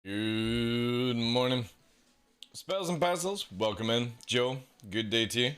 Good morning. Spells and Pastels, welcome in. Joe, good day to you.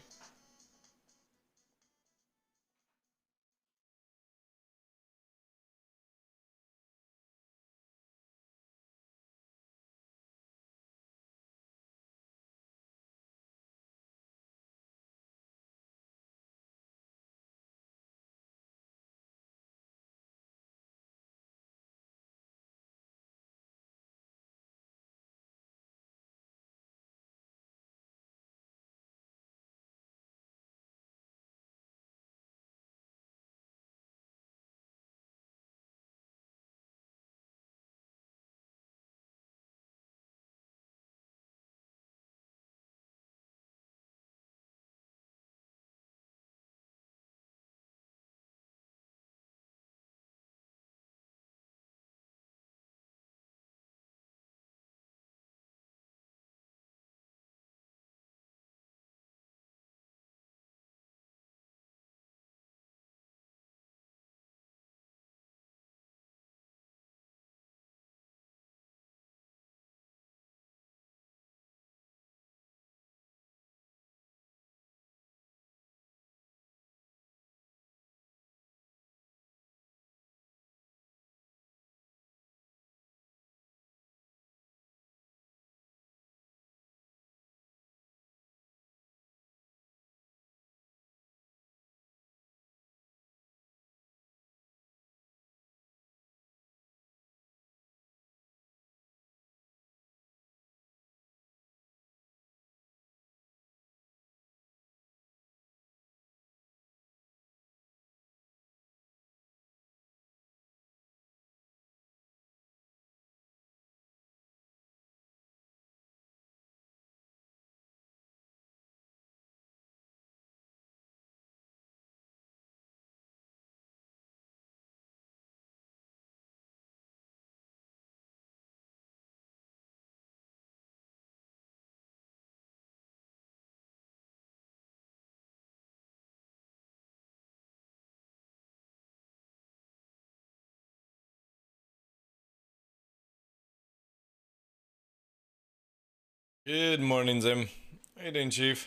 Good morning, Zim. How you doing, Chief?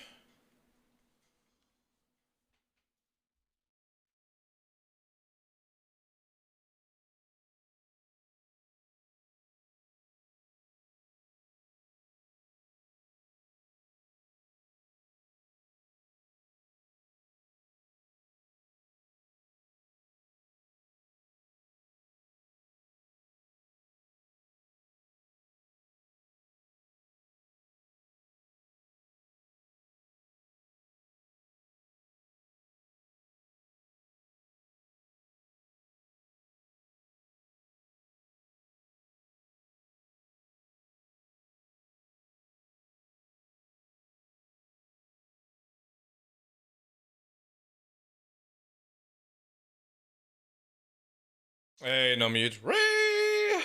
Hey, no mute. Ray!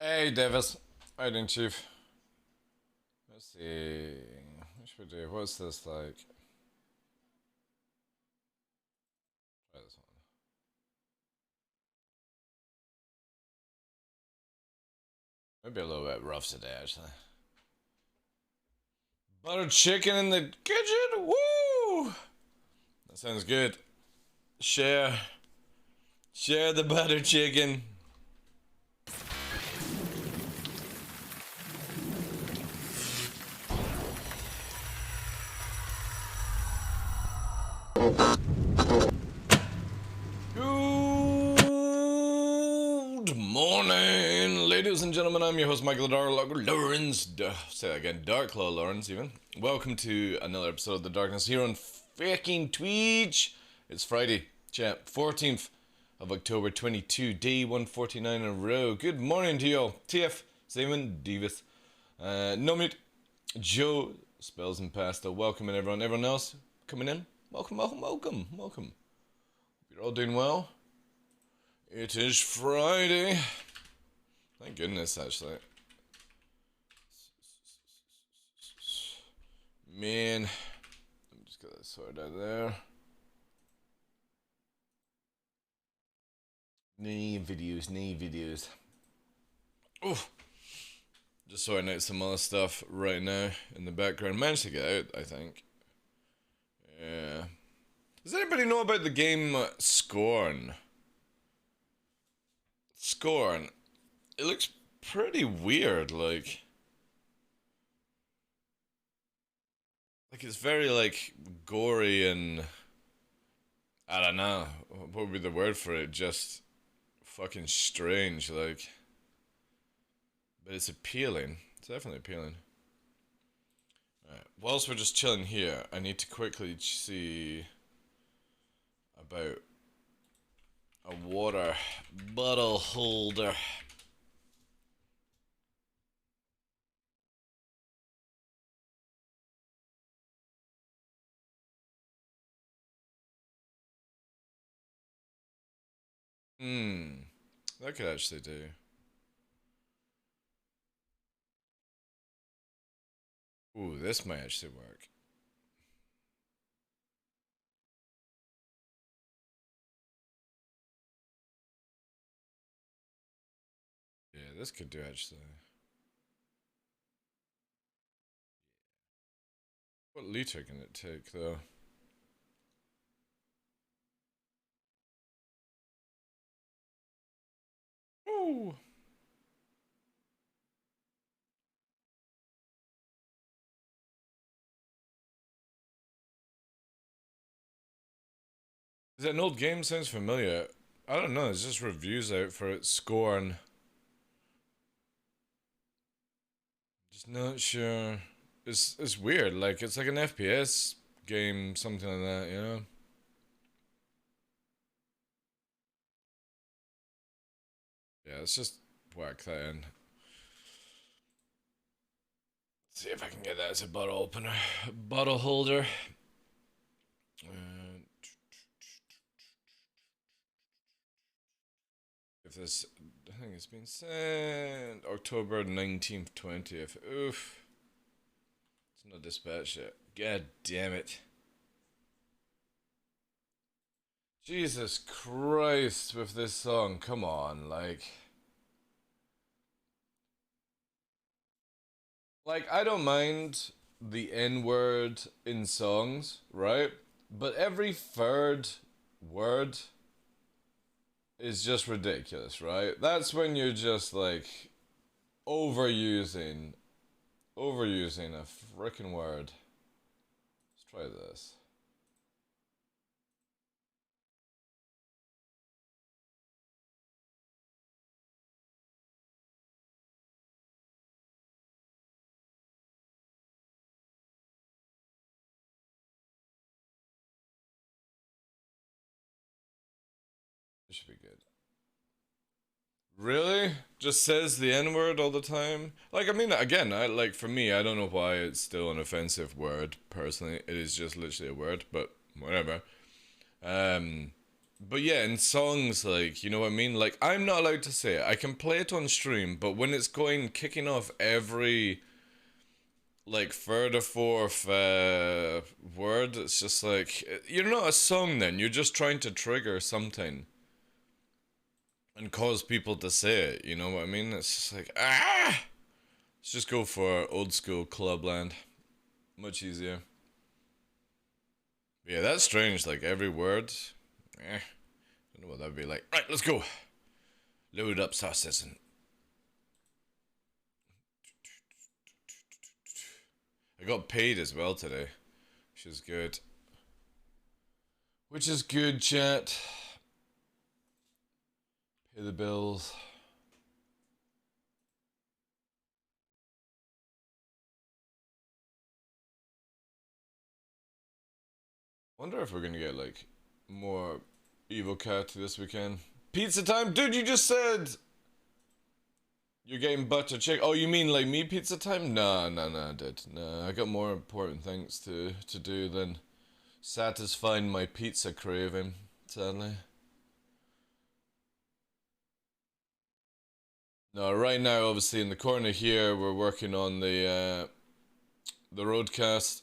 Hey, Davis. How you doing, Chief? Let's see. What should we do? What's this like? Try this one. Maybe a little bit rough today, actually. Butter chicken in the kitchen? Woo! That sounds good. Share. Share the butter chicken. Good morning, ladies and gentlemen. I'm your host, Michael TheDarkLaw Lawrence. Say that again, TheDarkLaw Lawrence, even. Welcome to another episode of The Darkness here on fucking Twitch. It's Friday, chat, 14th of October 22, day 149 in a row. Good morning to you all. TF, Simon, Davis, Nomit, Joe, Spells and Pasta. Welcome in, everyone. Everyone else coming in? Welcome, welcome, welcome, welcome. You're all doing well? It is Friday. Thank goodness, actually. Man, let me just get that sorted out there. Knee videos. Oof. Just sorting out some other stuff right now in the background. Managed to get out, I think. Yeah. Does anybody know about the game Scorn? Scorn. It looks pretty weird, like it's very like gory and I don't know what would be the word for it. Just fucking strange, like. But it's appealing. It's definitely appealing. Alright, whilst we're just chilling here, I need to quickly see about a water bottle holder. That could actually do. Ooh, this might actually work. Yeah, this could do actually. What liter can it take though? Ooh. Is that an old game? Sounds familiar. I don't know, there's just reviews out for it. Scorn. Just not sure. It's weird, like it's like an FPS game, something like that, you know? Yeah, let's just whack that in. See if I can get that as a bottle opener. Bottle holder. If this, I think it's been sent October 19th, 20th. Oof. It's not dispatched yet. God damn it. Jesus Christ with this song. Come on, like. Like, I don't mind the N word in songs, right? But every third word is just ridiculous, right? That's when you're just like overusing a freaking word. Let's try this. This should be good. Really? Just says the N word all the time? Like, I mean, again, I like for me, I don't know why it's still an offensive word. Personally, it is just literally a word, but whatever. Um, But yeah, in songs, like, you know what I mean? Like, I'm not allowed to say it. I can play it on stream, but when it's going, kicking off every, like, third or fourth word, it's just like, you're not a song then. You're just trying to trigger something and cause people to say it, you know what I mean? It's just like, ah! Let's just go for old school clubland. Much easier. But yeah, that's strange, like, every word. I don't know what that'd be like. Right, let's go. Load up sauces and I got paid as well today, which is good. Which is good, chat. Pay the bills. Wonder if we're gonna get like more Evo Cat this weekend. Pizza time, dude! You just said you're getting butter chicken. Oh, you mean like me pizza time? Nah, dude. Nah, I got more important things to do than satisfying my pizza craving. Sadly. No, right now, obviously in the corner here, we're working on the roadcast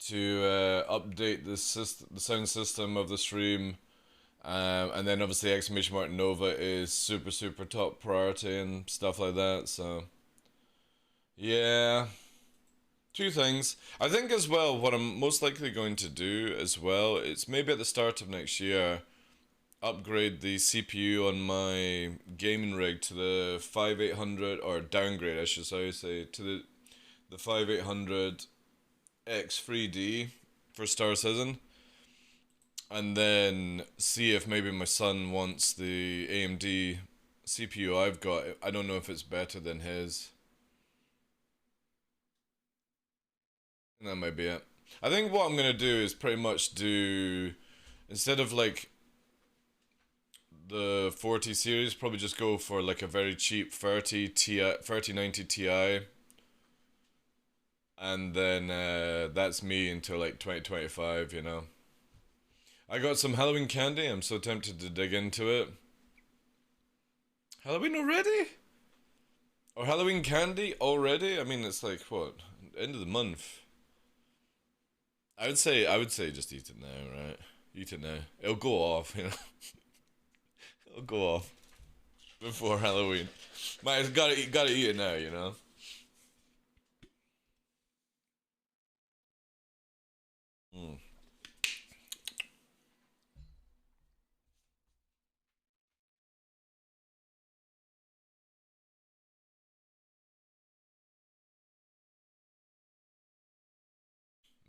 to update the sound system of the stream, and then obviously exclamation mark Nova is super top priority and stuff like that. So yeah, two things. I think as well. What I'm most likely going to do as well is maybe at the start of next year upgrade the CPU on my gaming rig to the 5800, or downgrade I should say to the 5800 X3D for Star Citizen, and then see if maybe my son wants the AMD CPU I've got. I don't know if it's better than his. And that might be it. I think what I'm gonna do is pretty much do, instead of like the 40 series, probably just go for like a very cheap 3090 Ti, and then that's me until like 2025, you know. I got some Halloween candy. I'm so tempted to dig into it. Halloween already? Or Halloween candy already? I mean, it's like what? End of the month. I would say just eat it now, right? Eat it now. It'll go off, you know. It'll go off before Halloween. Gotta eat it now, you know. Mm.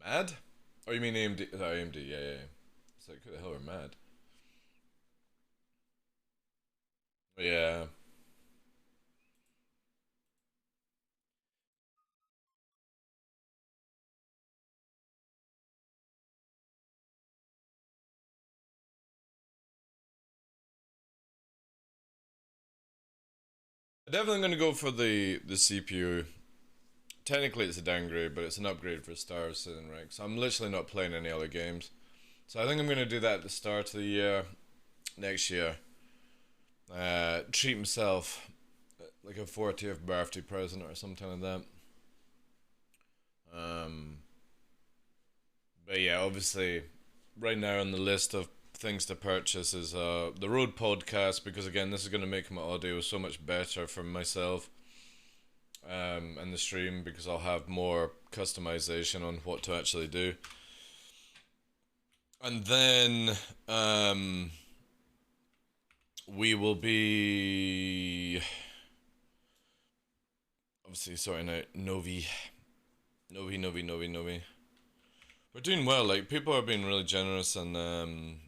Mad? Oh, you mean AMD? Oh, AMD. Yeah. It's like who the hell are mad? Yeah. Definitely gonna go for the CPU. Technically, it's a downgrade, but it's an upgrade for Star Citizen, right? So I'm literally not playing any other games. So I think I'm gonna do that at the start of the year, next year. Treat himself like a 40th birthday present or something like that. Um, but yeah, obviously, right now on the list of things to purchase is the Rode podcast, because again, this is gonna make my audio so much better for myself. And the stream, because I'll have more customization on what to actually do. And then we will be obviously sorting out Novi. We're doing well. Like, people are being really generous and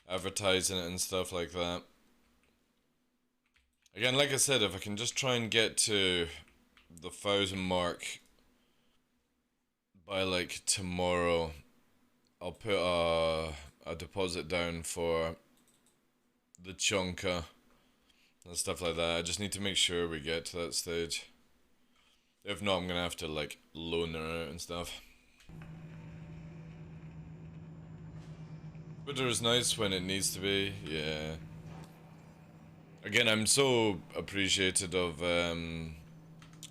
advertising it and stuff like that. Again, like I said, if I can just try and get to the 1,000 mark by like tomorrow, I'll put a deposit down for the chunka and stuff like that. I just need to make sure we get to that stage. If not, I'm gonna have to like loan her out and stuff. Twitter is nice when it needs to be, yeah. Again, I'm so appreciative of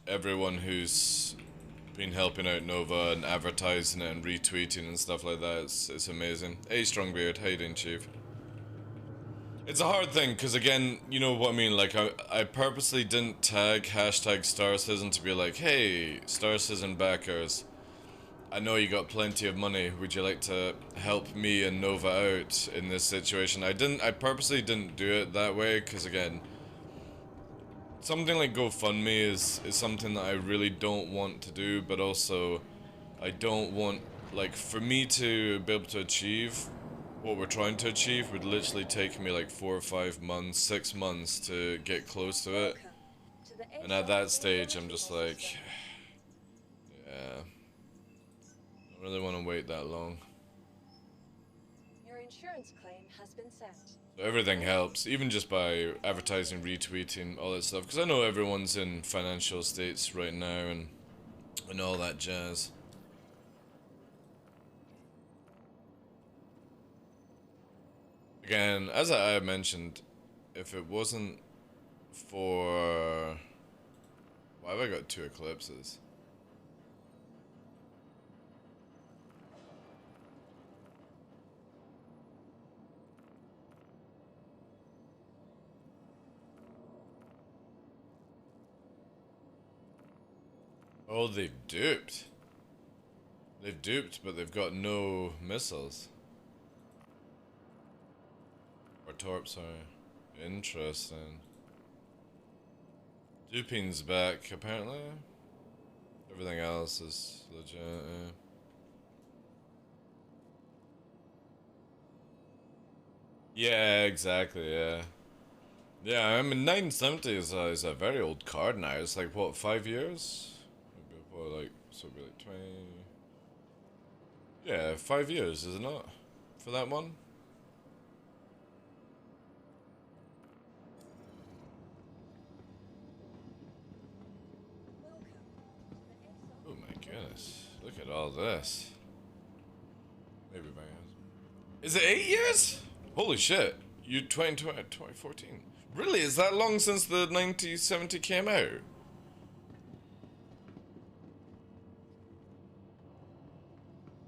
everyone who's been helping out Nova and advertising it and retweeting and stuff like that. It's amazing. Hey, Strongbeard, how you doing, Chief? It's a hard thing, because again, you know what I mean, like, I purposely didn't tag hashtag Star Citizen to be like, hey, Star Citizen backers, I know you got plenty of money, would you like to help me and Nova out in this situation? I purposely didn't do it that way, because again, something like GoFundMe is something that I really don't want to do, but also, I don't want, like, for me to be able to achieve what we're trying to achieve would literally take me like 4 or 5 months, 6 months to get close to it. And at that stage, I'm just like, yeah, don't really want to wait that long. Your insurance claim has been sent. So everything helps, even just by advertising, retweeting, all that stuff. Because I know everyone's in financial states right now and all that jazz. Again, as I mentioned, if it wasn't for... Why have I got 2 eclipses? Oh, they've duped. They've duped, but they've got no missiles. Or torps, sorry. Interesting. Duping's back, apparently. Everything else is legit, yeah. Yeah, exactly, yeah. Yeah, I mean, 970 is a very old card now. It's like, what, 5 years? Maybe, what, like, so it'd be like 20... Yeah, 5 years, is it not? For that one? Oh my goodness. Look at all this. Maybe my ass. Is it 8 years? Holy shit. You 2014. Really? Is that long since the 9070 came out?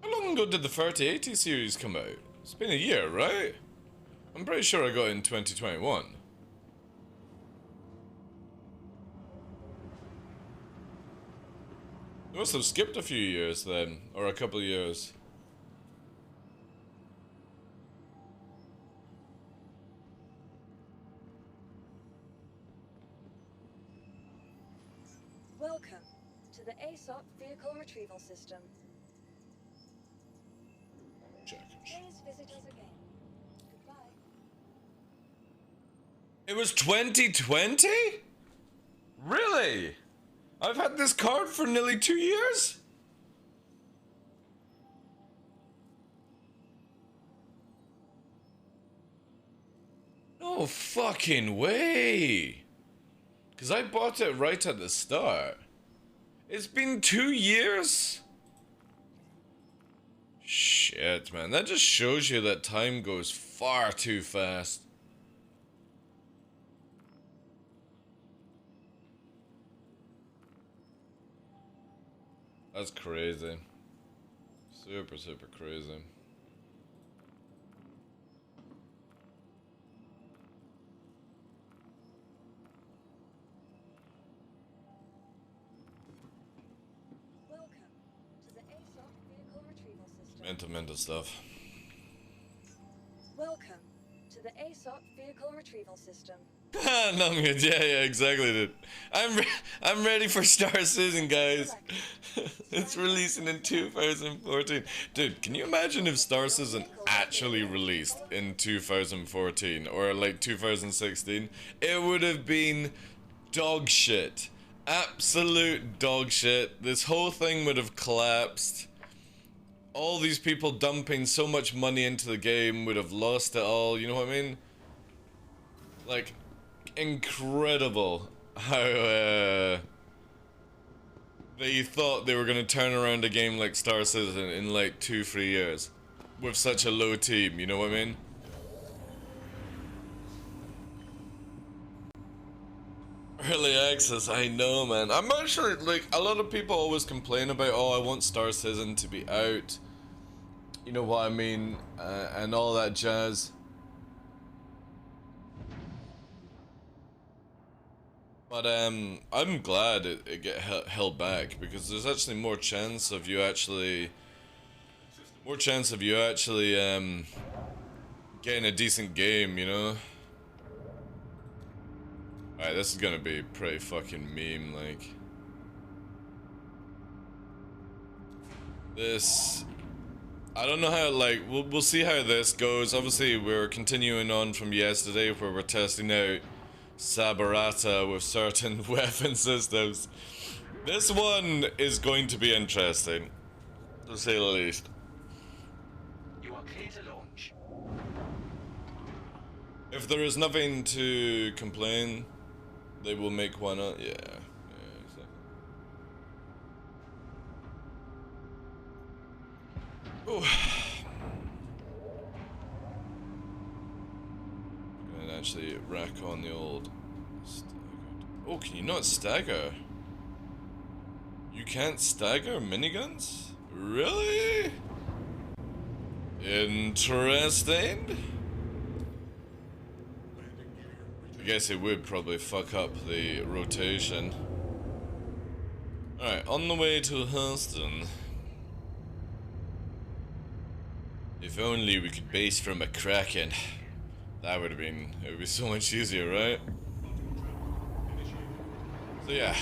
How long ago did the 3080 series come out? It's been a year, right? I'm pretty sure I got it in 2021. They must have skipped a few years then, or a couple of years. Welcome to the ASOP Vehicle Retrieval System. Check. Please visit us again. Goodbye. It was 2020? Really? I've had this card for nearly 2 years? No fucking way. Because I bought it right at the start. It's been 2 years? Shit, man. That just shows you that time goes far too fast. That's crazy. Super, super crazy. Welcome to the ASOP Vehicle Retrieval System. Mental stuff. Welcome to the ASOP Vehicle Retrieval System. No, I'm good. Yeah, exactly, dude. I'm ready for Star Citizen, guys. It's releasing in 2014. Dude, can you imagine if Star Citizen actually released in 2014 or like 2016? It would have been dog shit. Absolute dog shit. This whole thing would have collapsed. All these people dumping so much money into the game would have lost it all, you know what I mean? Like, incredible how they thought they were gonna turn around a game like Star Citizen in like 2-3 years. with such a low team, you know what I mean? Early access, I know, man. I'm actually, like, a lot of people always complain about, oh, I want Star Citizen to be out. You know what I mean? And all that jazz. But, I'm glad it get held back, because there's actually more chance of you actually... getting a decent game, you know? Alright, this is gonna be pretty fucking meme, like... This... I don't know how, like, we'll see how this goes. Obviously, we're continuing on from yesterday, where we're testing out Sabarata with certain weapon systems. This one is going to be interesting, to say the least. You are clear to launch. If there is nothing to complain, they will make one up. Yeah, exactly. Ooh. And actually rack on the old staggered. Oh, can you not stagger? You can't stagger miniguns? Really? Interesting. I guess it would probably fuck up the rotation. Alright, on the way to Houston. If only we could base from a Kraken. That would have been, it would be so much easier, right? So yeah,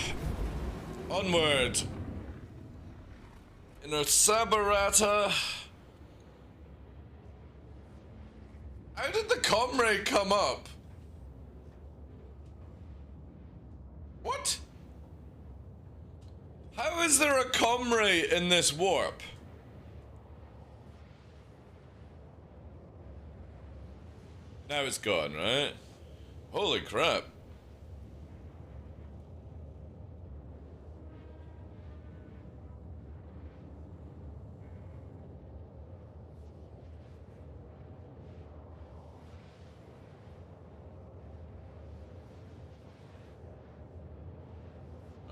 onward! In our Sabarata. How did the comrade come up? What? How is there a comrade in this warp? Now it's gone, right? Holy crap.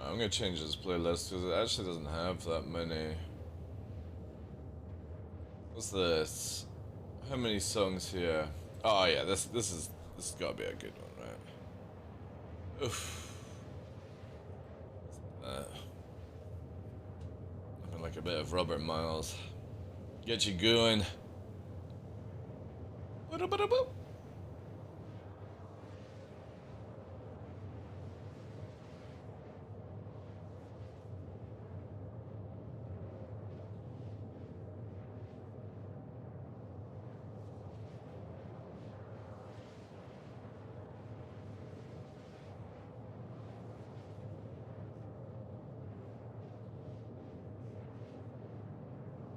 I'm gonna change this playlist because it actually doesn't have that many. What's this? How many songs here? Oh yeah, this has gotta be a good one, right? Oof. Looking like a bit of Robert Miles. Get you going. Ba-da-ba-da-boop.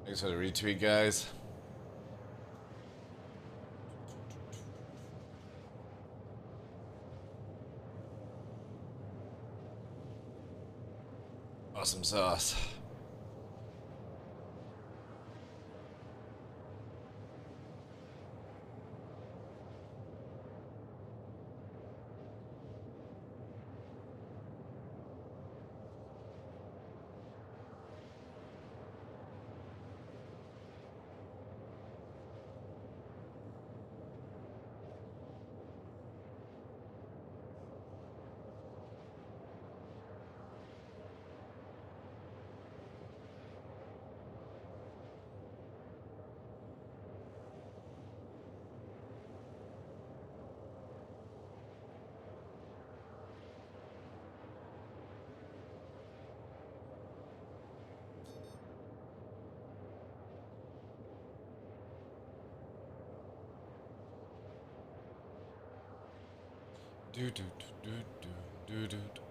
Thanks for the retweet, guys. Awesome sauce. Do do do do do do do.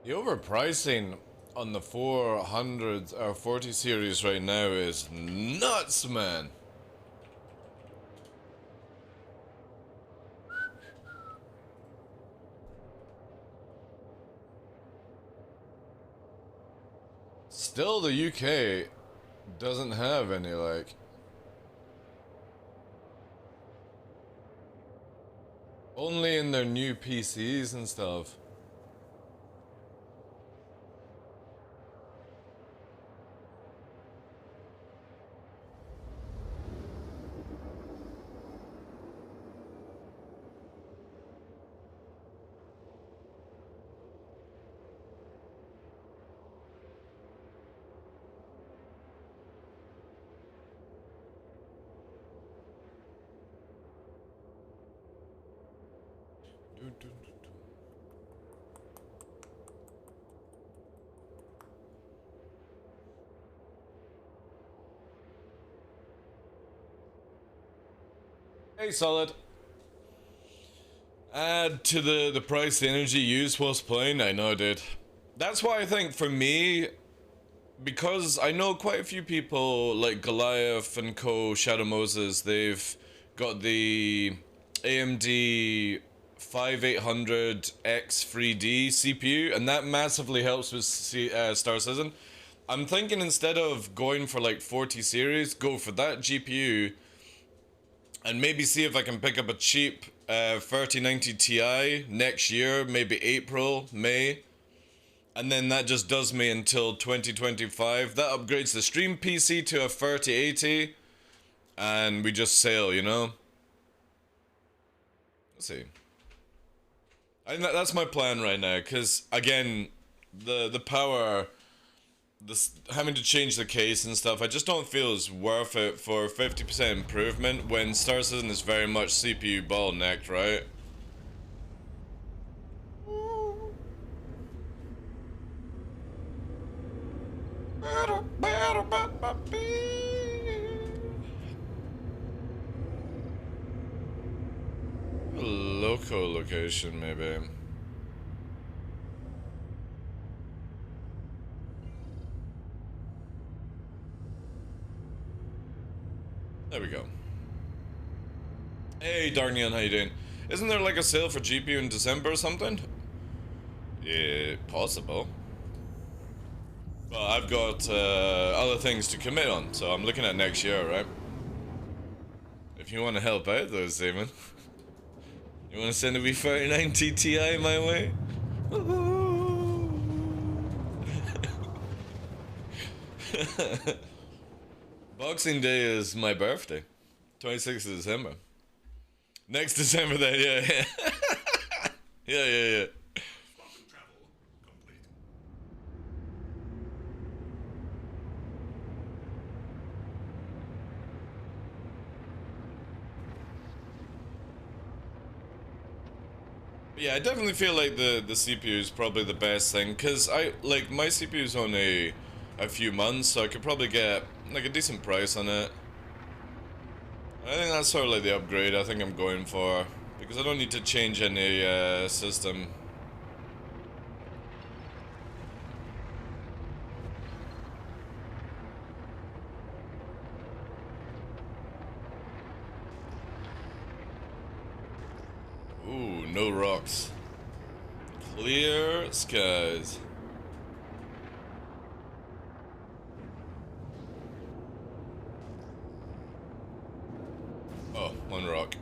The overpricing on the 400 or 40 series right now is nuts, man. Still, the UK doesn't have any, like, only in their new PCs and stuff. Hey, Solid. Add to the price the energy used whilst playing? I know, dude. That's why I think for me, because I know quite a few people like Goliath and co, Shadow Moses, they've got the AMD 5800X3D CPU, and that massively helps with Star Citizen. I'm thinking instead of going for like 40 series, go for that GPU and maybe see if I can pick up a cheap 3090 Ti next year, maybe April, May. And then that just does me until 2025. That upgrades the stream PC to a 3080. And we just sail, you know? Let's see. I think that's my plan right now, because again, the power, having to change the case and stuff, I just don't feel is worth it for 50% improvement when Star Citizen is very much CPU bottlenecked, right? Local location, maybe. There we go. Hey, Darnian, how you doing? Isn't there like a sale for GPU in December or something? Yeah, possible. But I've got other things to commit on, so I'm looking at next year, right? If you want to help out though, Simon. You want to send a V3090 Ti my way? Boxing Day is my birthday. 26th of December. Next December then, yeah. Yeah. Yeah, I definitely feel like the CPU is probably the best thing, because my CPU is only a few months, so I could probably get like a decent price on it. I think that's sort of like the upgrade I think I'm going for, because I don't need to change any system. Ooh, no rocks. Clear skies. Oh, one rock.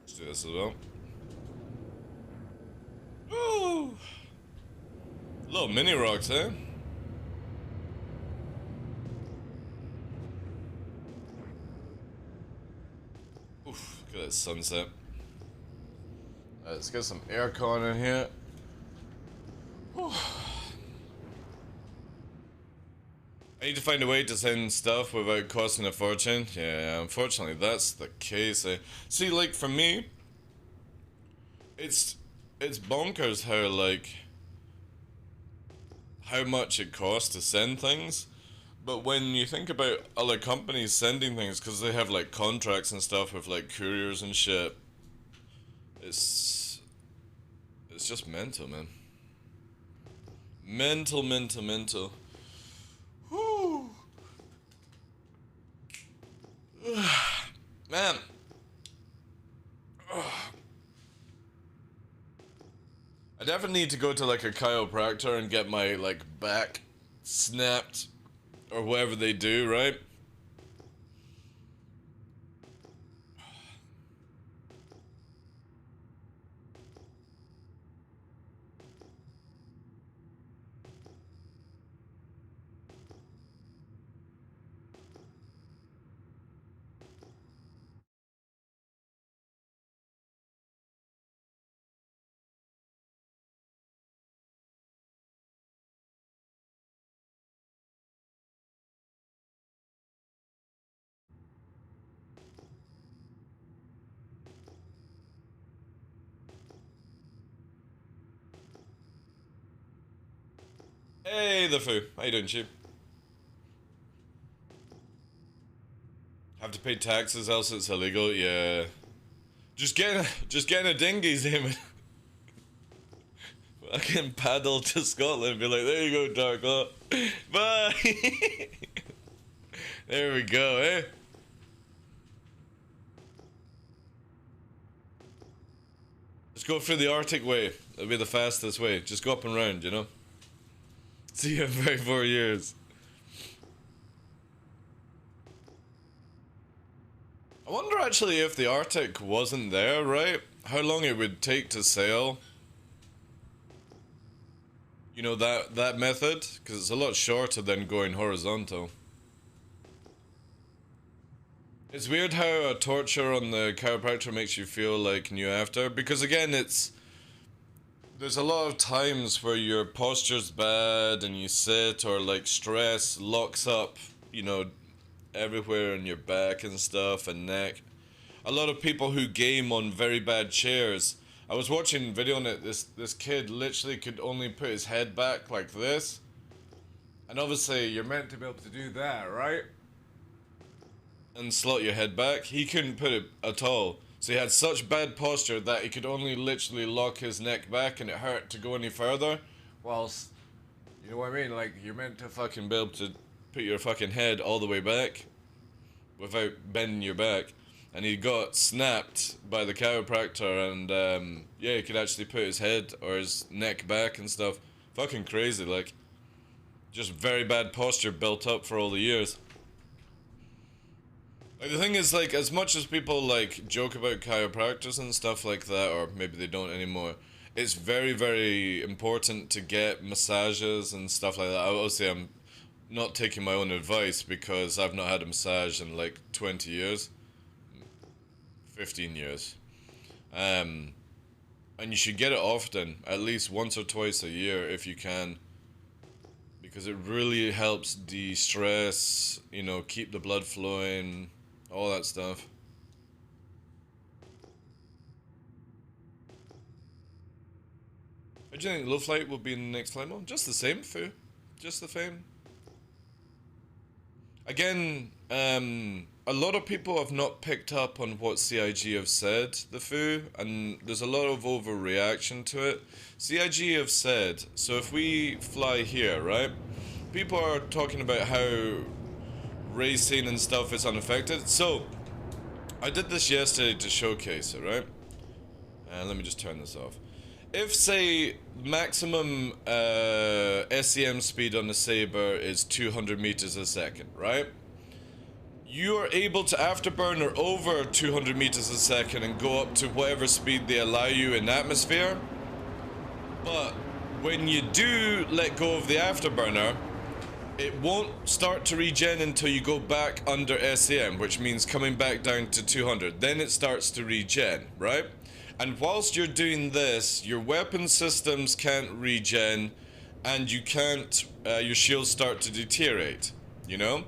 Let's do this as well. Ooh! Little mini rocks, eh? Oof, look at that sunset. Let's get some aircon in here. Whew. I need to find a way to send stuff without costing a fortune. Yeah, unfortunately that's the case. See, like, for me, it's bonkers how much it costs to send things. But when you think about other companies sending things, because they have like contracts and stuff with like couriers and shit, It's just mental, man. Mental. Whew. Man. I definitely need to go to like a chiropractor and get my like back snapped or whatever they do, right? Hey, the foo. How you doing, Chief? Have to pay taxes, else it's illegal. Yeah. Just getting a dinghy's Damon. I can paddle to Scotland and be like, there you go, Darklaw. Bye. There we go, eh? Just go through the Arctic way. It'll be the fastest way. Just go up and round, you know? See you in 34 years. I wonder actually if the Arctic wasn't there, right? How long it would take to sail. You know, that method? Because it's a lot shorter than going horizontal. It's weird how a torture on the chiropractor makes you feel like new after. Because again, there's a lot of times where your posture's bad and you sit, or like stress locks up, you know, everywhere in your back and stuff and neck. A lot of people who game on very bad chairs. I was watching a video on it, this kid literally could only put his head back like this. And obviously you're meant to be able to do that, right? And slot your head back. He couldn't put it at all. So he had such bad posture that he could only literally lock his neck back and it hurt to go any further. Whilst, you know what I mean? Like, you're meant to fucking be able to put your fucking head all the way back without bending your back. And he got snapped by the chiropractor and, yeah, he could actually put his head or his neck back and stuff. Fucking crazy, like. Just very bad posture built up for all the years. Like, the thing is, like, as much as people, like, joke about chiropractors and stuff like that, or maybe they don't anymore, it's very, very important to get massages and stuff like that. Obviously, I'm not taking my own advice because I've not had a massage in, like, 20 years. 15 years. And you should get it often, at least once or twice a year if you can. Because it really helps de-stress, you know, keep the blood flowing, all that stuff. How do you think low flight will be in the next flight mode? Just the same, Foo. Just the same. Again, a lot of people have not picked up on what CIG have said, the Foo, and there's a lot of overreaction to it. CIG have said, so if we fly here, right? People are talking about how racing and stuff is unaffected. So, I did this yesterday to showcase it, right? And let me just turn this off. If, say, maximum SEM speed on the Sabre is 200 meters a second, right? You are able to afterburner over 200 meters a second and go up to whatever speed they allow you in atmosphere. But when you do let go of the afterburner, it won't start to regen until you go back under SEM, which means coming back down to 200. Then it starts to regen, right? And whilst you're doing this, your weapon systems can't regen, and you can't, your shields start to deteriorate, you know?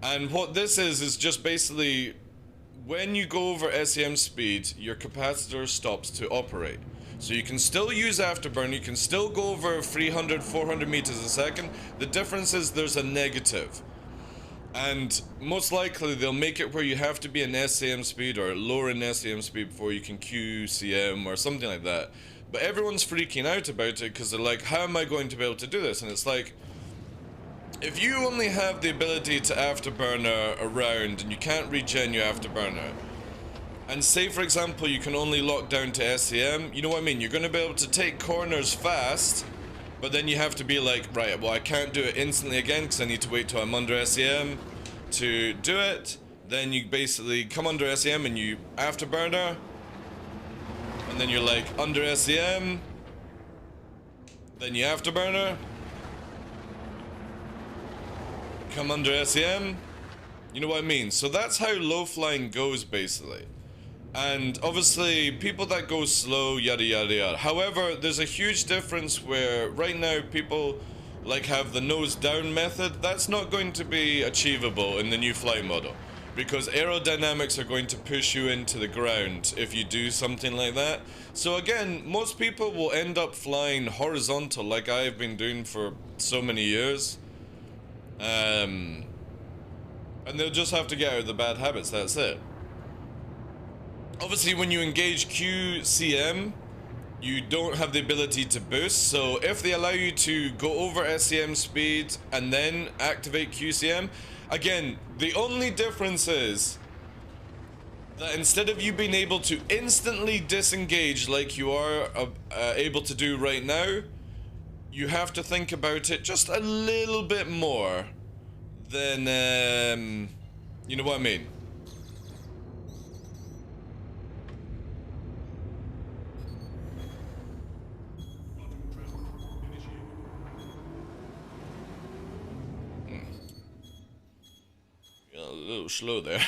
And what this is just basically, when you go over SEM speed, your capacitor stops to operate. So you can still use afterburn, you can still go over 300, 400 meters a second. The difference is there's a negative. And most likely they'll make it where you have to be an SAM speed or lower in SAM speed before you can QCM or something like that. But everyone's freaking out about it because they're like, how am I going to be able to do this? And it's like, if you only have the ability to afterburner around and you can't regen your afterburner, and say for example you can only lock down to SAM, you know what I mean? You're going to be able to take corners fast, but then you have to be like, right, well I can't do it instantly again because I need to wait till I'm under SAM to do it. Then you basically come under SAM and you afterburner, and then you're like under SAM, then you afterburner, come under SAM, you know what I mean? So that's how low flying goes basically. And obviously people that go slow, yada yada yada. However, there's a huge difference where right now people like have the nose down method. That's not going to be achievable in the new flight model, because aerodynamics are going to push you into the ground if you do something like that. So again, most people will end up flying horizontal like I've been doing for so many years. And they'll just have to get out of the bad habits, that's it. Obviously, when you engage QCM, you don't have the ability to boost, so if they allow you to go over SCM speed and then activate QCM, again, the only difference is that instead of you being able to instantly disengage like you are able to do right now, you have to think about it just a little bit more than, you know what I mean? A little slow there.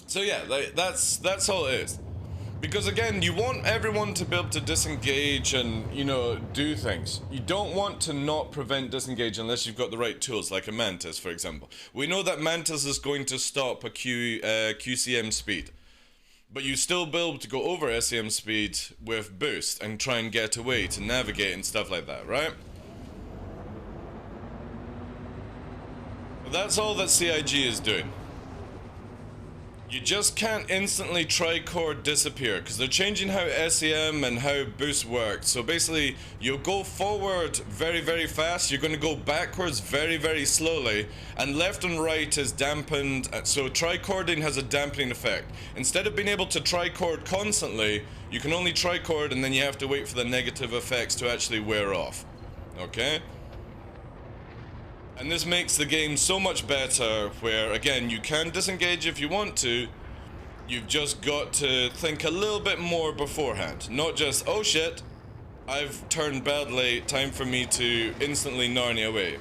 So yeah, that's all it is. Because again, you want everyone to be able to disengage and, you know, do things. You don't want to not prevent disengage unless you've got the right tools, like a Mantis, for example. We know that Mantis is going to stop a QCM speed, but you still be able to go over SCM speed with boost and try and get away to navigate and stuff like that, right? That's all that CIG is doing. You just can't instantly tricord disappear because they're changing how SEM and how boost works. So basically, you'll go forward very, very fast. You're going to go backwards very, very slowly. And left and right is dampened. So tricording has a dampening effect. Instead of being able to tricord constantly, you can only tricord and then you have to wait for the negative effects to actually wear off. Okay? And this makes the game so much better where, again, you can disengage if you want to. You've just got to think a little bit more beforehand. Not just, oh shit, I've turned badly, time for me to instantly Narnia away.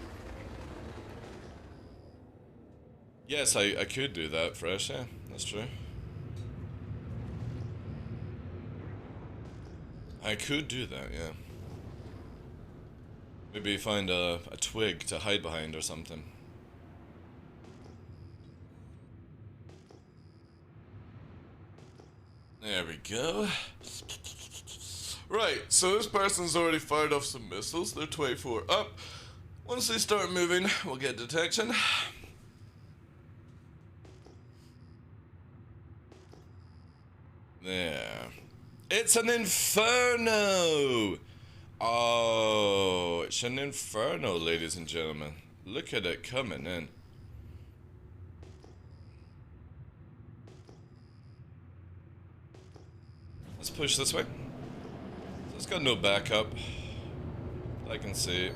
Yes, I could do that fresh, yeah, that's true. I could do that, yeah. Maybe find a twig to hide behind or something. There we go. Right, so this person's already fired off some missiles. They're 24 up. Once they start moving, we'll get detection. There. It's an inferno! Oh, it's an inferno, ladies and gentlemen. Look at it coming in. Let's push this way. It's got no backup. I can see.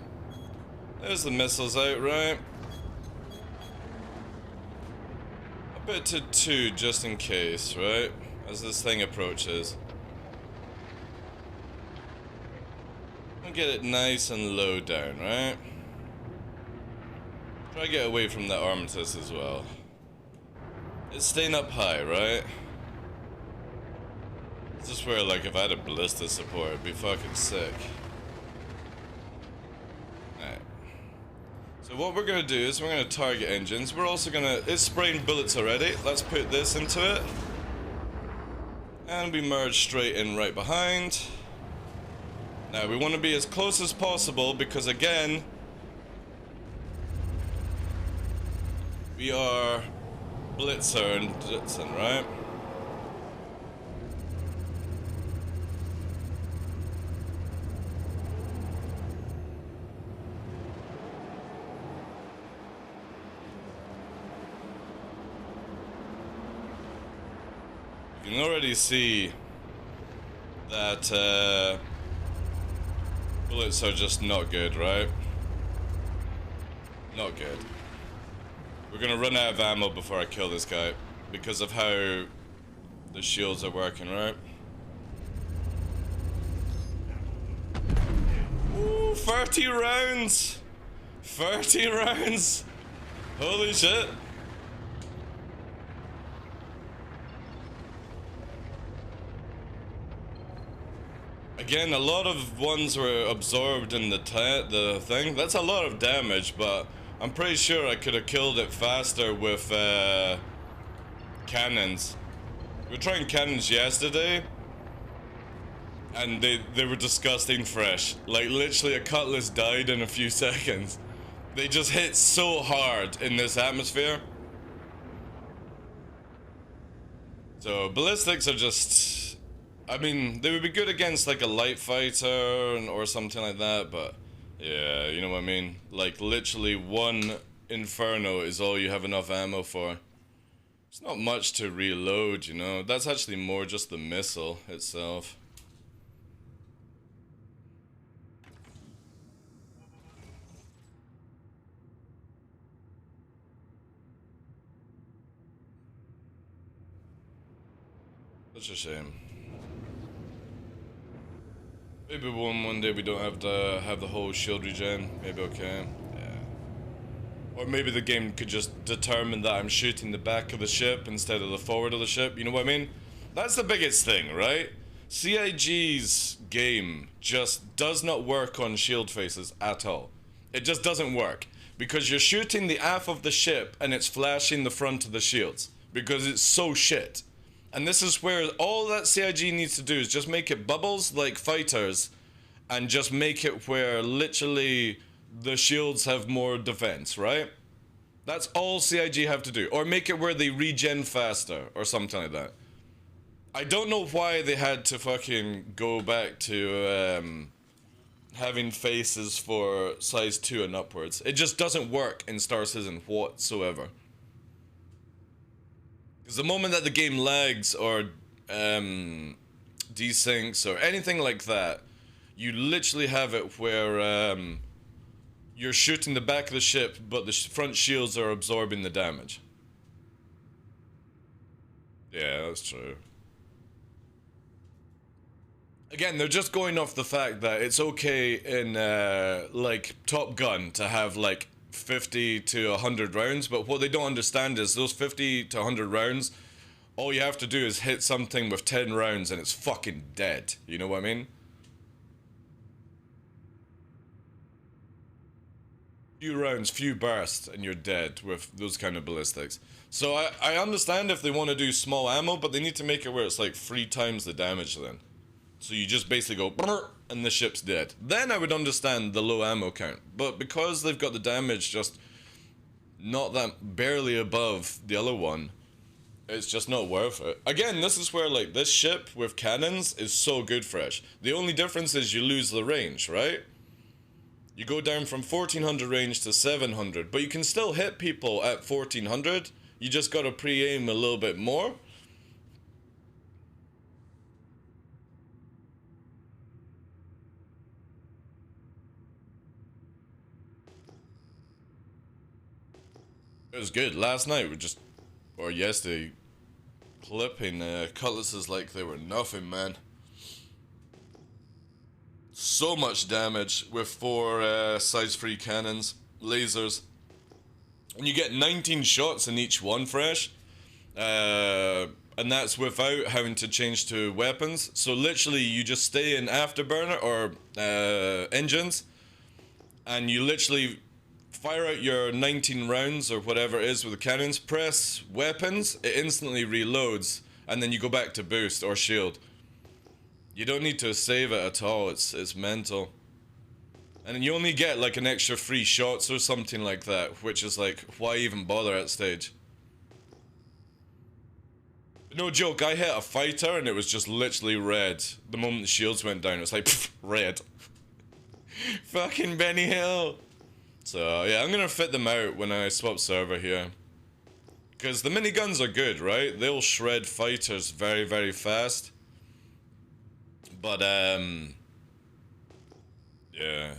There's the missiles out, right? A bit to 2 just in case, right? As this thing approaches. Get it nice and low down, right? Try to get away from that armistice as well. It's staying up high, right? This is where, like, if I had a ballista support, it'd be fucking sick. Alright. So what we're gonna do is we're gonna target engines. We're also gonna... It's spraying bullets already. Let's put this into it. And we merge straight in right behind. Now, we want to be as close as possible because, again, We are Blitzer and Blitzen, right? You can already see that bullets are just not good, right? Not good. We're gonna run out of ammo before I kill this guy because of how the shields are working, right? Ooh, 30 rounds! 30 rounds! Holy shit! Again, a lot of ones were absorbed in the thing. That's a lot of damage, but I'm pretty sure I could have killed it faster with cannons. We were trying cannons yesterday, and they were disgusting fresh. Like, literally a cutlass died in a few seconds. They just hit so hard in this atmosphere. So, ballistics are just... I mean, they would be good against like a light fighter or something like that, but yeah, you know what I mean? Like, literally one Inferno is all you have enough ammo for. It's not much to reload, you know? That's actually more just the missile itself. Such a shame. Maybe one day we don't have to have the whole shield regen. Maybe okay. Yeah. Or maybe the game could just determine that I'm shooting the back of the ship instead of the forward of the ship. You know what I mean? That's the biggest thing, right? CIG's game just does not work on shield faces at all. It just doesn't work. Because you're shooting the aft of the ship and it's flashing the front of the shields. Because it's so shit. And this is where all that CIG needs to do is just make it bubbles like fighters and just make it where literally the shields have more defense, right? That's all CIG have to do. Or make it where they regen faster or something like that. I don't know why they had to fucking go back to having faces for size 2 and upwards. It just doesn't work in Star Citizen whatsoever. Because the moment that the game lags or desyncs or anything like that, you literally have it where you're shooting the back of the ship, but the front shields are absorbing the damage. Yeah, that's true. Again, they're just going off the fact that it's okay in like Top Gun to have like 50 to 100 rounds, but what they don't understand is those 50 to 100 rounds, all you have to do is hit something with 10 rounds and it's fucking dead. You know what I mean? Few rounds, few bursts, and you're dead with those kind of ballistics. So I understand if they want to do small ammo, but they need to make it where it's like 3 times the damage then. So you just basically go brrr, and the ship's dead. Then I would understand the low ammo count. But because they've got the damage just not that barely above the other one, it's just not worth it. Again, this is where like this ship with cannons is so good fresh. The only difference is you lose the range, right? You go down from 1400 range to 700, but you can still hit people at 1400. You just gotta pre-aim a little bit more. It was good. Last night we just, or yesterday, clipping cutlasses like they were nothing, man. So much damage with 4 size 3 cannons, lasers. And you get 19 shots in each one fresh. And that's without having to change to weapons. So literally you just stay in afterburner or engines. And you literally fire out your 19 rounds or whatever it is with the cannons, press weapons, it instantly reloads, and then you go back to boost or shield. You don't need to save it at all, it's mental. And you only get like an extra 3 shots or something like that, which is like, why even bother at stage? No joke, I hit a fighter and it was just literally red. The moment the shields went down, it was like, pff, red. Fucking Benny Hill. So yeah, I'm gonna fit them out when I swap server here. Because the miniguns are good, right? They'll shred fighters very, very fast. But, yeah.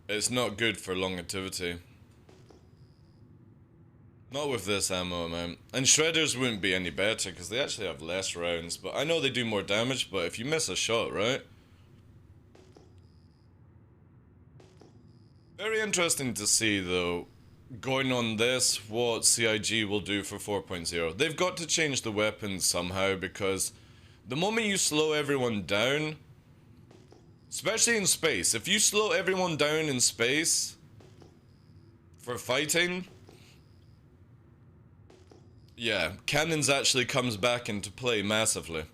It's not good for longevity. Not with this ammo, man. And shredders wouldn't be any better, because they actually have less rounds. But I know they do more damage, but if you miss a shot, right? Very interesting to see, though, going on this, what CIG will do for 4.0. They've got to change the weapons somehow, because the moment you slow everyone down, especially in space, if you slow everyone down in space for fighting, yeah, cannons actually comes back into play massively.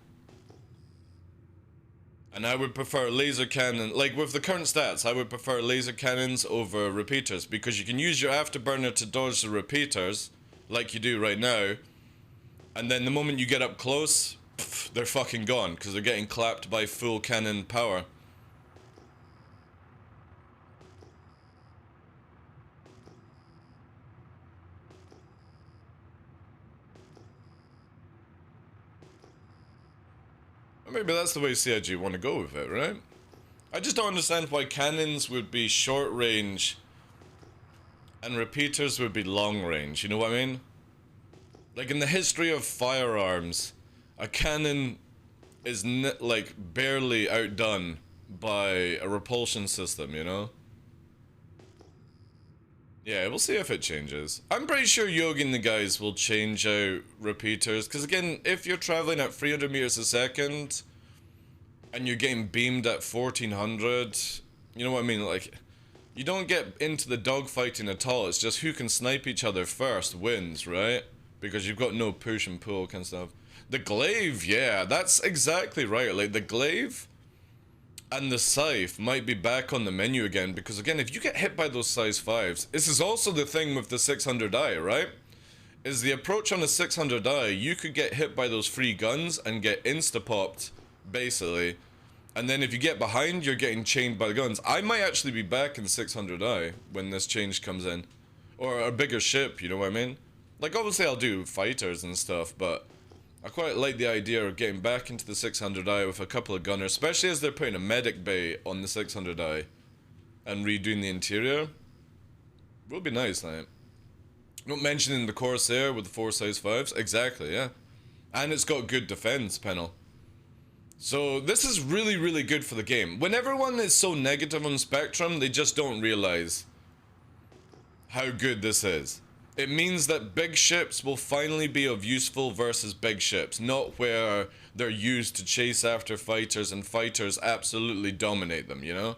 And I would prefer laser cannon, like with the current stats, I would prefer laser cannons over repeaters, because you can use your afterburner to dodge the repeaters, like you do right now, and then the moment you get up close, pff, they're fucking gone, because they're getting clapped by full cannon power. Or maybe that's the way CIG want to go with it, right? I just don't understand why cannons would be short range and repeaters would be long range, you know what I mean? Like in the history of firearms, a cannon is like barely outdone by a repulsion system, you know? Yeah, we'll see if it changes. I'm pretty sure Yogi and the guys will change out repeaters, because again, if you're traveling at 300 meters a second and you're getting beamed at 1400, you know what I mean? Like, you don't get into the dogfighting at all. It's just who can snipe each other first wins, right? Because you've got no push and pull kind of stuff. The glaive, yeah, that's exactly right. Like, the glaive and the scythe might be back on the menu again, because again, if you get hit by those size 5s, this is also the thing with the 600i, right? Is the approach on the 600i, you could get hit by those free guns and get insta-popped, basically. And then if you get behind, you're getting chained by the guns. I might actually be back in 600i when this change comes in. Or a bigger ship, you know what I mean? Like, obviously I'll do fighters and stuff, but I quite like the idea of getting back into the 600i with a couple of gunners, especially as they're putting a medic bay on the 600i and redoing the interior. Will be nice, like. Not mentioning the Corsair with the 4 size 5s. Exactly, yeah. And it's got good defense panel. So this is really, really good for the game. When everyone is so negative on Spectrum, they just don't realize how good this is. It means that big ships will finally be of useful versus big ships, not where they're used to chase after fighters and fighters absolutely dominate them, you know?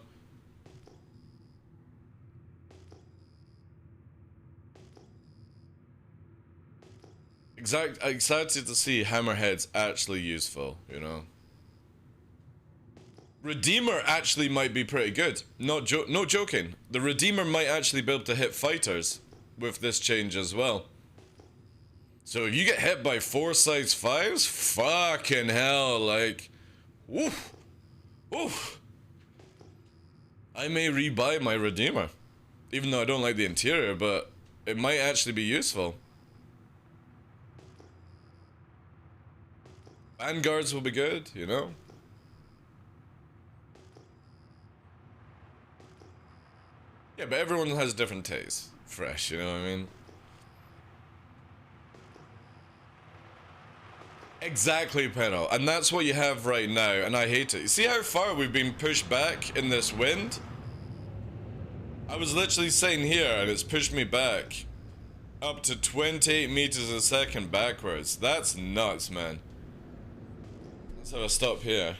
Excited to see hammerheads actually useful, you know? Redeemer actually might be pretty good. No joking. The Redeemer might actually be able to hit fighters with this change as well. So if you get hit by 4 size 5s, fucking hell, like, woof, woof. I may rebuy my Redeemer. Even though I don't like the interior, but it might actually be useful. Vanguards will be good, you know? Yeah, but everyone has different tastes. Fresh, you know what I mean? Exactly, Penno. And that's what you have right now, and I hate it. You see how far we've been pushed back in this wind? I was literally sitting here, and it's pushed me back up to 28 meters a second backwards. That's nuts, man. Let's have a stop here.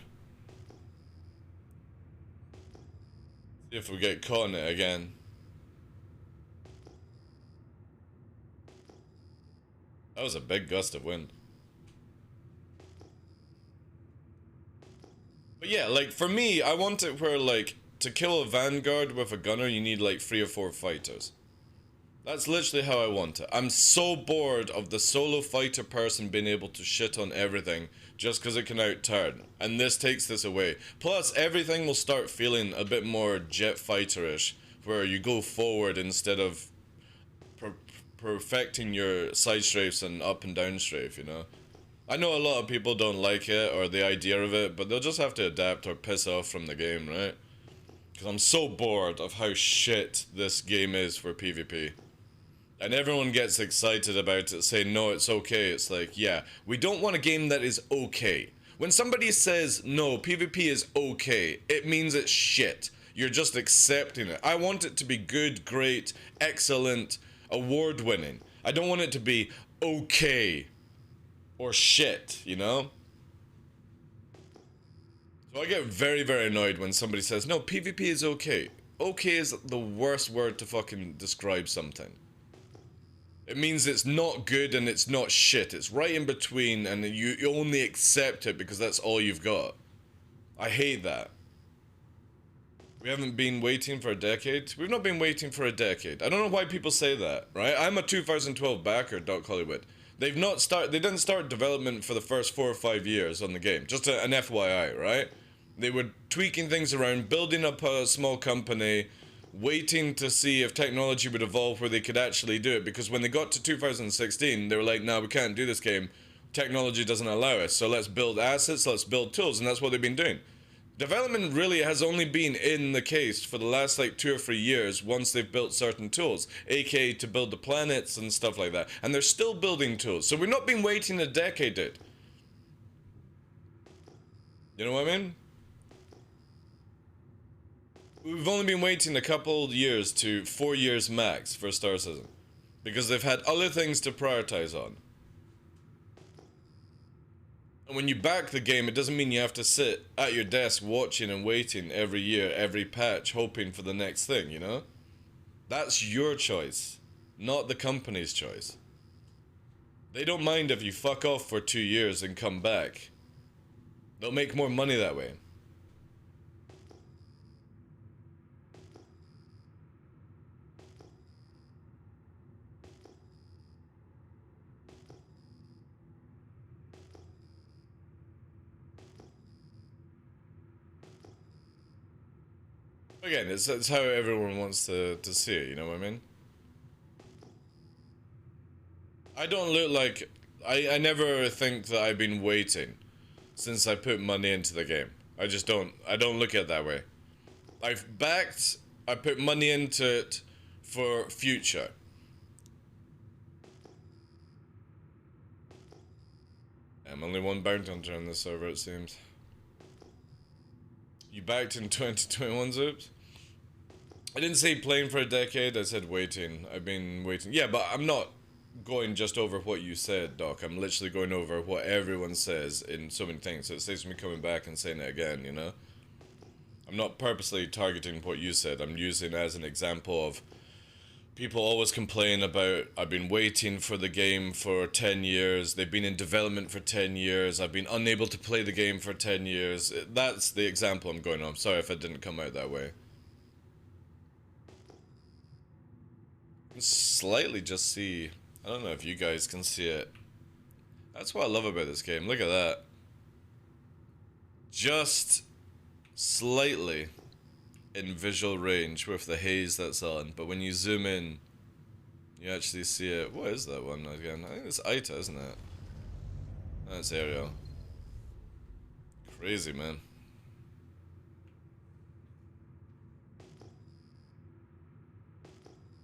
See if we get caught in it again. That was a big gust of wind. But yeah, like, for me, I want it where, like, to kill a vanguard with a gunner, you need like 3 or 4 fighters. That's literally how I want it. I'm so bored of the solo fighter person being able to shit on everything just because it can outturn. And this takes this away. Plus, everything will start feeling a bit more jet fighter-ish, where you go forward instead of perfecting your side strafes and up and down strafe, you know? I know a lot of people don't like it or the idea of it, but they'll just have to adapt or piss off from the game, right? Because I'm so bored of how shit this game is for PvP. And everyone gets excited about it, saying, no, it's okay. It's like, yeah, we don't want a game that is okay. When somebody says, no, PvP is okay, it means it's shit. You're just accepting it. I want it to be good, great, excellent, award-winning. I don't want it to be okay or shit, you know? So I get very, very annoyed when somebody says, no, PvP is okay. Okay is the worst word to fucking describe something. It means it's not good and it's not shit. It's right in between and you only accept it because that's all you've got. I hate that. We haven't been waiting for a decade. We've not been waiting for a decade. I don't know why people say that, right? I'm a 2012 backer, Doc Hollywood. They didn't start development for the first 4 or 5 years on the game. Just an FYI, right? They were tweaking things around, building up a small company, waiting to see if technology would evolve where they could actually do it. Because when they got to 2016, they were like, no, we can't do this game. Technology doesn't allow us. So let's build assets, let's build tools, and that's what they've been doing. Development really has only been in the case for the last like 2 or 3 years once they've built certain tools, aka to build the planets and stuff like that. And they're still building tools. So we've not been waiting a decade, dude. You know what I mean? We've only been waiting a couple years to 4 years max for Star Citizen. Because they've had other things to prioritize on. And when you back the game, it doesn't mean you have to sit at your desk watching and waiting every year, every patch, hoping for the next thing, you know? That's your choice, not the company's choice. They don't mind if you fuck off for 2 years and come back. They'll make more money that way. Again, it's how everyone wants to see it, you know what I mean? I don't look like... I never think that I've been waiting since I put money into the game. I just don't... I don't look at it that way. I've backed... I put money into it for future. I'm only one bounty hunter on this server, it seems. You backed in 2021, Zoops? I didn't say playing for a decade, I said waiting. I've been waiting. Yeah, but I'm not going just over what you said, Doc. I'm literally going over what everyone says in so many things. So it saves me coming back and saying it again, you know? I'm not purposely targeting what you said. I'm using it as an example of people always complain about, I've been waiting for the game for 10 years, they've been in development for 10 years, I've been unable to play the game for 10 years. That's the example I'm going on. I'm sorry if it didn't come out that way. I can slightly just see, I don't know if you guys can see it. That's what I love about this game, look at that. Just slightly in visual range with the haze that's on, but when you zoom in, you actually see it. What is that one again? I think it's Aita, isn't it? That's Ariel. Crazy, man.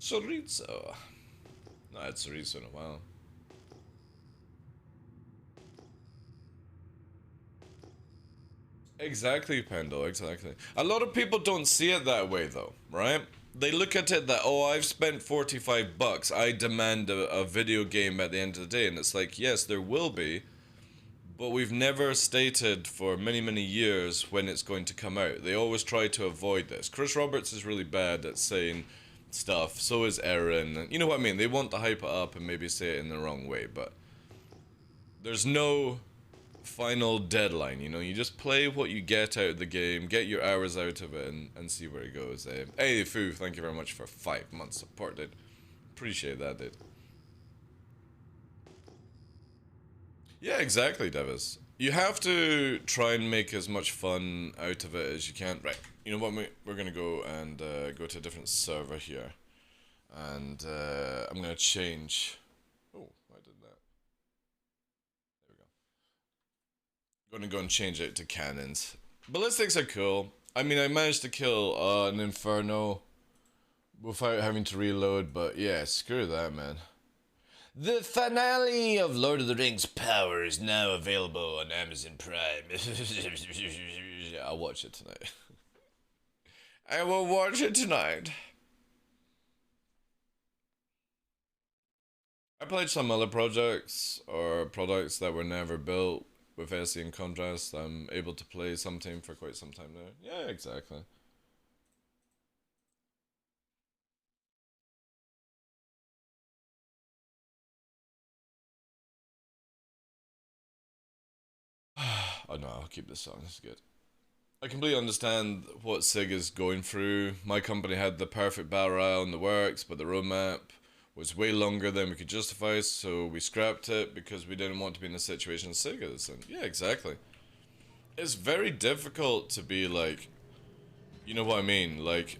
Chorizo. Not had chorizo in a while. Exactly, Pendle, exactly. A lot of people don't see it that way, though, right? They look at it that, oh, I've spent 45 bucks, I demand a video game at the end of the day. And it's like, yes, there will be, but we've never stated for many, many years when it's going to come out. They always try to avoid this. Chris Roberts is really bad at saying stuff, so is Aaron. You know what I mean? They want to hype it up and maybe say it in the wrong way, but there's no final deadline, you know? You just play what you get out of the game, get your hours out of it, and see where it goes. Hey, Foo, thank you very much for 5 months support, dude. Appreciate that, dude. Yeah, exactly, Devis. You have to try and make as much fun out of it as you can. Right, you know what, we're gonna go and go to a different server here. And I'm gonna change... Oh, I did that. There we go. Gonna go and change it to cannons. Ballistics are cool. I mean, I managed to kill an Inferno without having to reload, but yeah, screw that, man. The finale of Lord of the Rings Power is now available on Amazon Prime. I'll watch it tonight. I will watch it tonight. I played some other projects, or products that were never built with SE and contrast. I'm able to play something for quite some time now. Yeah, exactly. Oh no, I'll keep this song, this is good. I completely understand what SIG is going through. My company had the perfect battle royale in the works, but the roadmap was way longer than we could justify, so we scrapped it because we didn't want to be in a situation SIG is in. Yeah, exactly. It's very difficult to be like, you know what I mean? Like,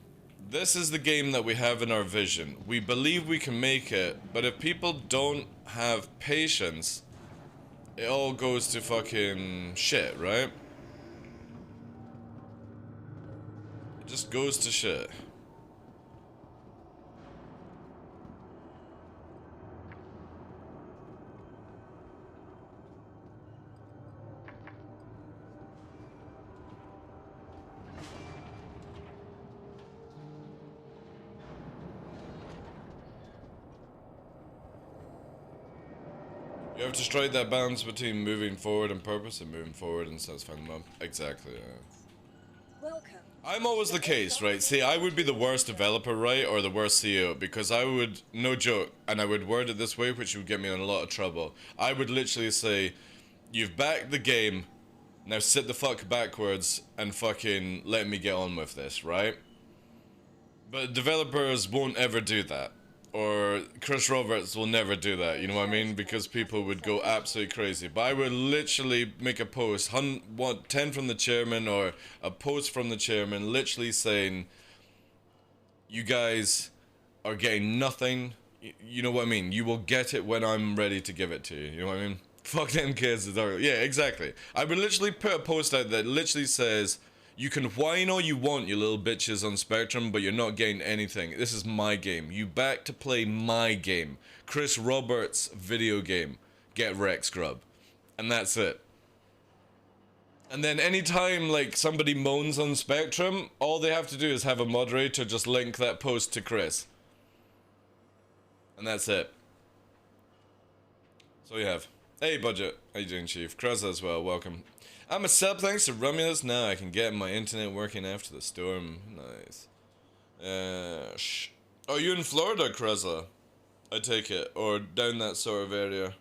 this is the game that we have in our vision. We believe we can make it, but if people don't have patience, it all goes to fucking shit, right? It just goes to shit. You have to strike that balance between moving forward and purpose and moving forward and satisfying them up. Exactly, yeah. Welcome. I'm always the case, right? See, I would be the worst developer, right? Or the worst CEO, because I would, no joke, and I would word it this way, which would get me in a lot of trouble. I would literally say, you've backed the game, now sit the fuck backwards and fucking let me get on with this, right? But developers won't ever do that. Or Chris Roberts will never do that, you know what I mean? Because people would go absolutely crazy. But I would literally make a post, 10 from the chairman or a post from the chairman, literally saying, you guys are getting nothing. You know what I mean? You will get it when I'm ready to give it to you. You know what I mean? Fuck them kids. Yeah, exactly. I would literally put a post out that literally says, you can whine all you want, you little bitches on Spectrum, but you're not getting anything. This is my game. You back to play my game. Chris Roberts' video game. Get wrecked, scrub. And that's it. And then anytime, like, somebody moans on Spectrum, all they have to do is have a moderator just link that post to Chris. And that's it. So you have. Hey, Budget. How you doing, Chief? Kreza as well. Welcome. I'm a sub thanks to Romulus. Now I can get my internet working after the storm. Nice. Oh, you in Florida, Kreza? I take it. Or down that sort of area.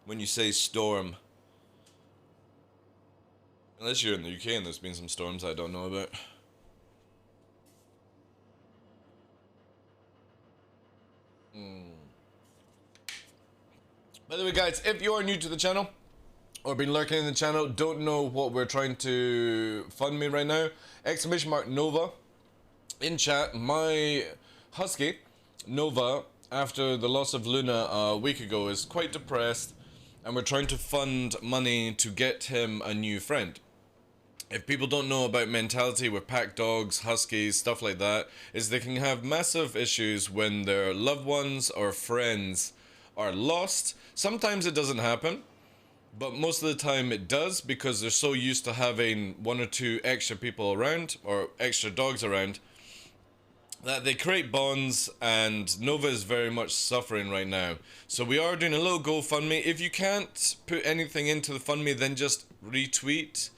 When you say storm. Unless you're in the UK and there's been some storms I don't know about. By the way, guys, if you are new to the channel, or been lurking in the channel, don't know what we're trying to fund me right now, ! Nova in chat. My husky Nova, after the loss of Luna a week ago, is quite depressed, and we're trying to fund money to get him a new friend. If people don't know about mentality with pack dogs, huskies, stuff like that, is they can have massive issues when their loved ones or friends are lost. Sometimes it doesn't happen, but most of the time it does, because they're so used to having 1 or 2 extra people around, or extra dogs around, that they create bonds, and Nova is very much suffering right now. So we are doing a little GoFundMe. If you can't put anything into the FundMe, then just retweet,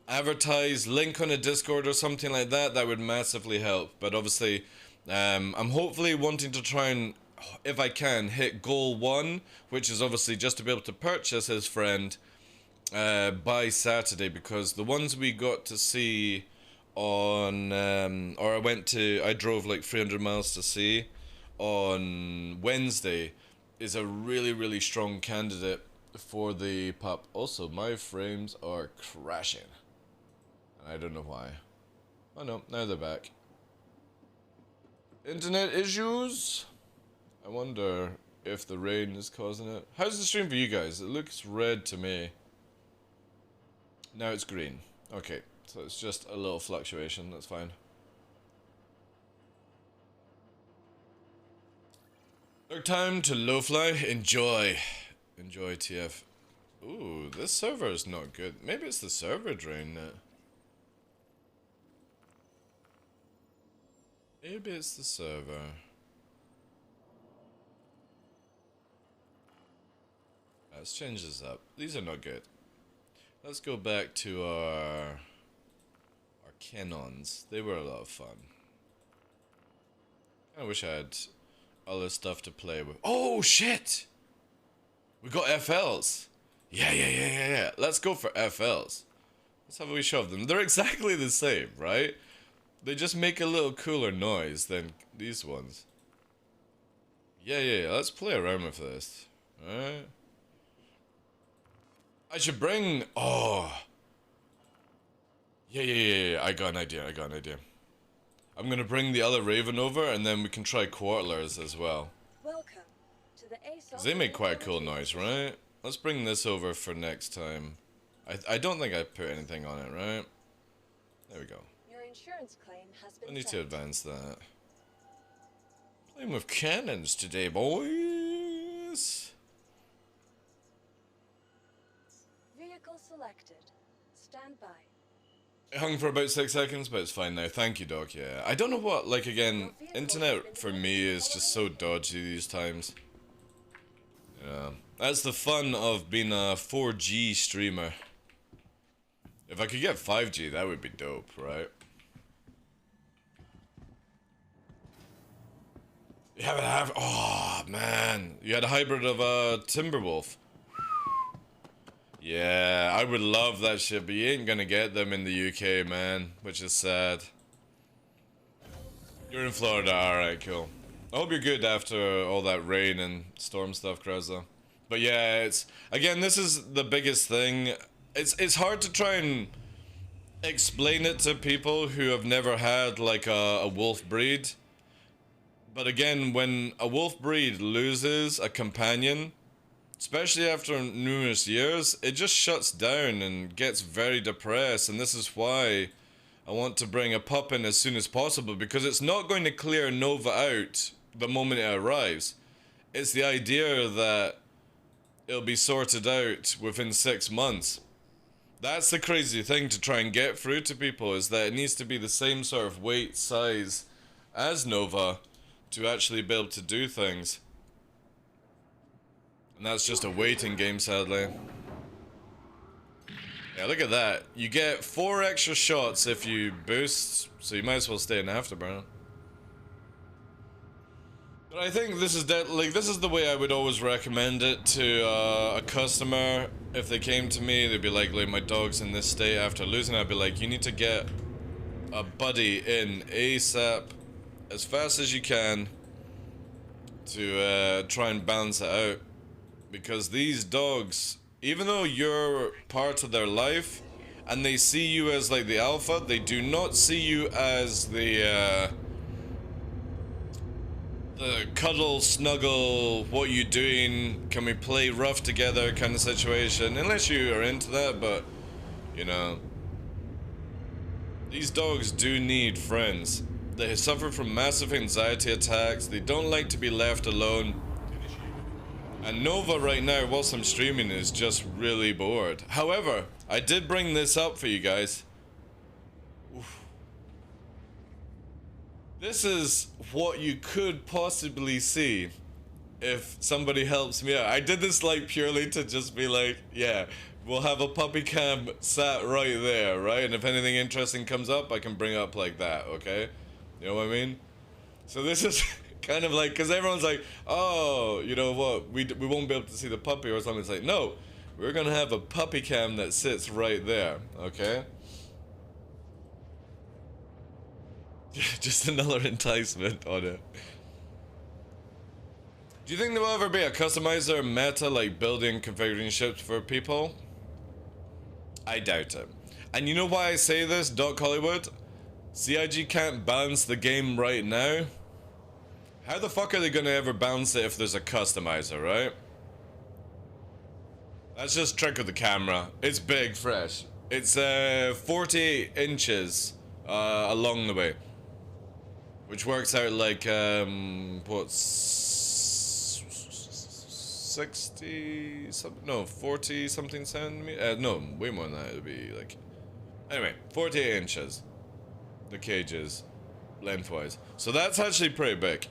advertise, link on a Discord or something like that. That would massively help. But obviously, I'm hopefully wanting to try and, if I can, hit goal 1, which is obviously just to be able to purchase his friend. by Saturday, because the ones we got to see on, or I drove like 300 miles to see on Wednesday, is a really, really strong candidate for the pup. Also, my frames are crashing. And I don't know why. Oh no, now they're back. Internet issues? I wonder if the rain is causing it. How's the stream for you guys? It looks red to me. Now it's green. Okay, so it's just a little fluctuation, that's fine. Dark time to low fly. Enjoy. Enjoy, TF. Ooh, this server is not good. Maybe it's the server drain. Maybe it's the server. Let's change this up. These are not good. Let's go back to our canons. They were a lot of fun. I wish I had other stuff to play with. Oh shit! We got FLs. Yeah. Let's go for FLs. Let's have a wee shove of them. They're exactly the same, right? They just make a little cooler noise than these ones. Yeah. Let's play around with this. Alright. I should bring... Oh. Yeah. I got an idea. I'm gonna bring the other Raven over, and then we can try Quartlers as well. Welcome to the ASOS. They make quite a cool noise, right? Let's bring this over for next time. I don't think I put anything on it, right? There we go. Your insurance claim has been I need to sent. advance that. Playing with cannons today, boys. Vehicle selected. Stand by. It hung for about 6 seconds, but it's fine now. Thank you, Doc. Yeah, I don't know what. Like again, internet for me is just so dodgy these times. Yeah, that's the fun of being a 4G streamer. If I could get 5G, that would be dope, right? You haven't have. Oh man, you had a hybrid of a Timberwolf. Yeah, I would love that shit, but you ain't gonna get them in the UK, man, which is sad. You're in Florida, alright, cool. I hope you're good after all that rain and storm stuff, Kreza. But yeah, it's... Again, this is the biggest thing. It's hard to try and explain it to people who have never had, like, a wolf breed. But again, when a wolf breed loses a companion... Especially after numerous years, it just shuts down and gets very depressed, and this is why I want to bring a pup in as soon as possible, because it's not going to clear Nova out the moment it arrives. It's the idea that it'll be sorted out within 6 months. That's the crazy thing to try and get through to people, is that it needs to be the same sort of weight, size as Nova to actually be able to do things. And that's just a waiting game, sadly. Yeah, look at that. You get 4 extra shots if you boost, so you might as well stay in Afterburner. But I think this is this is the way I would always recommend it to a customer. If they came to me, they'd be like, my dog's in this state after losing. I'd be like, you need to get a buddy in ASAP, as fast as you can, to try and balance it out. Because these dogs, even though you're part of their life, and they see you as like the alpha, they do not see you as the cuddle, snuggle, what you doing, can we play rough together kind of situation, unless you are into that. But you know, these dogs do need friends. They suffer from massive anxiety attacks, they don't like to be left alone. And Nova right now, whilst I'm streaming, is just really bored. However, I did bring this up for you guys. Oof. This is what you could possibly see if somebody helps me out. I did this like purely to just be like, yeah, we'll have a puppy cam sat right there, right? And if anything interesting comes up, I can bring up like that, okay? You know what I mean? So this is... kind of like, because everyone's like, oh, you know what, we won't be able to see the puppy or something. It's like, no, we're gonna have a puppy cam that sits right there, okay? Just another enticement on it. Do you think there will ever be a customizer meta like building configuring ships for people? I doubt it. And you know why I say this, Doc Hollywood? CIG can't balance the game right now. How the fuck are they gonna ever balance it if there's a customizer, right? That's just trick of the camera. It's big, fresh. It's 48 inches along the way. Which works out like, what, 60 something? No, 40 something centimeters? No, way more than that. It would be like, anyway, 48 inches. The cages, lengthwise. So that's actually pretty big.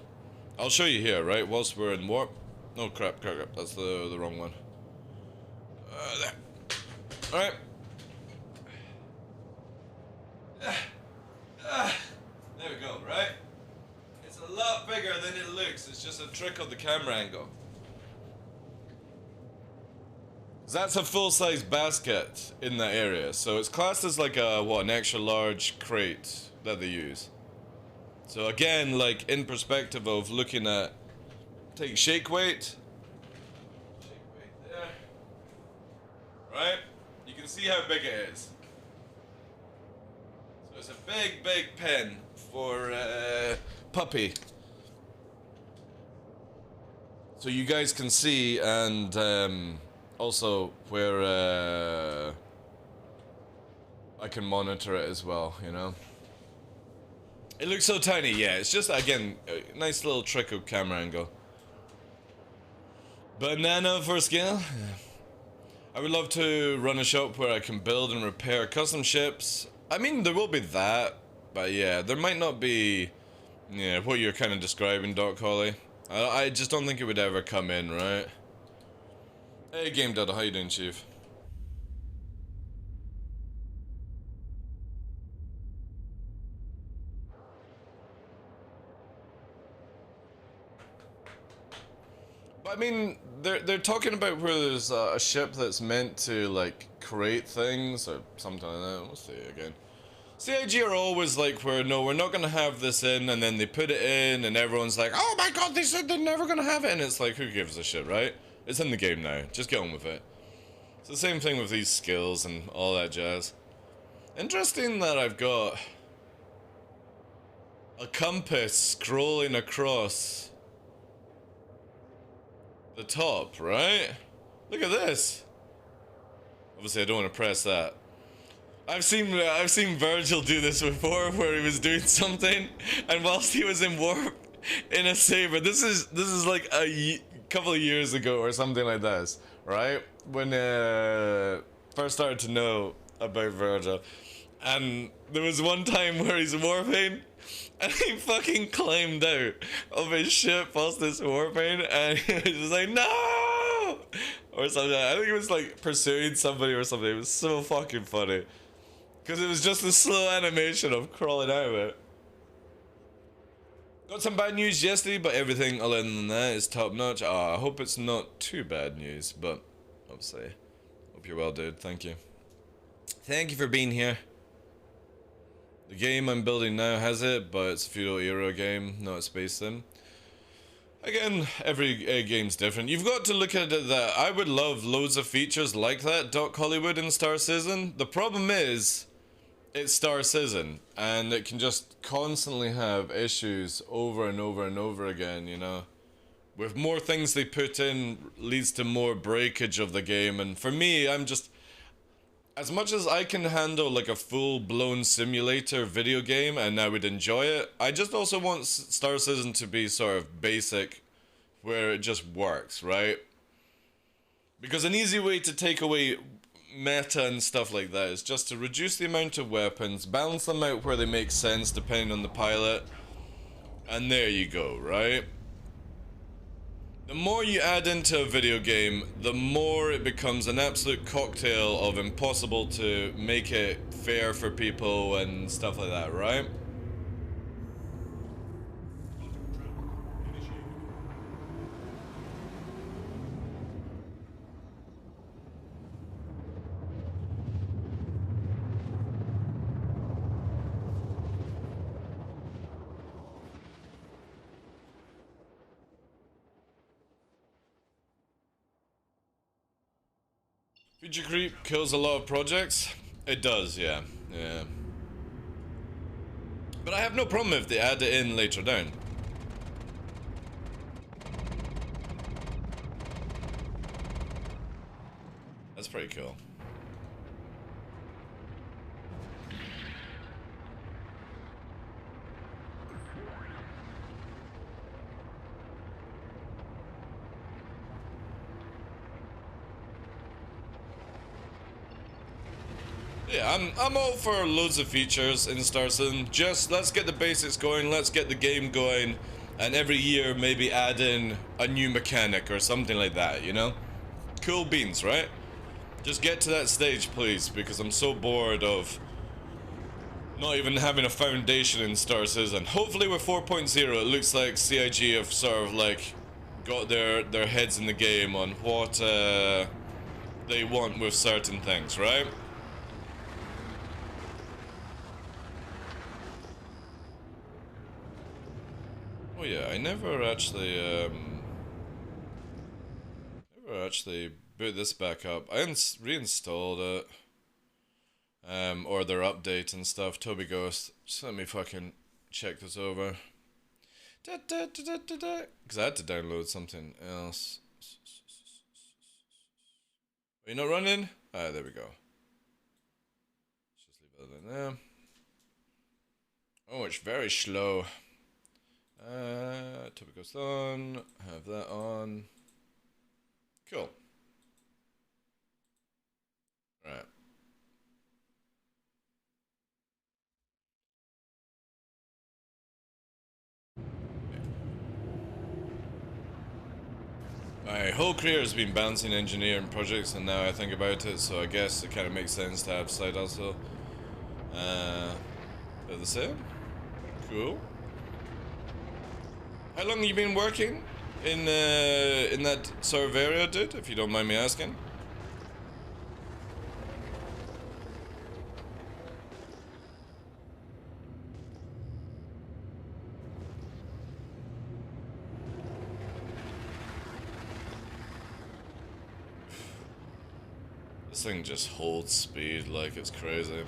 I'll show you here, right? Whilst we're in warp. No, crap. That's the wrong one. There. Alright. There we go, right? It's a lot bigger than it looks. It's just a trick of the camera angle. That's a full-size basket in that area. So it's classed as like a, what, an extra large crate that they use. So again, like in perspective of looking at, take shake weight. Shake weight there. Right? You can see how big it is. So it's a big pen for puppy. So you guys can see, and also where I can monitor it as well, you know. It looks so tiny, yeah. It's just, again, a nice little trick of camera angle. Banana for scale. I would love to run a shop where I can build and repair custom ships. I mean, there will be that, but yeah, there might not be, yeah, what you're kind of describing, Doc Holly. I just don't think it would ever come in, right? Hey, Game Dada, how you doing, Chief? I mean, they're talking about where there's a ship that's meant to like create things or something like that. We'll see again. CIG are always like, where no, we're not gonna have this in, and then they put it in, and everyone's like, oh my god, they said they're never gonna have it, and it's like, who gives a shit, right? It's in the game now. Just get on with it. It's the same thing with these skills and all that jazz. Interesting that I've got a compass scrolling across the top, right? Look at this. Obviously, I don't want to press that. I've seen Virgil do this before, where he was doing something, and whilst he was in warp in a saber, this is like a couple of years ago or something like this, right? When first started to know about Virgil, and there was one time where he's warping. And he fucking climbed out of his ship whilst it's warping, and he was just like, no! Or something. I think he was like pursuing somebody or something. It was so fucking funny. Because it was just a slow animation of crawling out of it. Got some bad news yesterday, but everything other than that is top notch. I hope it's not too bad news, but obviously, hope you're well, dude. Thank you. Thank you for being here. The game I'm building now has it, but it's a feudal era game, not a space sim. Again, every game's different. You've got to look at it that I would love loads of features like that, Doc Hollywood in Star Citizen. The problem is, it's Star Citizen, and it can just constantly have issues over and over and over again, you know. With more things they put in, leads to more breakage of the game, and for me, I'm just... As much as I can handle like a full-blown simulator video game and I would enjoy it, I just also want Star Citizen to be sort of basic, where it just works, right? Because an easy way to take away meta and stuff like that is just to reduce the amount of weapons, balance them out where they make sense depending on the pilot, and there you go, right? The more you add into a video game, the more it becomes an absolute cocktail of impossible to make it fair for people and stuff like that, right? Feature creep kills a lot of projects. It does, yeah. Yeah. But I have no problem if they add it in later down. That's pretty cool. Yeah, I'm all for loads of features in Star Citizen. Just let's get the basics going, let's get the game going, and every year maybe add in a new mechanic or something like that, you know? Cool beans, right? Just get to that stage, please, because I'm so bored of not even having a foundation in Star Citizen. Hopefully with 4.0 it looks like CIG have sort of like got their heads in the game on what they want with certain things, right? Oh yeah, I never actually boot this back up. I reinstalled it. Or their update and stuff. Toby Ghost. Just let me fucking check this over. Because I had to download something else. Are you not running? Ah, there we go. Let's just leave it in there. Oh, it's very slow. Toby Ghost on. Have that on. Cool. Right. My whole career has been bouncing engineering projects, and now I think about it, so I guess it kind of makes sense to have side hustle. They're the same. Cool. How long have you been working in that sort of area, dude? If you don't mind me asking. This thing just holds speed like it's crazy.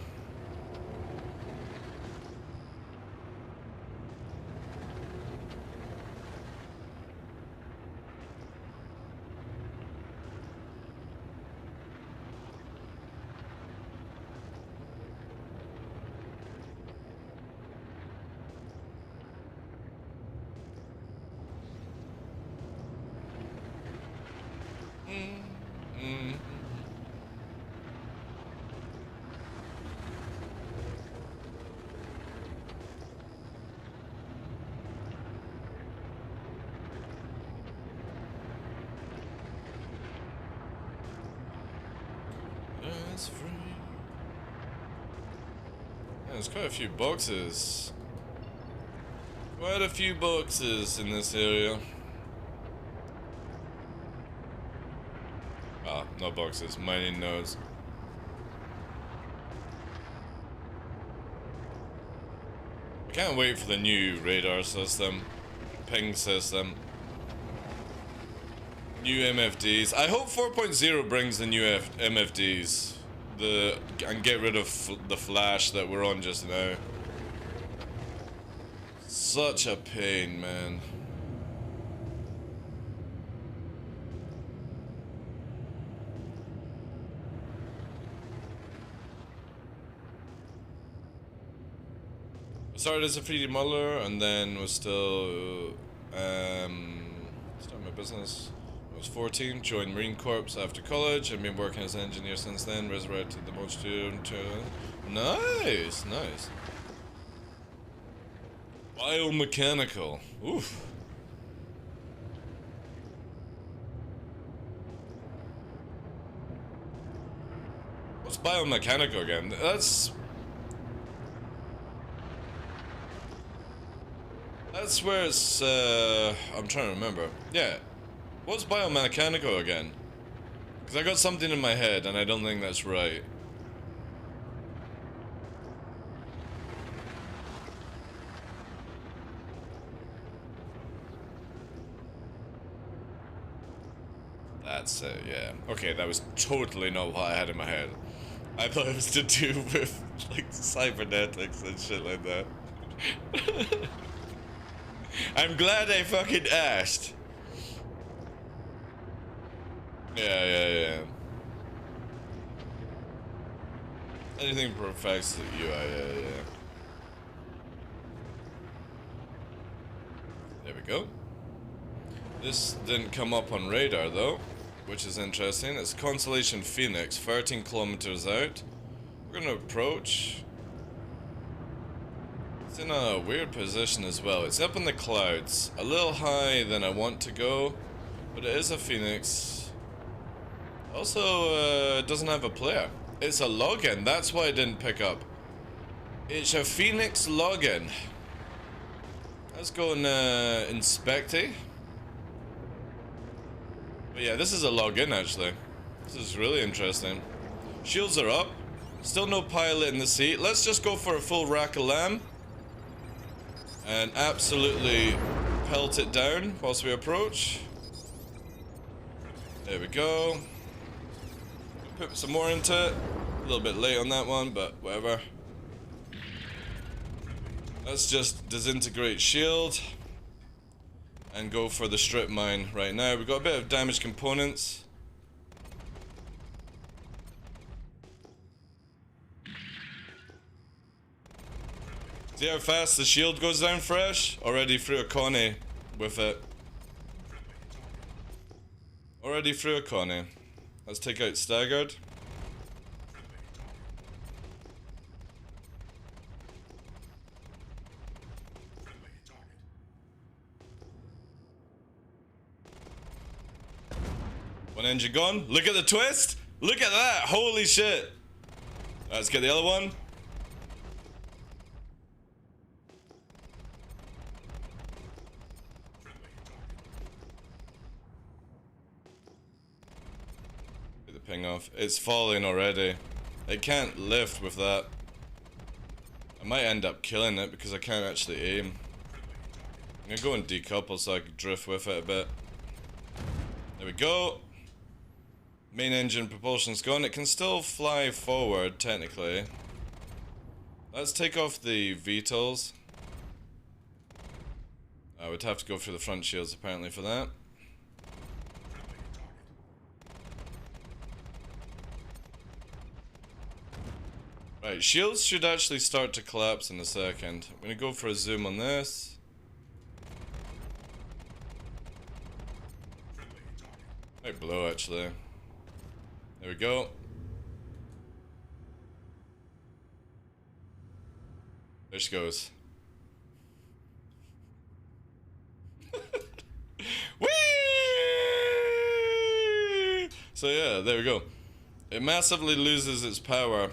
It's free. Yeah, there's quite a few boxes. Quite a few boxes in this area. Ah, no boxes. Mining nodes. I can't wait for the new radar system. Ping system. New MFDs. I hope 4.0 brings the new MFDs. And get rid of the flash that we're on just now. Such a pain, man. I started as a 3D modeler and then was still started my business. I was 14, joined Marine Corps after college, and been working as an engineer since then, resurrected the most Nice, nice. Biomechanical. Oof. What's biomechanical again? That's where it's, I'm trying to remember. Yeah. What's biomechanical again? Because I got something in my head and I don't think that's right. That's it, yeah. Okay, that was totally not what I had in my head. I thought it was to do with, like, cybernetics and shit like that. I'm glad I fucking asked. Yeah. Anything perfects the UI, yeah. There we go. This didn't come up on radar though, which is interesting. It's Constellation Phoenix, 13 kilometers out. We're gonna approach. It's in a weird position as well. It's up in the clouds, a little higher than I want to go, but it is a Phoenix. Also, it doesn't have a player. It's a login, that's why I didn't pick up. It's a Phoenix login. Let's go and inspect it. But yeah, this is a login actually. This is really interesting. Shields are up. Still no pilot in the seat. Let's just go for a full rack of lamb. And absolutely pelt it down whilst we approach. There we go. Put some more into it. A little bit late on that one, but whatever. Let's just disintegrate shield and go for the strip mine right now. We've got a bit of damaged components. See how fast the shield goes down fresh? Already through a Connie with it. Already through a Connie. Let's take out staggered. One engine gone. Look at the twist. Look at that. Holy shit. Let's get the other one. Get the ping off. It's falling already. It can't lift with that. I might end up killing it because I can't actually aim. I'm gonna go and decouple so I can drift with it a bit. There we go. Main engine propulsion's gone. It can still fly forward, technically. Let's take off the VTOLs. I would have to go through the front shields, apparently, for that. Right, shields should actually start to collapse in a second. I'm gonna go for a zoom on this. Might blow, actually. There we go. There she goes. Whee! So yeah, there we go. It massively loses its power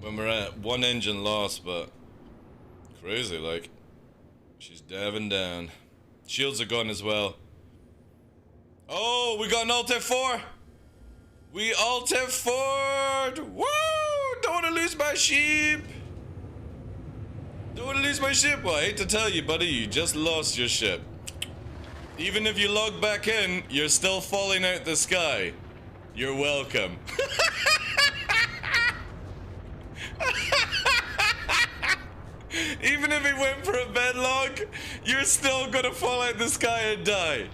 when we're at one engine loss, but crazy, like. She's diving down. Shields are gone as well. Oh, we got an alt F4! We alt F4'd! Woo! Don't want to lose my sheep! Don't want to lose my ship. Well, I hate to tell you, buddy, you just lost your ship. Even if you log back in, you're still falling out the sky. You're welcome. Even if it went for a bed log, you're still gonna fall out the sky and die.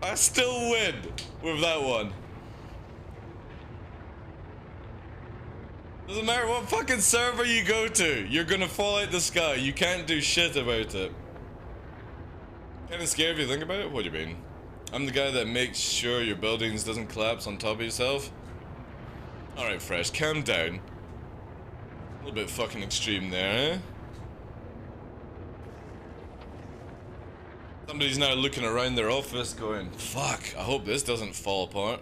I still win with that one. Doesn't matter what fucking server you go to, you're gonna fall out the sky. You can't do shit about it. Kinda scary if you think about it. What do you mean? I'm the guy that makes sure your buildings doesn't collapse on top of yourself. Alright, Fresh, calm down. A little bit fucking extreme there, eh? Somebody's now looking around their office going, fuck, I hope this doesn't fall apart.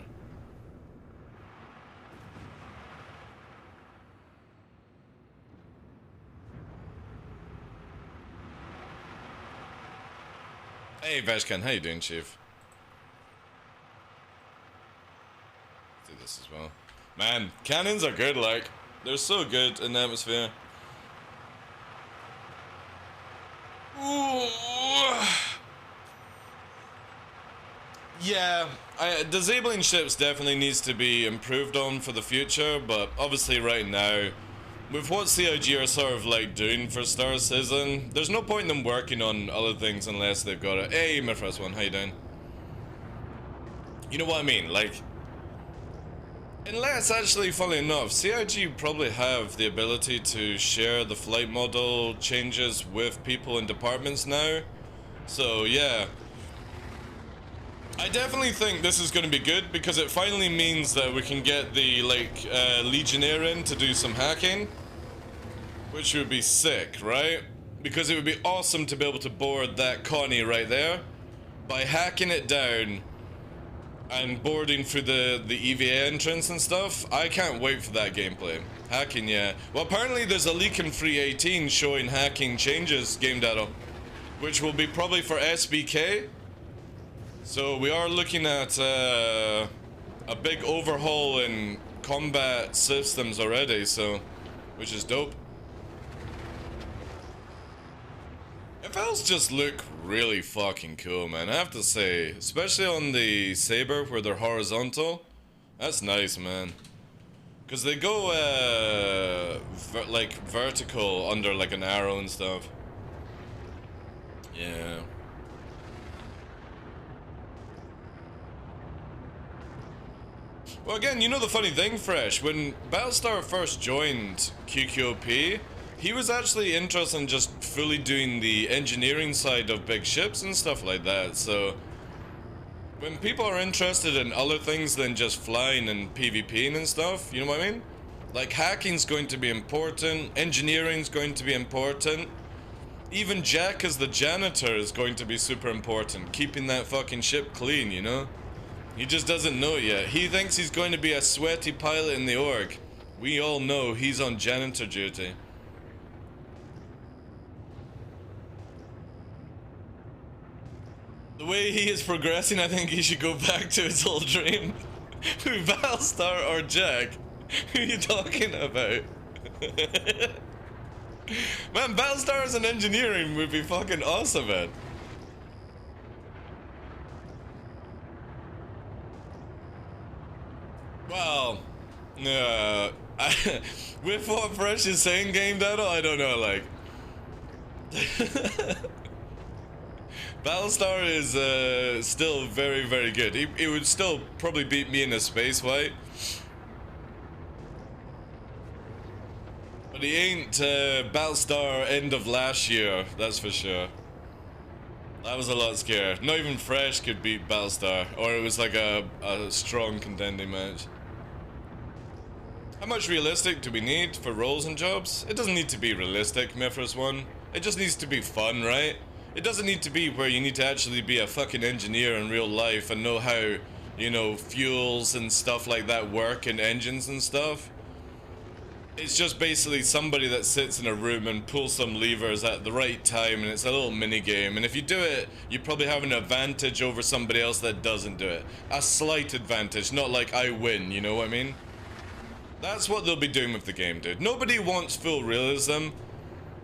Hey Vashkan, how you doing, Chief? Do this as well. Man, cannons are good, like, they're so good in the atmosphere. Ooh. Yeah, disabling ships definitely needs to be improved on for the future, but obviously right now, with what CIG are sort of like doing for Star Citizen, there's no point in them working on other things unless they've got it. Hey, my first one, how you doing? You know what I mean, like, unless actually, funnily enough, CIG probably have the ability to share the flight model changes with people in departments now, so yeah. I definitely think this is going to be good because it finally means that we can get the Legionnaire in to do some hacking, which would be sick, right? Because it would be awesome to be able to board that Connie right there by hacking it down and boarding through the EVA entrance and stuff. I can't wait for that gameplay. Hacking, yeah. Well, apparently there's a leak in 3.18 showing hacking changes game data, which will be probably for SBK. So we are looking at a big overhaul in combat systems already, so, which is dope. FLs just look really fucking cool, man, I have to say, especially on the Saber where they're horizontal. That's nice, man, because they go like vertical under like an arrow and stuff. Yeah. Well, again, you know the funny thing, Fresh, when Battlestar first joined QQOP, he was actually interested in just fully doing the engineering side of big ships and stuff like that, so when people are interested in other things than just flying and PvPing and stuff, you know what I mean? Like, hacking's going to be important, engineering's going to be important, even Jack as the janitor is going to be super important, keeping that fucking ship clean, you know? He just doesn't know yet. He thinks he's going to be a sweaty pilot in the org. We all know he's on janitor duty. The way he is progressing, I think he should go back to his old dream. Battlestar or Jack? Who are you talking about? Man, Battlestar as an engineering would be fucking awesome, man. Well, with what Fresh is saying, game data, I don't know, like. Battlestar is still very, very good. He would still probably beat me in a space fight. But he ain't Battlestar end of last year, that's for sure. That was a lot scarier. Not even Fresh could beat Battlestar, or it was like a strong contending match. How much realistic do we need for roles and jobs? It doesn't need to be realistic, Mithras 1. It just needs to be fun, right? It doesn't need to be where you need to actually be a fucking engineer in real life and know how, you know, fuels and stuff like that work and engines and stuff. It's just basically somebody that sits in a room and pulls some levers at the right time, and it's a little mini game, and if you do it, you probably have an advantage over somebody else that doesn't do it. A slight advantage, not like I win, you know what I mean? That's what they'll be doing with the game, dude. Nobody wants full realism.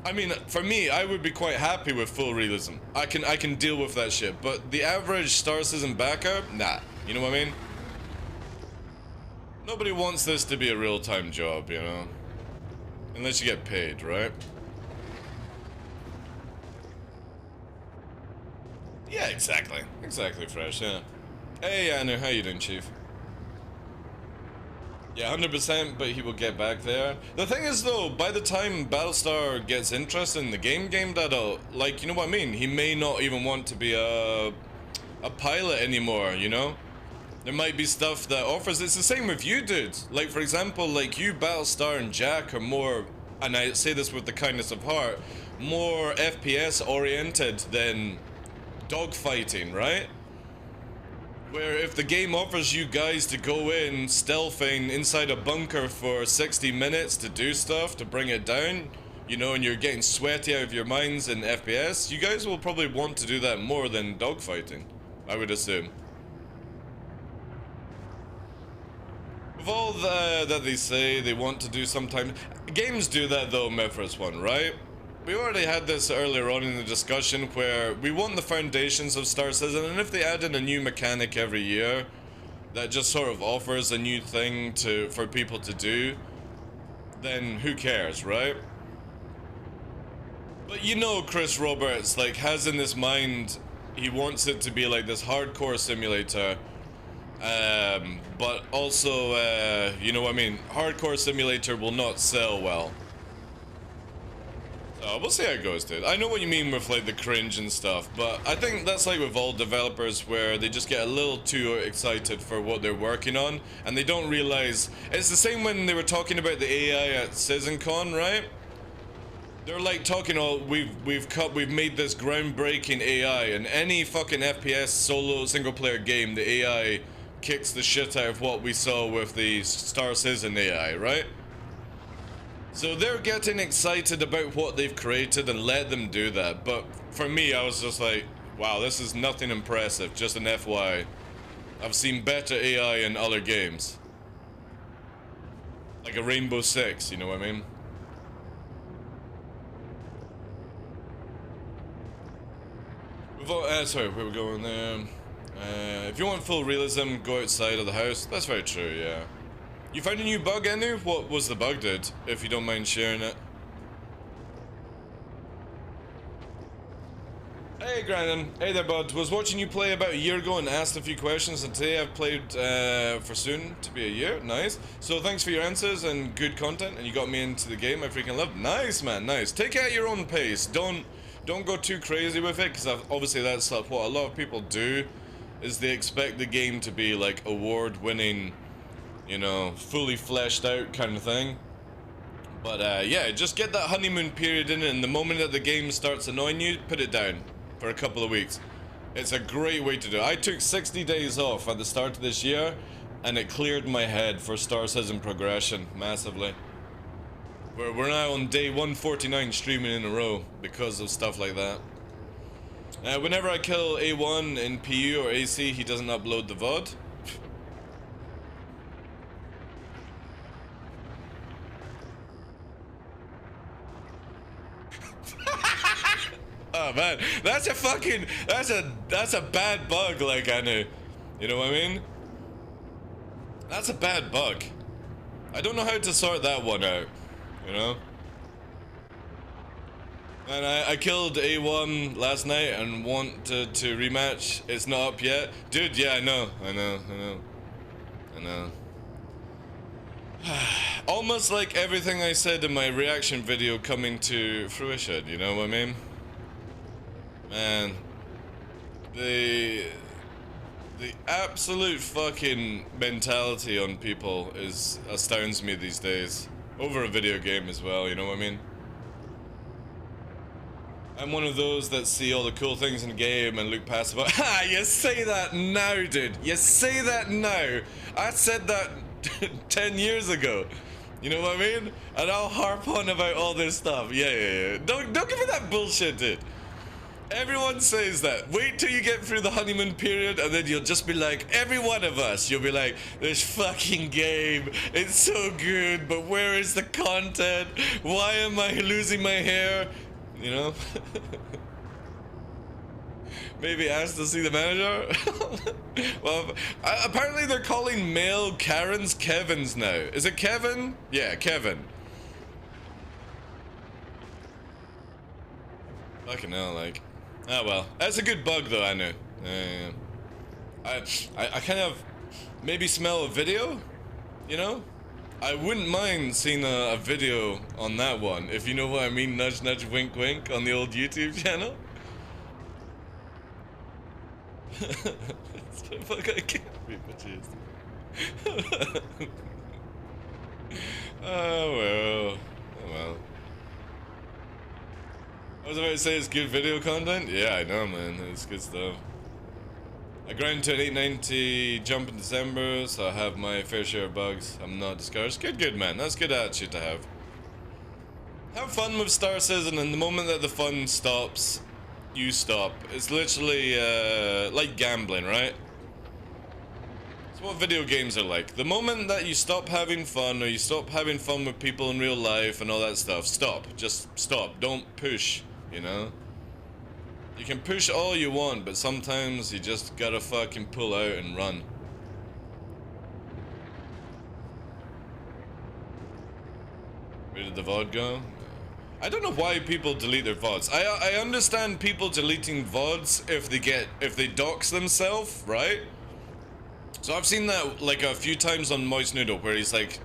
I mean, for me, I would be quite happy with full realism. I can deal with that shit, but the average Star Citizen backer, nah. You know what I mean? Nobody wants this to be a real-time job, you know? Unless you get paid, right? Yeah, exactly. Exactly, Fresh, yeah. Hey, Anu, how you doing, Chief? Yeah, 100%, but he will get back there. The thing is, though, by the time Battlestar gets interested in the game data, like, you know what I mean? He may not even want to be a pilot anymore, you know? There might be stuff that offers. It's the same with you, dude. Like, for example, like, you, Battlestar, and Jack are more, and I say this with the kindness of heart, more FPS-oriented than dogfighting, right? Where if the game offers you guys to go in stealthing inside a bunker for 60 minutes to do stuff, to bring it down, you know, and you're getting sweaty out of your minds in FPS, you guys will probably want to do that more than dogfighting, I would assume. With all that they say they want to do sometimes, games do that though, Mithras 1, right? we already had this earlier on in the discussion where we want the foundations of Star Citizen, and if they add in a new mechanic every year that just sort of offers a new thing for people to do, then who cares, right? But you know, Chris Roberts like has in his mind he wants it to be like this hardcore simulator, but also you know what I mean, hardcore simulator will not sell well. So we'll see how it goes, dude. I know what you mean with like the cringe and stuff, but I think that's like with all developers where they just get a little too excited for what they're working on and they don't realize. It's the same when they were talking about the AI at CitizenCon, right? They're like talking, oh, we've made this groundbreaking AI, and any fucking FPS solo single player game, the AI kicks the shit out of what we saw with the Star Citizen AI, right? So they're getting excited about what they've created and let them do that. But for me, I was just like, wow, this is nothing impressive, just an FYI. I've seen better AI in other games. Like a Rainbow Six, you know what I mean? Sorry, where we going there? If you want full realism, go outside of the house. That's very true, yeah. You found a new bug, Enu? What was the bug, dude? If you don't mind sharing it. Hey, Grandin. Hey there, bud. Was watching you play about a year ago and asked a few questions, and today I've played for soon to be a year. Nice. So thanks for your answers and good content, and you got me into the game I freaking love. Nice, man. Nice. Take it at your own pace. Don't go too crazy with it, because obviously that's like what a lot of people do, is they expect the game to be like award-winning, you know, fully fleshed out kind of thing. But yeah, just get that honeymoon period in, and the moment that the game starts annoying you, put it down for a couple of weeks. It's a great way to do it. I took 60 days off at the start of this year, and it cleared my head for Star Citizen progression massively. We're now on day 149 streaming in a row because of stuff like that. Whenever I kill A1 in PU or AC, he doesn't upload the VOD. Oh man, that's a bad bug, like, I know. You know what I mean? That's a bad bug. I don't know how to sort that one out, you know? And I killed A1 last night and want to rematch. It's not up yet. Dude, yeah, I know. Almost like everything I said in my reaction video coming to fruition, you know what I mean? Man, the absolute fucking mentality on people astounds me these days. Over a video game as well, you know what I mean? I'm one of those that see all the cool things in the game and look past about. Ha! You say that now, dude. You say that now. I said that 10 years ago. You know what I mean? And I'll harp on about all this stuff. Yeah. Don't give me that bullshit, dude. Everyone says that. Wait till you get through the honeymoon period, and then you'll just be like, every one of us, you'll be like, this fucking game, it's so good, but where is the content? Why am I losing my hair? You know? Maybe ask to see the manager? Well, apparently they're calling male Karens Kevins now. Is it Kevin? Yeah, Kevin. Fucking hell, like. Ah, well. That's a good bug, though, I know. I kind of maybe smell a video, you know? I wouldn't mind seeing a video on that one, if you know what I mean. Nudge, nudge, wink, wink on the old YouTube channel. Fuck, I can't be bitches. Oh well. I was about to say it's good video content. Yeah, I know, man. It's good stuff. I grind to an 890 jump in December, so I have my fair share of bugs. I'm not discouraged. Good, man. That's good attitude to have. Have fun with Star Citizen, and the moment that the fun stops, you stop. It's literally like gambling, right? What video games are like. The moment that you stop having fun, or you stop having fun with people in real life and all that stuff, stop. Just stop. Don't push, you know? You can push all you want, but sometimes you just gotta fucking pull out and run. Where did the VOD go? I don't know why people delete their VODs. I understand people deleting VODs if they dox themselves, right? So I've seen that like a few times on Moist Noodle where he's like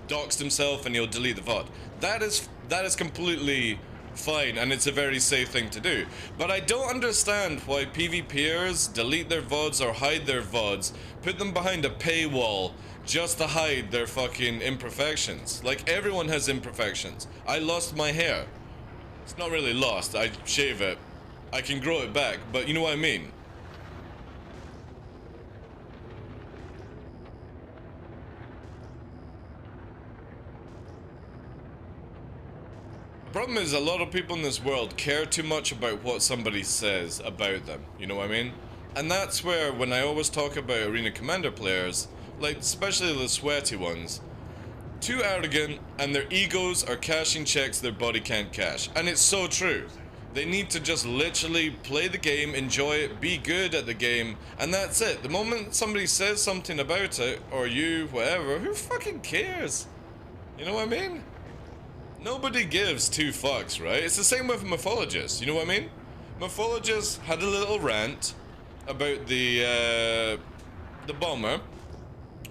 doxed himself and he'll delete the VOD. That is completely fine and it's a very safe thing to do. But I don't understand why PvPers delete their VODs or hide their VODs, put them behind a paywall just to hide their fucking imperfections. Like, everyone has imperfections. I lost my hair. It's not really lost, I shave it. I can grow it back, but you know what I mean. The problem is a lot of people in this world care too much about what somebody says about them, you know what I mean? And that's where, when I always talk about Arena Commander players, like especially the sweaty ones, too arrogant and their egos are cashing checks their body can't cash. And it's so true. They need to just literally play the game, enjoy it, be good at the game, and that's it. The moment somebody says something about it, or you, whatever, who fucking cares? You know what I mean? Nobody gives two fucks, right? It's the same with Mythologist, you know what I mean? Mythologist had a little rant about the bomber,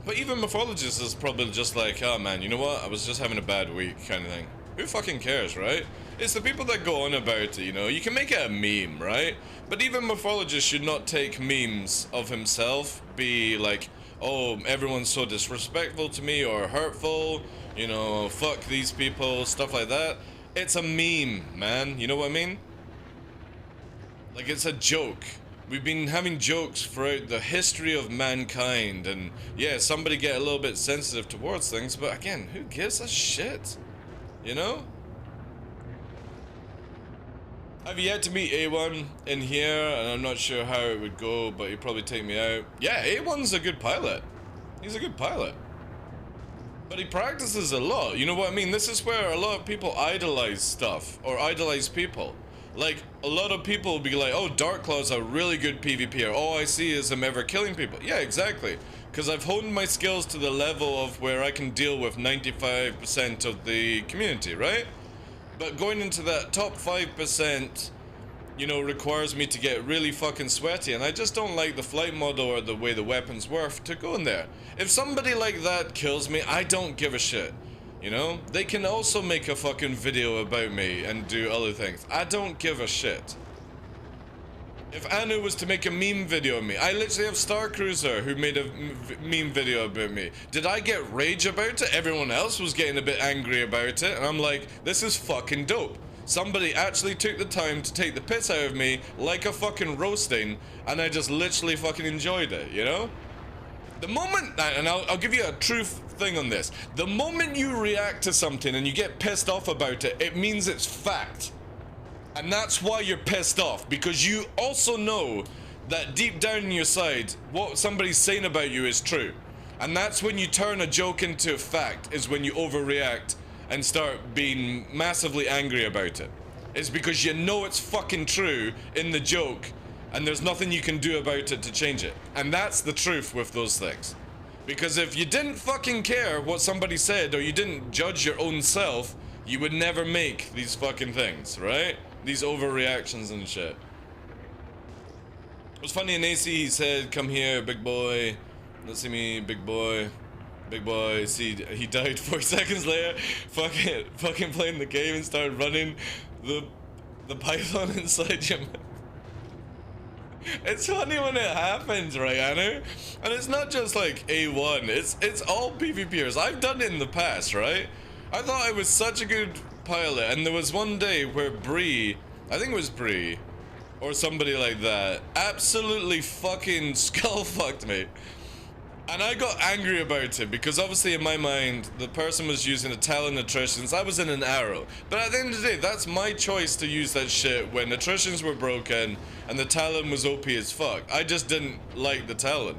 but even Mythologist is probably just like, oh man, you know what? I was just having a bad week, kind of thing. Who fucking cares, right? It's the people that go on about it, you know? You can make it a meme, right? But even Mythologist should not take memes of himself, be like, oh, everyone's so disrespectful to me or hurtful, you know, fuck these people, stuff like that. It's a meme, man, you know what I mean? Like, it's a joke. We've been having jokes throughout the history of mankind, and yeah, somebody get a little bit sensitive towards things, but again, who gives a shit? You know? I've yet to meet A1 in here, and I'm not sure how it would go, but he'd probably take me out. Yeah, A1's a good pilot. He's a good pilot. But he practices a lot, you know what I mean? This is where a lot of people idolize stuff, or idolize people. Like, a lot of people will be like, oh, DarkLaw's a really good PvPer. All I see is him ever killing people. Yeah, exactly. Because I've honed my skills to the level of where I can deal with 95% of the community, right? But going into that top 5%, you know, requires me to get really fucking sweaty, and I just don't like the flight model or the way the weapons work to go in there. If somebody like that kills me, I don't give a shit. You know? They can also make a fucking video about me and do other things. I don't give a shit. If Anu was to make a meme video of me, I literally have Star Cruiser who made a meme video about me. Did I get rage about it? Everyone else was getting a bit angry about it, and I'm like, this is fucking dope. Somebody actually took the time to take the piss out of me like a fucking roasting, and I just literally fucking enjoyed it, you know? The moment, and I'll give you a truth thing on this, the moment you react to something and you get pissed off about it, it means it's fact. And that's why you're pissed off, because you also know that deep down in your side, what somebody's saying about you is true. And that's when you turn a joke into a fact, is when you overreact and start being massively angry about it. It's because you know it's fucking true in the joke, and there's nothing you can do about it to change it. And that's the truth with those things. Because if you didn't fucking care what somebody said, or you didn't judge your own self, you would never make these fucking things, right? These overreactions and shit. It was funny in AC, he said, come here, big boy. Let's see me, big boy. Big boy. See, he died 4 seconds later. Fucking playing the game and started running the python inside your mouth. It's funny when it happens, right, Anu? And it's not just like A1, it's all PvPers. I've done it in the past, right? I thought I was such a good pilot, and there was one day where Bree, I think it was Bree, or somebody like that, absolutely fucking skull fucked me. And I got angry about it, because obviously in my mind, the person was using a Talon attritions, I was in an arrow. But at the end of the day, that's my choice to use that shit when attritions were broken, and the Talon was OP as fuck. I just didn't like the Talon.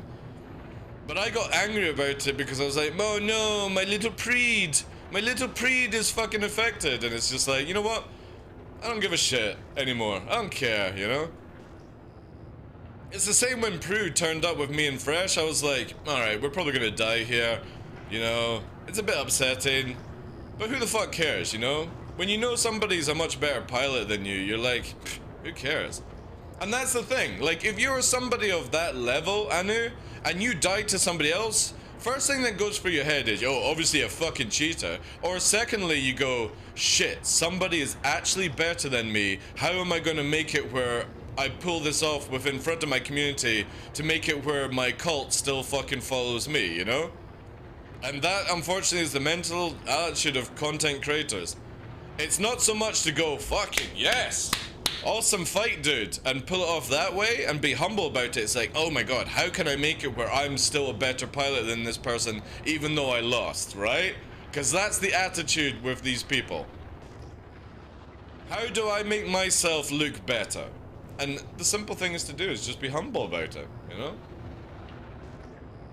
But I got angry about it because I was like, oh no, my little Preed is fucking affected. And it's just like, you know what? I don't give a shit anymore. I don't care, you know? It's the same when Prue turned up with me and Fresh. I was like, alright, we're probably gonna die here. You know, it's a bit upsetting. But who the fuck cares, you know? When you know somebody's a much better pilot than you, you're like, who cares? And that's the thing. Like, if you're somebody of that level, Anu, and you die to somebody else, first thing that goes through your head is, oh, obviously a fucking cheater. Or secondly, you go, shit, somebody is actually better than me. How am I gonna make it where I pull this off within front of my community to make it where my cult still fucking follows me, you know? And that, unfortunately, is the mental attitude of content creators. It's not so much to go, fucking yes, awesome fight, dude, and pull it off that way and be humble about it. It's like, oh my god, how can I make it where I'm still a better pilot than this person, even though I lost, right? Because that's the attitude with these people. How do I make myself look better? And the simple thing is to do is just be humble about it, you know?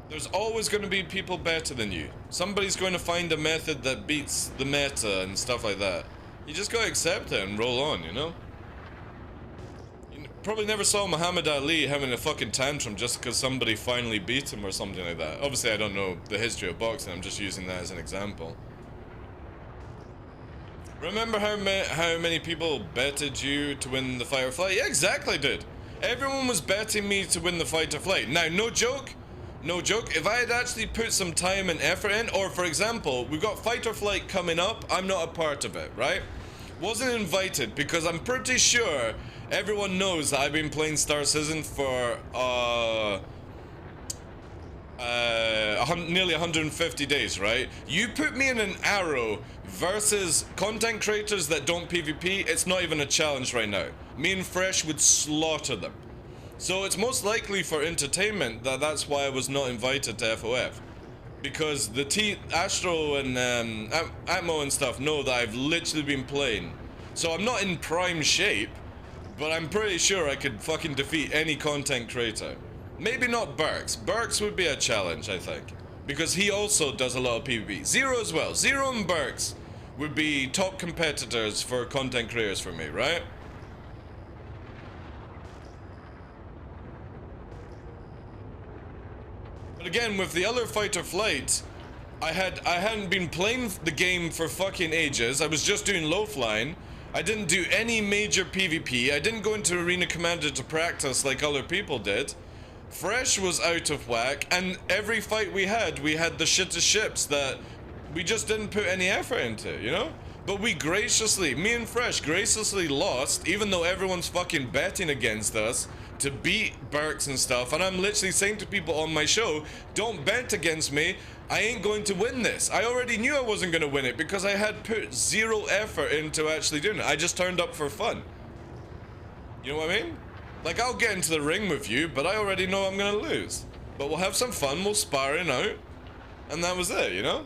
There's always going to be people better than you. Somebody's going to find a method that beats the meta and stuff like that. You just gotta accept it and roll on, you know? You probably never saw Muhammad Ali having a fucking tantrum just because somebody finally beat him or something like that. Obviously, I don't know the history of boxing, I'm just using that as an example. Remember how many people betted you to win the fight or flight? Yeah, exactly, dude. Everyone was betting me to win the fight or flight. Now, no joke, if I had actually put some time and effort in, or for example, we've got fight or flight coming up, I'm not a part of it, right? Wasn't invited because I'm pretty sure everyone knows that I've been playing Star Citizen for nearly 150 days, right? You put me in an arrow versus content creators that don't PvP, it's not even a challenge right now. Me and Fresh would slaughter them. So it's most likely for entertainment that's why I was not invited to FOF. Because the Astro and Atmo and stuff know that I've literally been playing. So I'm not in prime shape, but I'm pretty sure I could fucking defeat any content creator. Maybe not Burks. Burks would be a challenge, I think. Because he also does a lot of PvP. Zero as well. Zero and Burks would be top competitors for content creators for me, right? But again, with the other fight or flight, I hadn't been playing the game for fucking ages. I was just doing low flying. I didn't do any major PvP. I didn't go into Arena Commander to practice like other people did. Fresh was out of whack, and every fight we had the shittest ships that we just didn't put any effort into, you know? But we graciously, me and Fresh graciously lost, even though everyone's fucking betting against us to beat Burks and stuff. And I'm literally saying to people on my show, don't bet against me, I ain't going to win this. I already knew I wasn't going to win it because I had put zero effort into actually doing it. I just turned up for fun. You know what I mean? Like, I'll get into the ring with you, but I already know I'm gonna lose. But we'll have some fun, we'll sparring out, and that was it, you know?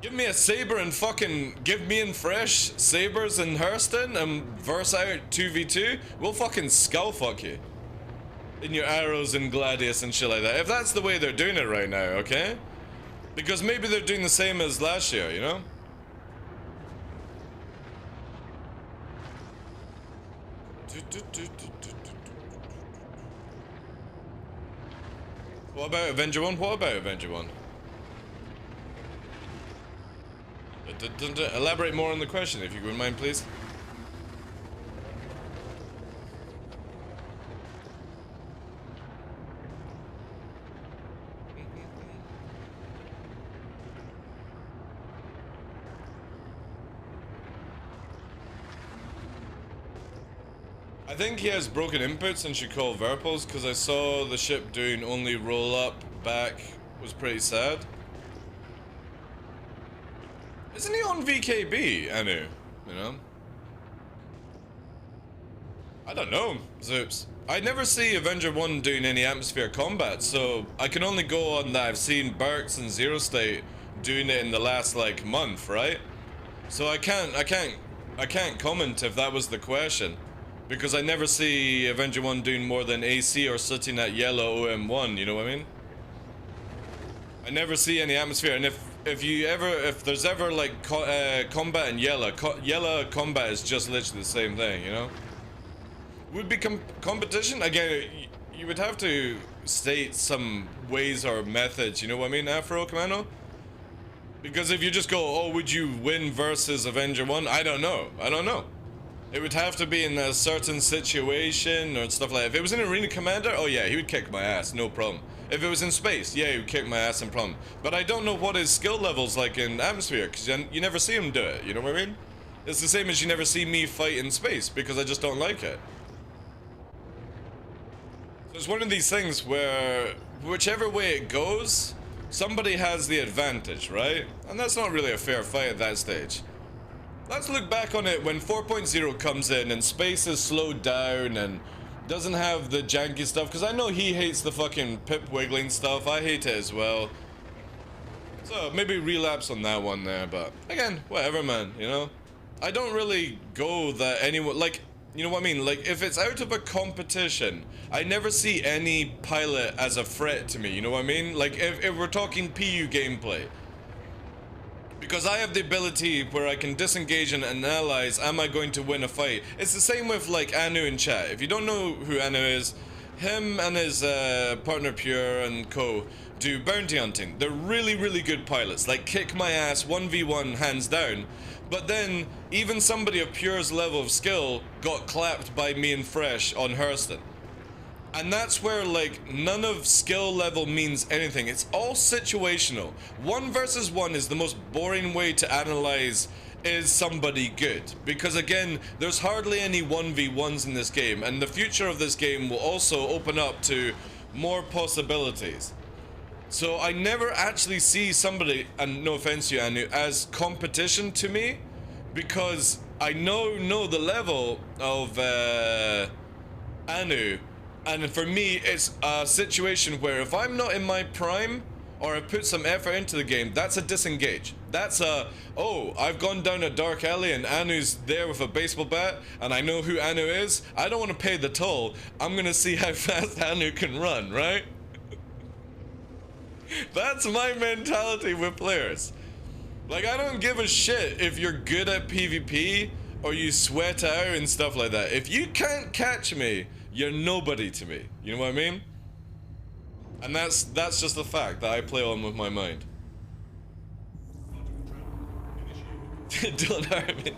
Give me a saber and fucking give me and Fresh sabers and Hurston and verse out 2v2, we'll fucking skull fuck you. In your arrows and gladius and shit like that. If that's the way they're doing it right now, okay? Because maybe they're doing the same as last year, you know? What about Avenger 1? What about Avenger 1? Elaborate more on the question, if you wouldn't mind, please. I think he has broken inputs and should call Verpals, because I saw the ship doing only roll up back was pretty sad. Isn't he on VKB, Anu? You know? I don't know, Zoops. I never see Avenger 1 doing any atmosphere combat, so I can only go on that I've seen Burks and Zero State doing it in the last, like, month, right? So I can't comment if that was the question. Because I never see Avenger 1 doing more than AC or sitting at yellow OM1, you know what I mean? I never see any atmosphere, and if there's ever like combat in yellow, yellow combat is just literally the same thing, you know? Would be competition? Again, you would have to state some ways or methods, you know what I mean, Afro Commando? Because if you just go, oh, would you win versus Avenger 1? I don't know. It would have to be in a certain situation or stuff like that. If it was an Arena Commander, oh yeah, he would kick my ass, no problem. If it was in space, yeah, he would kick my ass, no problem. But I don't know what his skill level's like in atmosphere, because you never see him do it, you know what I mean? It's the same as you never see me fight in space, because I just don't like it. So it's one of these things where, whichever way it goes, somebody has the advantage, right? And that's not really a fair fight at that stage. Let's look back on it when 4.0 comes in and space is slowed down and doesn't have the janky stuff, because I know he hates the fucking pip wiggling stuff. I hate it as well. So maybe relapse on that one there, but again, whatever, man, you know? I don't really go that anyone, like, you know what I mean? Like, if it's out of a competition, I never see any pilot as a threat to me, you know what I mean? Like, if we're talking PU gameplay. Because I have the ability where I can disengage and analyze, am I going to win a fight? It's the same with, like, Anu in chat. If you don't know who Anu is, him and his partner Pure and co do bounty hunting. They're really, really good pilots. Like, kick my ass, 1v1, hands down. But then, even somebody of Pure's level of skill got clapped by me and Fresh on Hurston. And that's where, like, none of skill level means anything. It's all situational. 1 versus 1 is the most boring way to analyze, is somebody good? Because again, there's hardly any 1v1s in this game, and the future of this game will also open up to more possibilities. So I never actually see somebody, and no offense to you, Anu, as competition to me, because I know the level of Anu. And for me, it's a situation where if I'm not in my prime, or I put some effort into the game, that's a disengage. That's a, oh, I've gone down a dark alley and Anu's there with a baseball bat, and I know who Anu is. I don't want to pay the toll. I'm gonna see how fast Anu can run, right? That's my mentality with players. Like, I don't give a shit if you're good at PvP, or you sweat out and stuff like that. If you can't catch me, you're nobody to me. You know what I mean? And that's just the fact that I play on with my mind. Don't hurt me.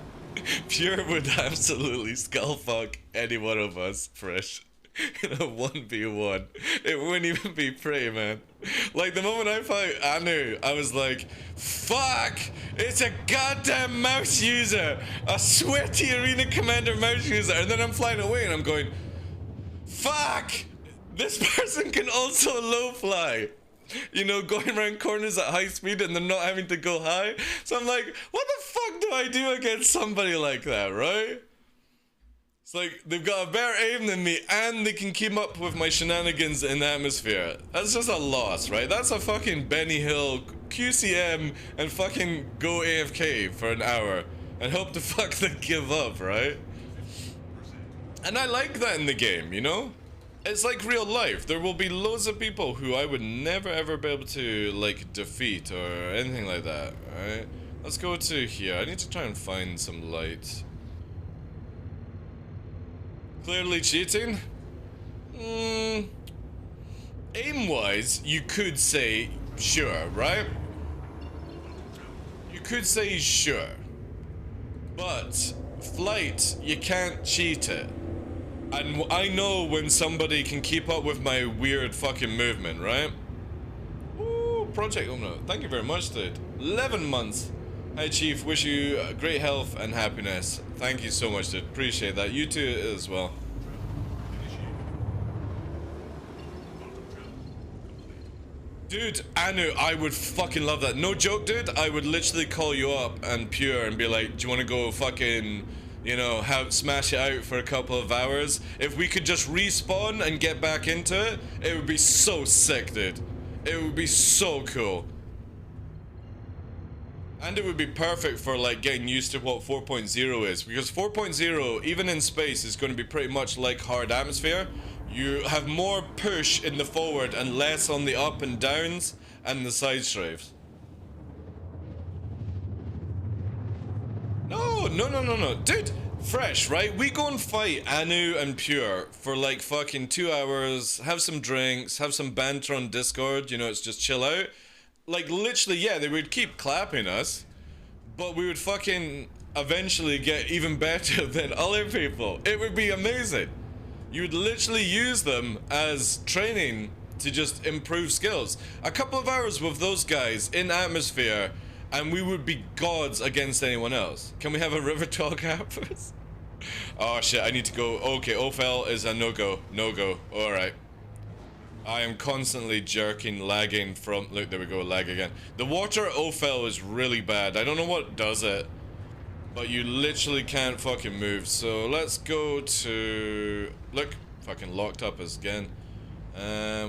Pure would absolutely skullfuck any one of us, Fresh. In a 1v1. It wouldn't even be pretty, man. Like, the moment I fought Anu, I was like, fuck! It's a goddamn mouse user! A sweaty Arena Commander mouse user! And then I'm flying away and I'm going, fuck! This person can also low fly. You know, going around corners at high speed and they're not having to go high. So I'm like, what the fuck do I do against somebody like that, right? It's like, they've got a better aim than me and they can keep up with my shenanigans in the atmosphere. That's just a loss, right? That's a fucking Benny Hill, QCM, and fucking go AFK for an hour. And hope to fuck they give up, right? And I like that in the game, you know? It's like real life. There will be loads of people who I would never ever be able to, like, defeat or anything like that, right? Let's go to here. I need to try and find some light. Clearly cheating? Aim-wise, you could say sure, right? You could say sure. But flight, you can't cheat it. And I know when somebody can keep up with my weird fucking movement, right? Ooh, Project Omno. Thank you very much, dude. 11 months. Hi, Chief. Wish you great health and happiness. Thank you so much, dude. Appreciate that. You too as well. Dude, Anu, I would fucking love that. No joke, dude. I would literally call you up and Pure and be like, do you want to go fucking, you know, smash it out for a couple of hours? If we could just respawn and get back into it, it would be so sick, dude. It would be so cool. And it would be perfect for like getting used to what 4.0 is, because 4.0, even in space, is going to be pretty much like hard atmosphere. You have more push in the forward and less on the up and downs and the side strafes. No. Dude, fresh, right? We go and fight Anu and Pure for like fucking 2 hours, have some drinks, have some banter on Discord, you know, it's just chill out. Like, literally, yeah, they would keep clapping us, but we would fucking eventually get even better than other people. It would be amazing. You would literally use them as training to just improve skills. A couple of hours with those guys in atmosphere, and we would be gods against anyone else. Can we have a river talk afterwards? Oh shit, I need to go. Okay, Ophel is a no-go. No-go. Alright. I am constantly jerking, lagging from... Look, there we go, lag again. The water at Ophel is really bad. I don't know what does it, but you literally can't fucking move. So let's go to... Look, fucking locked up again.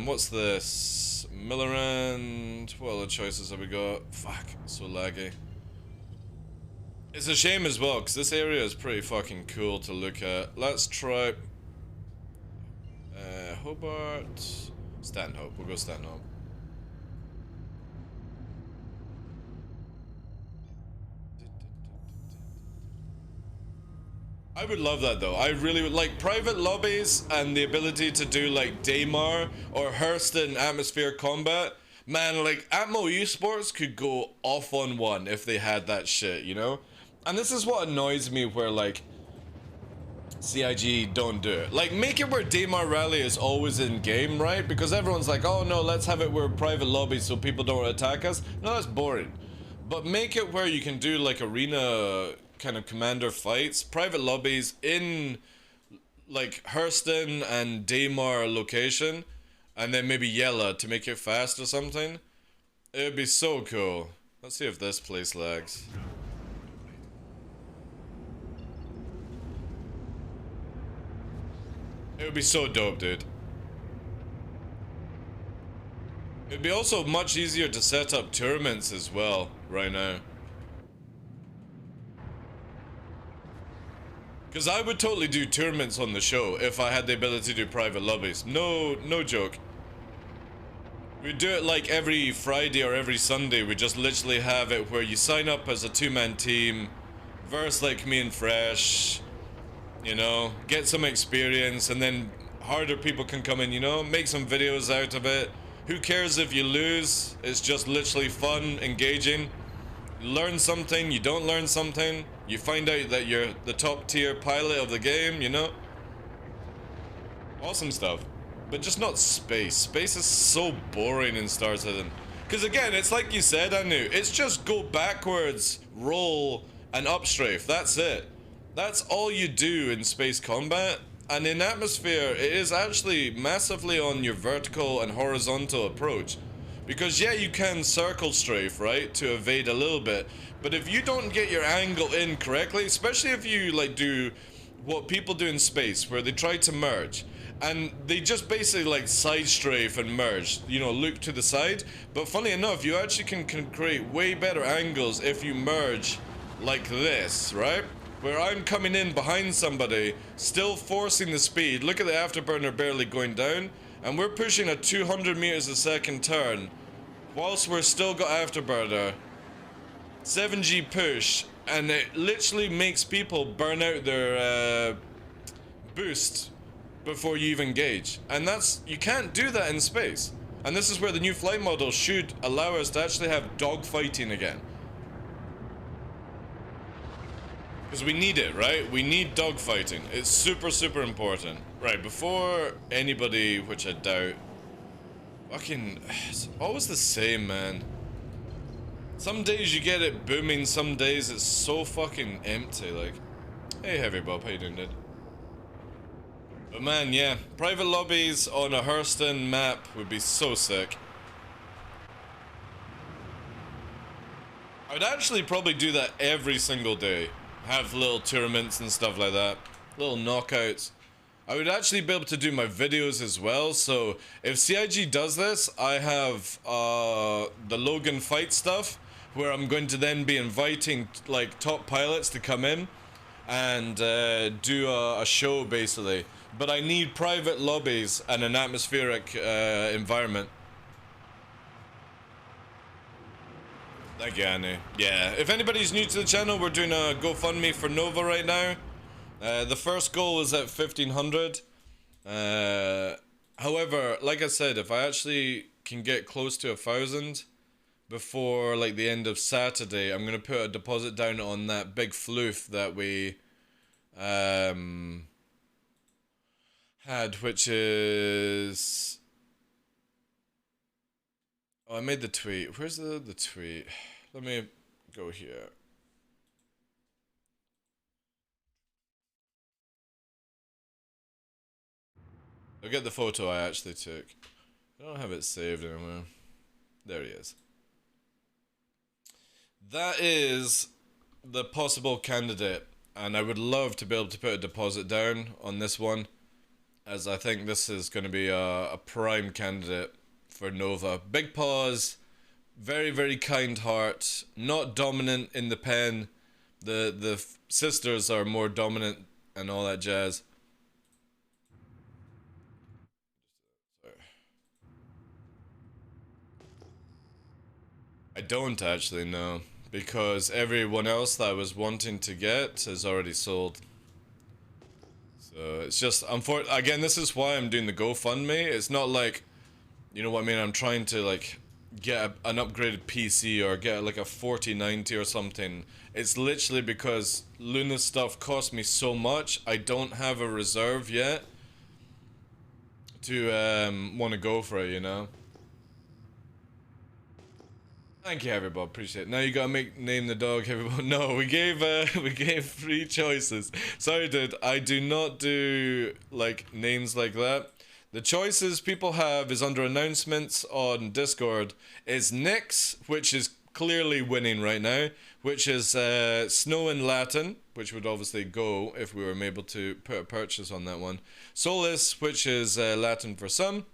What's this? Millerand. What other choices have we got? Fuck, so laggy. It's a shame as well, because this area is pretty fucking cool to look at. Let's try... Hobart... Stanhope. We'll go Stanhope. I would love that though. I really would like private lobbies and the ability to do like Daymar or Hurston atmosphere combat. Man, like Atmo Esports could go off on one if they had that shit, you know? And this is what annoys me where like CIG don't do it. Like, make it where Daymar Rally is always in game, right? Because everyone's like, oh no, let's have it where private lobbies so people don't attack us. No, that's boring. But make it where you can do like arena kind of commander fights, private lobbies in like Hurston and Daymar location, and then maybe Yella to make it fast or something. It would be so cool. Let's see if this place lags. It would be so dope, dude. It'd be also much easier to set up tournaments as well, right now. Because I would totally do tournaments on the show if I had the ability to do private lobbies. No joke. We'd do it like every Friday or every Sunday. We just literally have it where you sign up as a two-man team, verse like me and Fresh, you know, get some experience, and then harder people can come in, you know, make some videos out of it. Who cares if you lose? It's just literally fun, engaging. You learn something, you don't learn something. You find out that you're the top tier pilot of the game, you know? Awesome stuff. But just not space. Space is so boring in Star Citizen. Because again, it's like you said, Anu, it's just go backwards, roll, and upstrafe. That's it. That's all you do in space combat. And in atmosphere, it is actually massively on your vertical and horizontal approach. Because yeah, you can circle strafe, right, to evade a little bit. But if you don't get your angle in correctly, especially if you like do what people do in space, where they try to merge, and they just basically like side strafe and merge, you know, look to the side. But funny enough, you actually can create way better angles if you merge like this, right? Where I'm coming in behind somebody, still forcing the speed. Look at the afterburner barely going down, and we're pushing a 200 meters a second turn, whilst we're still got afterburner. 7G push, and it literally makes people burn out their boost before you even engage. And that's, you can't do that in space. And this is where the new flight model should allow us to actually have dogfighting again. Because we need it, right? We need dogfighting. It's super, super important. Right, before anybody, which I doubt, fucking, it's always the same, man. Some days you get it booming, some days it's so fucking empty, like. Hey, Heavy Bob, how you doing, dude? But man, yeah, private lobbies on a Hurston map would be so sick. I would actually probably do that every single day. Have little tournaments and stuff like that. Little knockouts. I would actually be able to do my videos as well, so if CIG does this, I have the Logan fight stuff, where I'm going to then be inviting like top pilots to come in and do a show basically. But I need private lobbies and an atmospheric environment. Thank you, Annie. Yeah, if anybody's new to the channel, we're doing a GoFundMe for Nova right now. The first goal is at 1,500. However, like I said, if I actually can get close to 1,000 before like the end of Saturday, I'm gonna put a deposit down on that big floof that we had, which is... Oh, I made the tweet. Where's the tweet? Let me go here. I'll get the photo I actually took. I don't have it saved anywhere. There he is. That is the possible candidate, and I would love to be able to put a deposit down on this one, as I think this is going to be a prime candidate for Nova. Big paws, very, very kind heart, not dominant in the pen. The sisters are more dominant and all that jazz. I don't actually know, because everyone else that I was wanting to get is already sold. So it's just, again, this is why I'm doing the GoFundMe. It's not like, you know what I mean, I'm trying to like get an upgraded PC or get like a 4090 or something. It's literally because Luna's stuff cost me so much, I don't have a reserve yet to want to go for it, you know. Thank you, everybody. Appreciate it. Now you gotta name the dog, everybody. No, we gave 3 choices. Sorry, dude. I do not do like names like that. The choices people have is under announcements on Discord. Is Nyx, which is clearly winning right now, which is Snow in Latin, which would obviously go if we were able to put a purchase on that one. Solus, which is Latin for sun.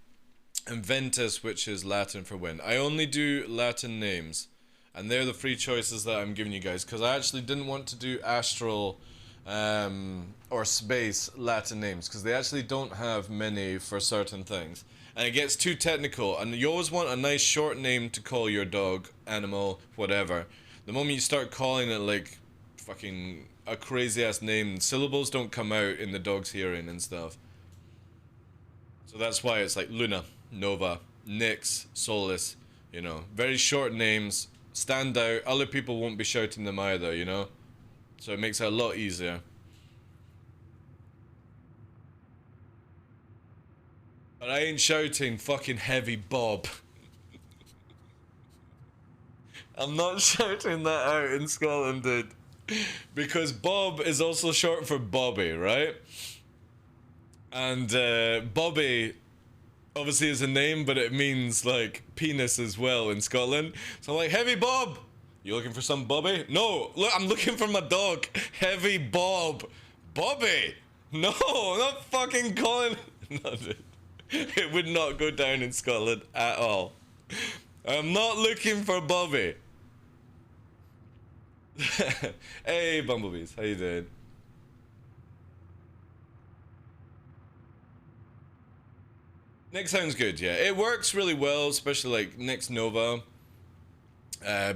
And Ventus, which is Latin for wind. I only do Latin names, and they're the 3 choices that I'm giving you guys, because I actually didn't want to do astral or space Latin names, because they actually don't have many for certain things, and it gets too technical, and you always want a nice short name to call your dog, animal, whatever. The moment you start calling it like fucking a crazy ass name, syllables don't come out in the dog's hearing and stuff. So that's why it's like Luna, Nova, Nyx, Solus, you know, very short names, stand out, other people won't be shouting them either, you know, so it makes it a lot easier. But I ain't shouting fucking Heavy Bob. I'm not shouting that out in Scotland, dude, because Bob is also short for Bobby, right? And Bobby obviously is a name, but it means like penis as well in Scotland. So I'm like, Heavy Bob, you looking for some Bobby? No, look, I'm looking for my dog, Heavy Bob. Bobby? No, I'm not fucking calling. No, dude. It would not go down in Scotland at all. I'm not looking for Bobby. Hey, bumblebees, how you doing? Nyx sounds good, yeah. It works really well, especially like Nyx Nova.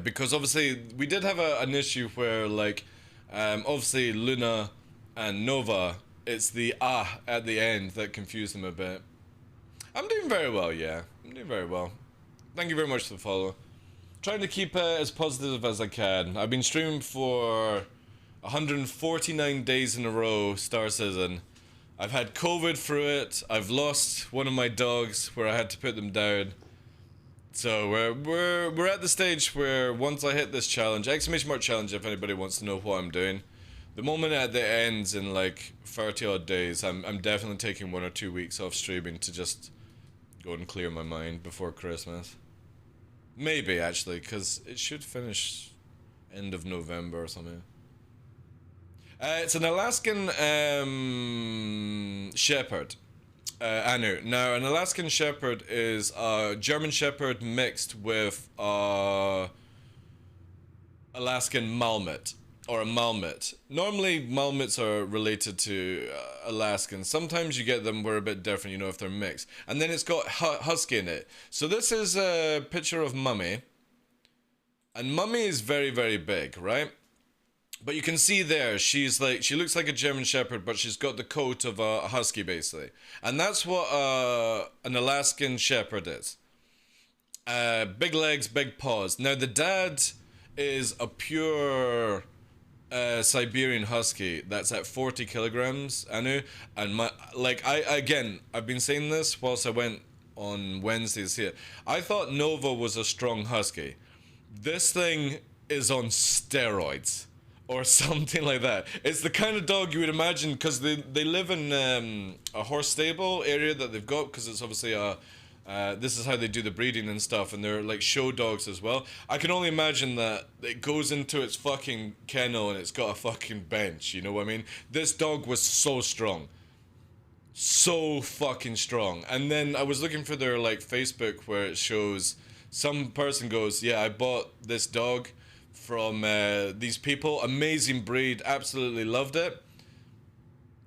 Because obviously we did have an issue where like obviously Luna and Nova, it's the at the end that confused them a bit. I'm doing very well, yeah. I'm doing very well. Thank you very much for the follow. Trying to keep as positive as I can. I've been streaming for 149 days in a row, Star Citizen. I've had COVID through it. I've lost one of my dogs where I had to put them down. So we're at the stage where once I hit this challenge, exclamation mark challenge if anybody wants to know what I'm doing. The moment it ends in like 30 odd days, I'm definitely taking 1 or 2 weeks off streaming to just go and clear my mind before Christmas. Maybe actually, because it should finish end of November or something. It's an Alaskan Shepherd, Anu. Now, an Alaskan Shepherd is a German Shepherd mixed with Alaskan Malmet, or a Malmet. Normally, Malmets are related to Alaskans. Sometimes you get them where a bit different, you know, if they're mixed. And then it's got Husky in it. So this is a picture of Mummy. And Mummy is very, very big, right? But you can see there, she looks like a German Shepherd, but she's got the coat of a Husky, basically. And that's what an Alaskan Shepherd is. Big legs, big paws. Now, the dad is a pure Siberian Husky that's at 40 kilograms, Anu. And I've been saying this whilst I went on Wednesdays here. I thought Nova was a strong Husky. This thing is on steroids. Or something like that. It's the kind of dog you would imagine, because they live in a horse stable area that they've got, because it's obviously this is how they do the breeding and stuff, and they're like show dogs as well. I can only imagine that it goes into its fucking kennel and it's got a fucking bench, you know what I mean? This dog was so strong. So fucking strong. And then I was looking for their like Facebook where it shows some person goes, yeah, I bought this dog from these people, amazing breed, absolutely loved it.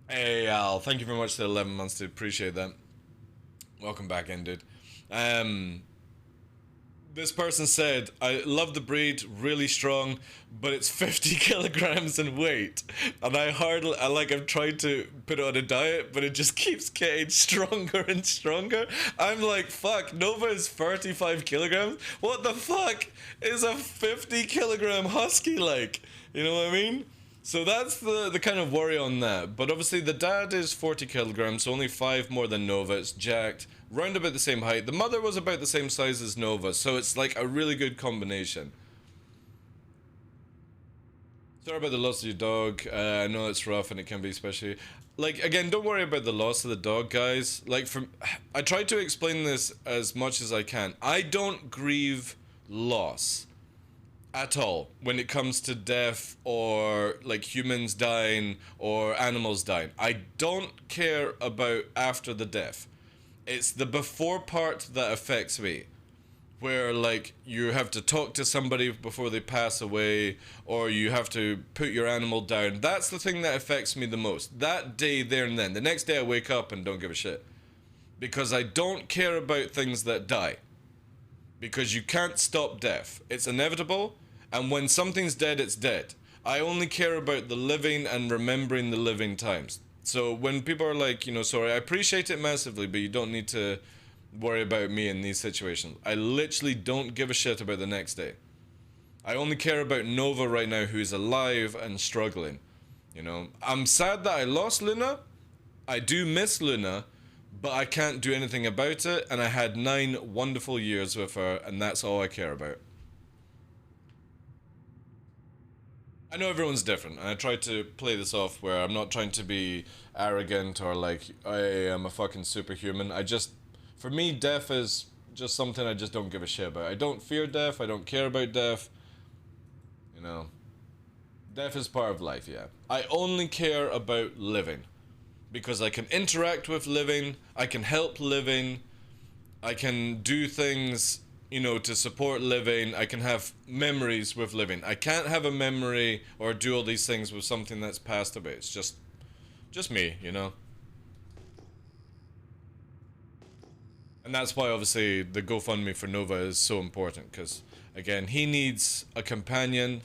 Hey Al, thank you very much for the 11 months, dude, appreciate that. Welcome back in, dude. This person said, I love the breed, really strong, but it's 50 kilograms in weight. And I've tried to put it on a diet, but it just keeps getting stronger and stronger. I'm like, fuck, Nova is 35 kilograms? What the fuck is a 50 kilogram Husky like? You know what I mean? So that's the kind of worry on that. But obviously the dad is 40 kilograms, so only 5 more than Nova. It's jacked, round about the same height. The mother was about the same size as Nova, so it's like a really good combination. Sorry about the loss of your dog. I know it's rough and it can be, especially... Like, again, don't worry about the loss of the dog, guys. Like, I try to explain this as much as I can. I don't grieve loss at all when it comes to death or like humans dying or animals dying. I don't care about after the death. It's the before part that affects me, where like you have to talk to somebody before they pass away, or you have to put your animal down. That's the thing that affects me the most. That day, there and then. The next day I wake up and don't give a shit, because I don't care about things that die, because you can't stop death. It's inevitable. And when something's dead, it's dead. I only care about the living and remembering the living times. So when people are like, you know, sorry, I appreciate it massively, but you don't need to worry about me in these situations. I literally don't give a shit about the next day. I only care about Nova right now, who's alive and struggling. You know, I'm sad that I lost Luna. I do miss Luna, but I can't do anything about it. And I had 9 wonderful years with her, and that's all I care about. I know everyone's different, and I try to play this off where I'm not trying to be arrogant or like I am a fucking superhuman. For me, death is just something I just don't give a shit about. I don't fear death, I don't care about death. You know, death is part of life, yeah. I only care about living, because I can interact with living, I can help living, I can do things, you know, to support living. I can have memories with living. I can't have a memory or do all these things with something that's passed away. It's just me, you know. And that's why obviously the GoFundMe for Nova is so important, because again, he needs a companion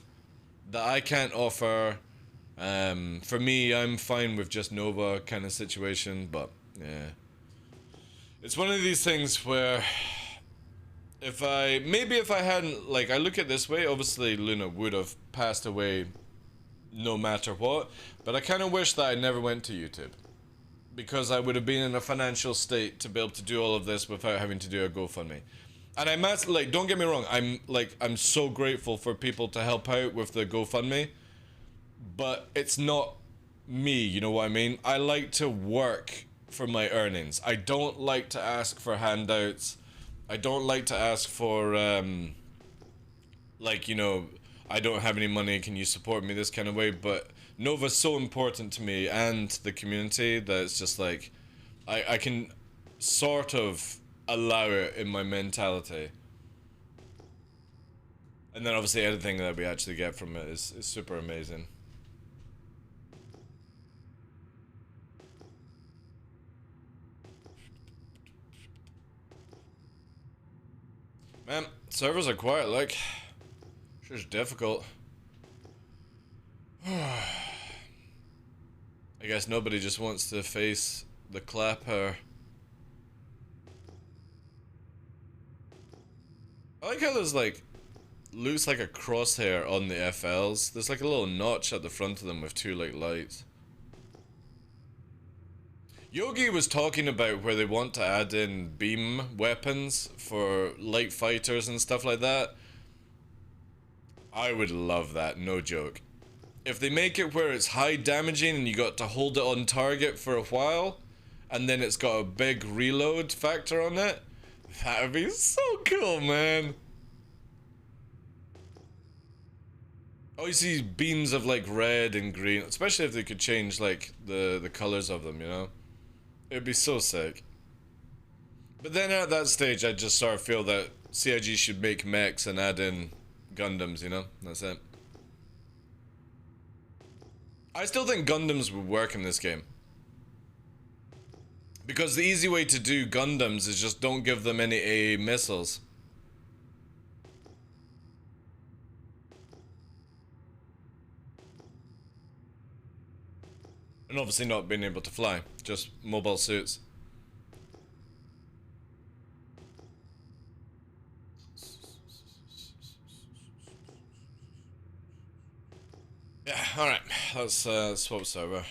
that I can't offer. For me, I'm fine with just Nova kind of situation, but yeah. It's one of these things where if I hadn't, like, I look at it this way, obviously Luna would have passed away no matter what, but I kind of wish that I never went to YouTube, because I would have been in a financial state to be able to do all of this without having to do a GoFundMe. And like, don't get me wrong, I'm so grateful for people to help out with the GoFundMe, but it's not me, you know what I mean? I like to work for my earnings. I don't like to ask for handouts. I don't like to ask for, like, you know, I don't have any money, can you support me this kind of way? But Nova's so important to me and the community that it's just like, I can sort of allow it in my mentality. And then obviously anything that we actually get from it is super amazing. Man, servers are quiet, like. Sure, it's difficult. I guess nobody just wants to face the clapper. I like how there's like, looks like a crosshair on the FLs. There's like a little notch at the front of them with two like lights. Yogi was talking about where they want to add in beam weapons for light fighters and stuff like that. I would love that, no joke. If they make it where it's high damaging and you got to hold it on target for a while, and then it's got a big reload factor on it, that would be so cool, man. Oh, you see beams of like red and green, especially if they could change like the colors of them, you know? It'd be so sick. But then at that stage, I just sort of feel that CIG should make mechs and add in Gundams, you know? That's it. I still think Gundams would work in this game. Because the easy way to do Gundams is just don't give them any AA missiles. And obviously not being able to fly, just mobile suits. Yeah, alright, let's swap server.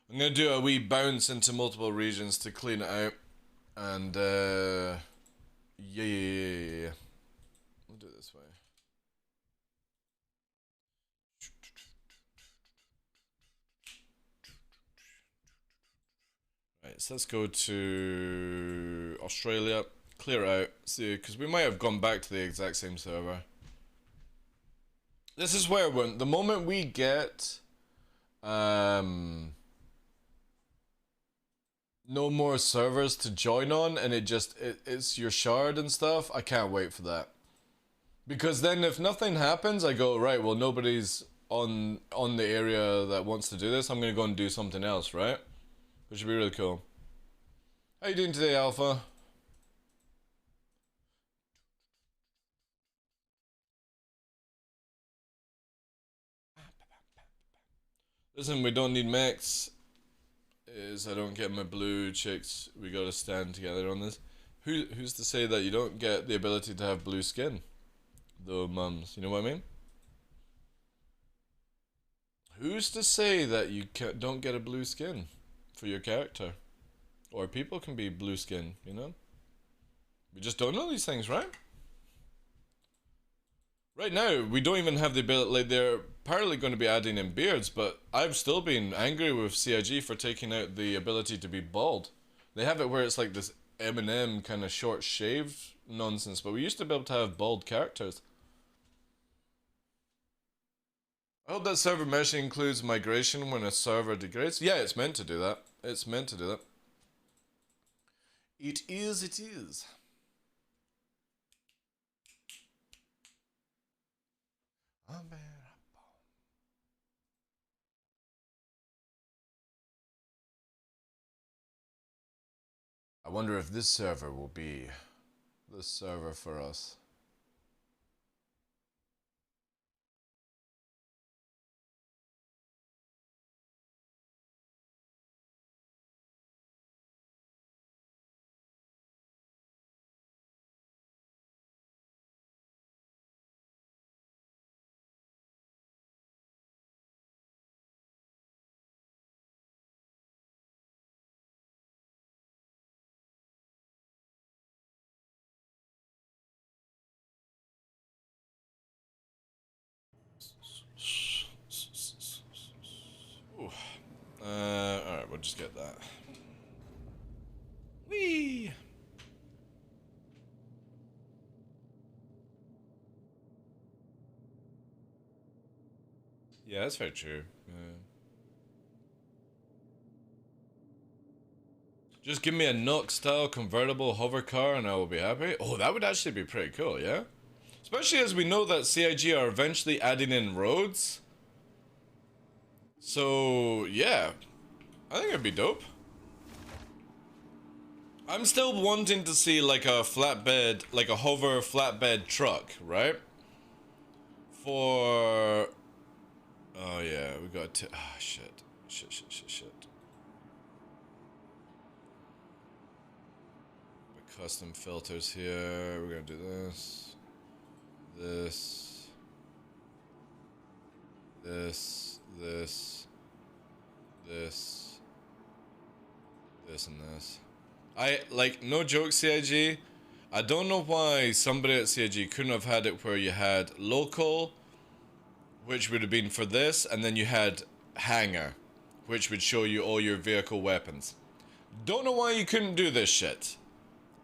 I'm gonna do a wee bounce into multiple regions to clean it out. And, yeah. We'll do it this way. Right, so let's go to Australia, clear it out, see, because we might have gone back to the exact same server. This is where when the moment we get no more servers to join on and it's your shard and stuff, I can't wait for that. Because then if nothing happens, I go, right, well nobody's on the area that wants to do this, I'm gonna go and do something else, right? Which would be really cool. How you doing today, Alpha? Listen, we don't need mechs. Is I don't get my blue chicks. We gotta stand together on this. Who's to say that you don't get the ability to have blue skin? Though, mums, you know what I mean? Who's to say that you don't get a blue skin for your character? Or people can be blue skin, you know? We just don't know these things, right? Right now, we don't even have the ability, like, they're apparently going to be adding in beards, but I've still been angry with CIG for taking out the ability to be bald. They have it where it's like this Eminem kind of short shaved nonsense, but we used to be able to have bald characters. I hope that server meshing includes migration when a server degrades. Yeah, it's meant to do that. It's meant to do that. It is, it is. I wonder if this server will be the server for us. Alright, we'll just get that. Whee! Yeah, that's very true. Just give me a Nook style convertible hover car and I will be happy. Oh, that would actually be pretty cool, yeah? Especially as we know that CIG are eventually adding in roads. So, yeah. I think it'd be dope. I'm still wanting to see like a flatbed, like a hover flatbed truck, right? For... Oh yeah, we got to... Ah, shit. Shit. Custom filters here. We're gonna do this. This. This. This. This. This and this. Like, no joke, CIG. I don't know why somebody at CIG couldn't have had it where you had local, which would have been for this, and then you had hangar, which would show you all your vehicle weapons. Don't know why you couldn't do this shit.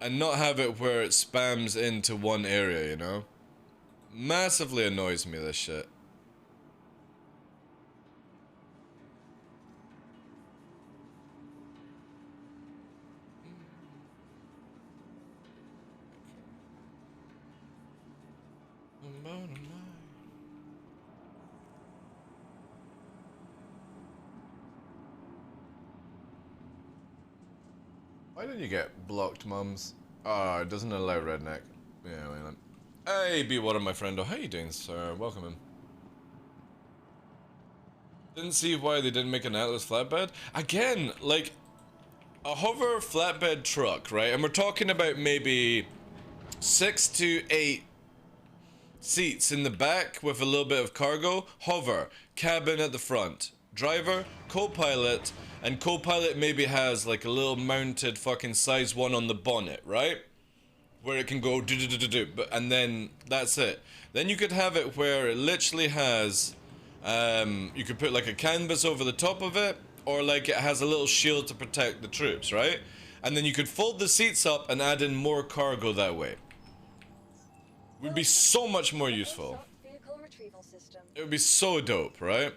And not have it where it spams into one area, you know? Massively annoys me, this shit. Why don't you get blocked, mums? Oh, it doesn't allow redneck. Yeah, wait. Hey, be one of my friend. Oh, how you doing, sir? Welcome in. Didn't see why they didn't make an Atlas flatbed. Again, like, a hover flatbed truck, right? And we're talking about maybe 6 to 8 seats in the back with a little bit of cargo. Hover, cabin at the front. Driver, co-pilot, and co-pilot maybe has like a little mounted fucking size 1 on the bonnet, right? Where it can go do, and then that's it. Then you could have it where it literally has, you could put like a canvas over the top of it, or like it has a little shield to protect the troops, right? And then you could fold the seats up and add in more cargo that way. Would be so much more useful. It would be so dope, right?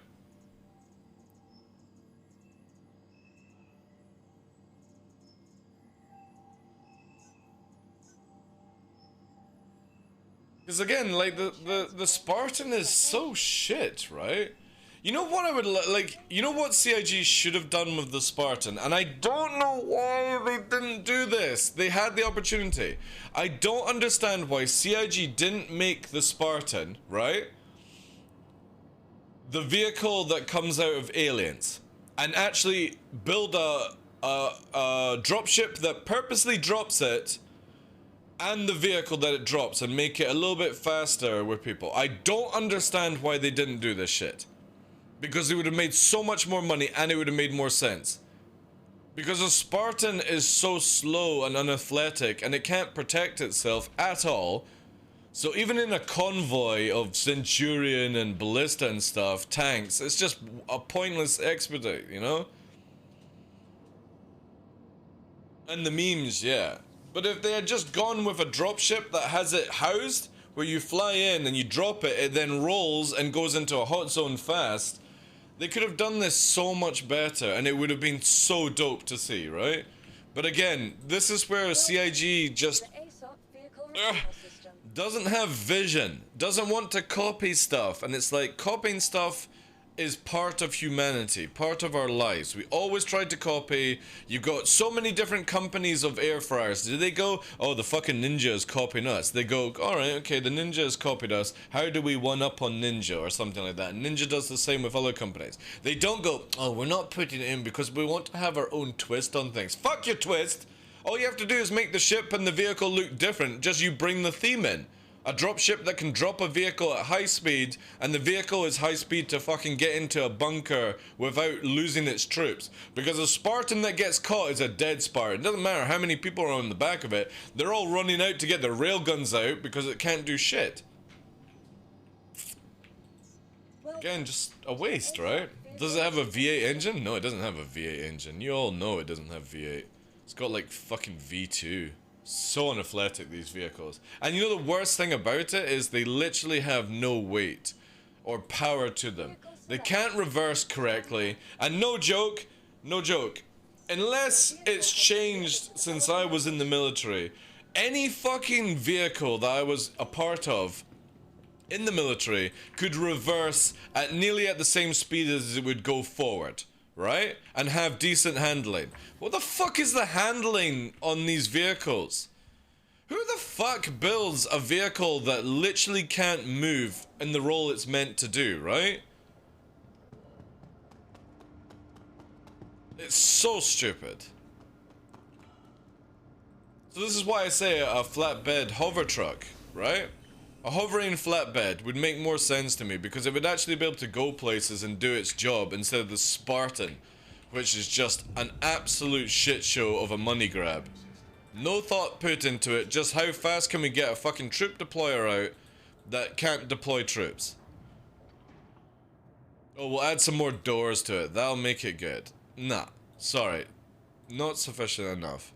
Because again, like, the Spartan is so shit, right? You know what I would like, you know what CIG should have done with the Spartan? And I don't know why they didn't do this. They had the opportunity. I don't understand why CIG didn't make the Spartan, right? The vehicle that comes out of Aliens. And actually build a dropship that purposely drops it, and the vehicle that it drops, and make it a little bit faster with people. I don't understand why they didn't do this shit. Because it would have made so much more money, and it would have made more sense. Because a Spartan is so slow and unathletic, and it can't protect itself at all. So even in a convoy of Centurion and Ballista and stuff, tanks, it's just a pointless expedite, you know? And the memes, yeah. But if they had just gone with a dropship that has it housed, where you fly in and you drop it, it then rolls and goes into a hot zone fast, they could have done this so much better, and it would have been so dope to see, right? But again, this is where CIG just doesn't have vision, doesn't want to copy stuff, and it's like, copying stuff is part of humanity, part of our lives. We always tried to copy. You've got so many different companies of air fryers. Do they go, oh, the fucking Ninja is copying us? They go, alright, okay, the Ninja has copied us. How do we one up on Ninja or something like that? And Ninja does the same with other companies. They don't go, oh, we're not putting it in because we want to have our own twist on things. Fuck your twist! All you have to do is make the ship and the vehicle look different. Just you bring the theme in. A dropship that can drop a vehicle at high speed, and the vehicle is high speed to fucking get into a bunker without losing its troops. Because a Spartan that gets caught is a dead Spartan. It doesn't matter how many people are on the back of it, they're all running out to get their railguns out because it can't do shit. Again, just a waste, right? Does it have a V8 engine? No, it doesn't have a V8 engine. You all know it doesn't have V8. It's got like fucking V2. So unathletic, these vehicles. And you know the worst thing about it is they literally have no weight or power to them. They can't reverse correctly. And no joke, unless it's changed since I was in the military, any fucking vehicle that I was a part of in the military could reverse at nearly at the same speed as it would go forward, right? And have decent handling. What the fuck is the handling on these vehicles? Who the fuck builds a vehicle that literally can't move in the role it's meant to do, right? It's so stupid. So this is why I say a flatbed hover truck, right? A hovering flatbed would make more sense to me because it would actually be able to go places and do its job instead of the Spartan, which is just an absolute shit show of a money grab. No thought put into it, just how fast can we get a fucking troop deployer out that can't deploy troops? Oh, we'll add some more doors to it, that'll make it good. Nah, sorry. Not sufficient enough.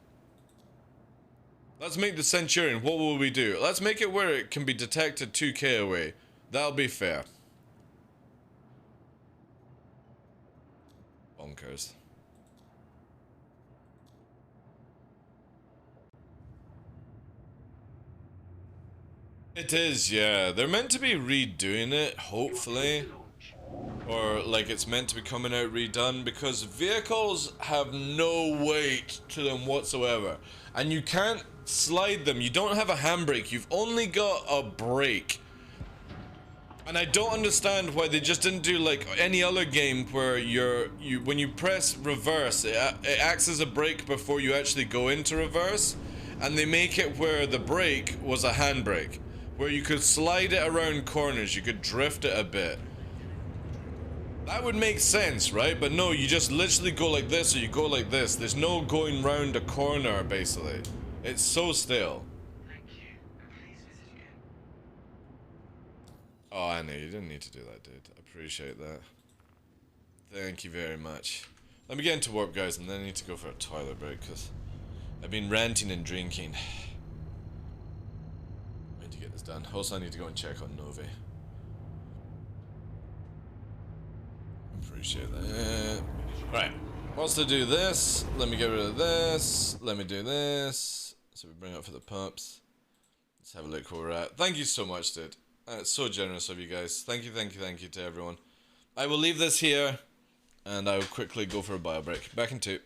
Let's make the Centurion. What will we do? Let's make it where it can be detected 2k away. That'll be fair. Bonkers. It is, yeah. They're meant to be redoing it, hopefully. Or like it's meant to be coming out redone, because vehicles have no weight to them whatsoever. And you can't slide them. You don't have a handbrake. You've only got a brake. And I don't understand why they just didn't do like any other game where when you press reverse, it acts as a brake before you actually go into reverse. And they make it where the brake was a handbrake, where you could slide it around corners, you could drift it a bit. That would make sense, right? But no, you just literally go like this or you go like this. There's no going round a corner, basically. It's so stale. Thank you, and please visit again. Oh, I know, you didn't need to do that, dude. I appreciate that. Thank you very much. Let me get into work, guys, and then I need to go for a toilet break, because I've been ranting and drinking. I need to get this done. Also, I need to go and check on Novi. Appreciate that. Right. Wants to do this. Let me get rid of this. Let me do this. So we bring up for the pups. Let's have a look where we're at. Thank you so much, dude. It's so generous of you guys. Thank you, thank you, thank you to everyone. I will leave this here, and I will quickly go for a bio break. Back in 2.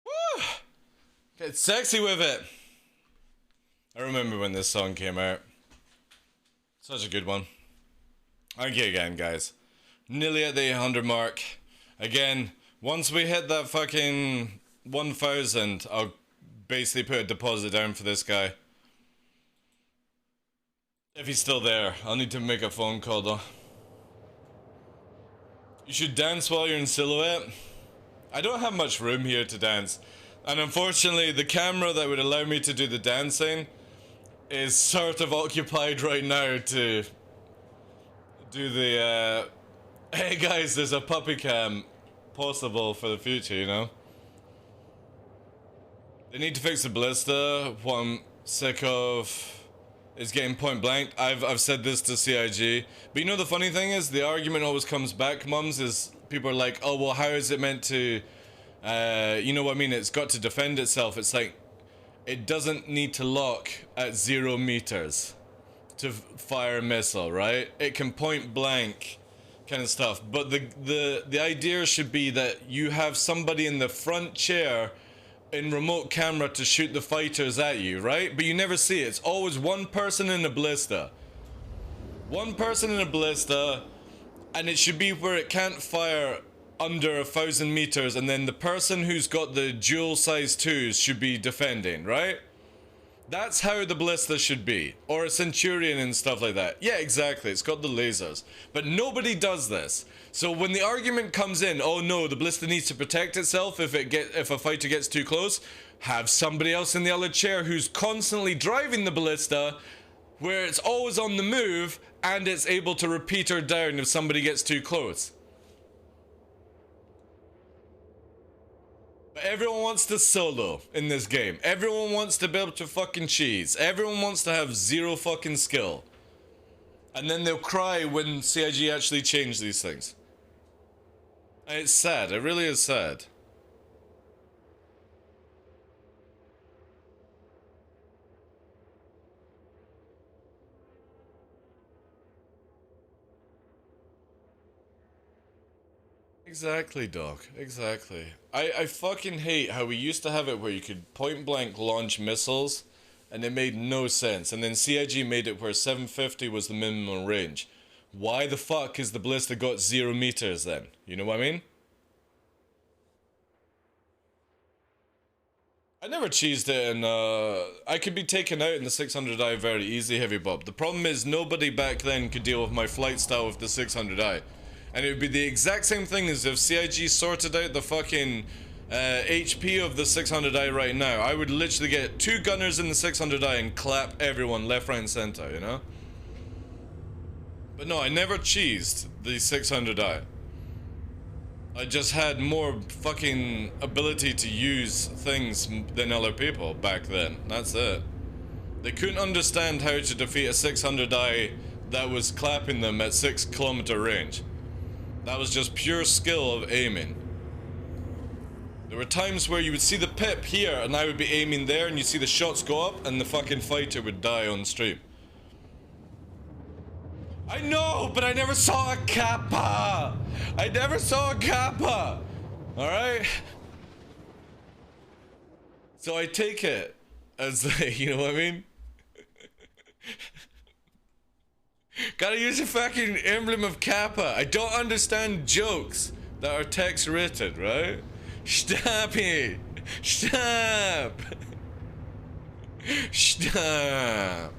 Woo! Get sexy with it. I remember when this song came out. Such a good one. Okay, again, guys. Nearly at the 800 mark. Again, once we hit that fucking 1,000, I'll basically put a deposit down for this guy. If he's still there, I'll need to make a phone call though. You should dance while you're in silhouette. I don't have much room here to dance. And unfortunately, the camera that would allow me to do the dancing is sort of occupied right now to do the, hey guys, there's a puppy cam possible for the future, you know? They need to fix the ballista. What I'm sick of is getting point blank. I've said this to CIG. But you know the funny thing is, the argument always comes back, mums, is people are like, oh, well, how is it meant to, you know what I mean? It's got to defend itself. It's like, it doesn't need to lock at 0 meters to fire a missile, right? It can point blank kind of stuff. But the idea should be that you have somebody in the front chair in remote camera to shoot the fighters at you, right? But you never see it. It's always one person in a ballista. One person in a ballista, and it should be where it can't fire under 1,000 meters, and then the person who's got the dual size 2s should be defending, right? That's how the ballista should be. Or a Centurion and stuff like that. Yeah, exactly. It's got the lasers. But nobody does this. So when the argument comes in, oh no, the ballista needs to protect itself if a fighter gets too close, have somebody else in the other chair who's constantly driving the ballista, where it's always on the move, and it's able to repeat her down if somebody gets too close. But everyone wants to solo in this game. Everyone wants to be able to fucking cheese. Everyone wants to have 0 fucking skill. And then they'll cry when CIG actually change these things. And it's sad. It really is sad. Exactly, Doc. Exactly. I fucking hate how we used to have it where you could point blank launch missiles and it made no sense. And then CIG made it where 750 was the minimum range. Why the fuck is the ballista got 0 meters then? You know what I mean? I never cheesed it, and I could be taken out in the 600i very easy, Heavy Bob. The problem is nobody back then could deal with my flight style with the 600i. And it would be the exact same thing as if CIG sorted out the fucking HP of the 600i right now. I would literally get 2 gunners in the 600i and clap everyone left, right, and center, you know? But no, I never cheesed the 600i. I just had more fucking ability to use things than other people back then. That's it. They couldn't understand how to defeat a 600i that was clapping them at 6 kilometer range. That was just pure skill of aiming. There were times where you would see the pip here and I would be aiming there and you'd see the shots go up and the fucking fighter would die on stream. I know, but I never saw a kappa! I never saw a kappa! Alright? So I take it as, you know what I mean? Gotta use a fucking emblem of kappa. I don't understand jokes that are text written, right? Stop it! Stop! Stop!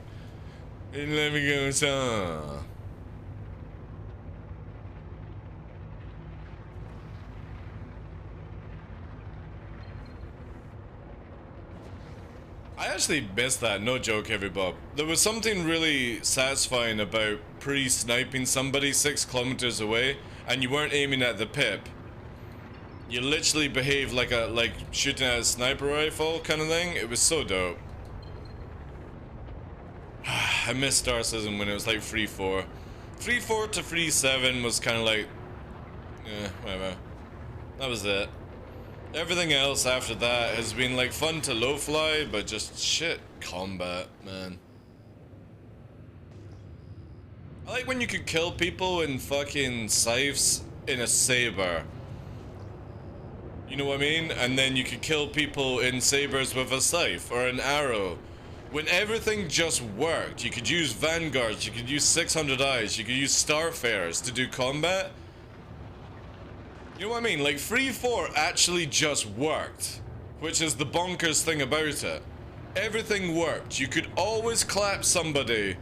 And let me go some. I actually missed that, no joke, Heavy Bob. There was something really satisfying about pre-sniping somebody 6 kilometers away, and you weren't aiming at the pip. You literally behaved like shooting at a sniper rifle kind of thing. It was so dope. I missed Star Citizen when it was like 3-4. 3-4 to 3-7 was kind of like, whatever. That was it. Everything else after that has been like fun to low fly, but just shit combat, man. I like when you could kill people in fucking scythes in a saber. You know what I mean? And then you could kill people in sabers with a scythe or an arrow. When everything just worked, you could use vanguards, you could use 600Is, you could use starfares to do combat. You know what I mean? Like 3-4 actually just worked, which is the bonkers thing about it. Everything worked. You could always clap somebody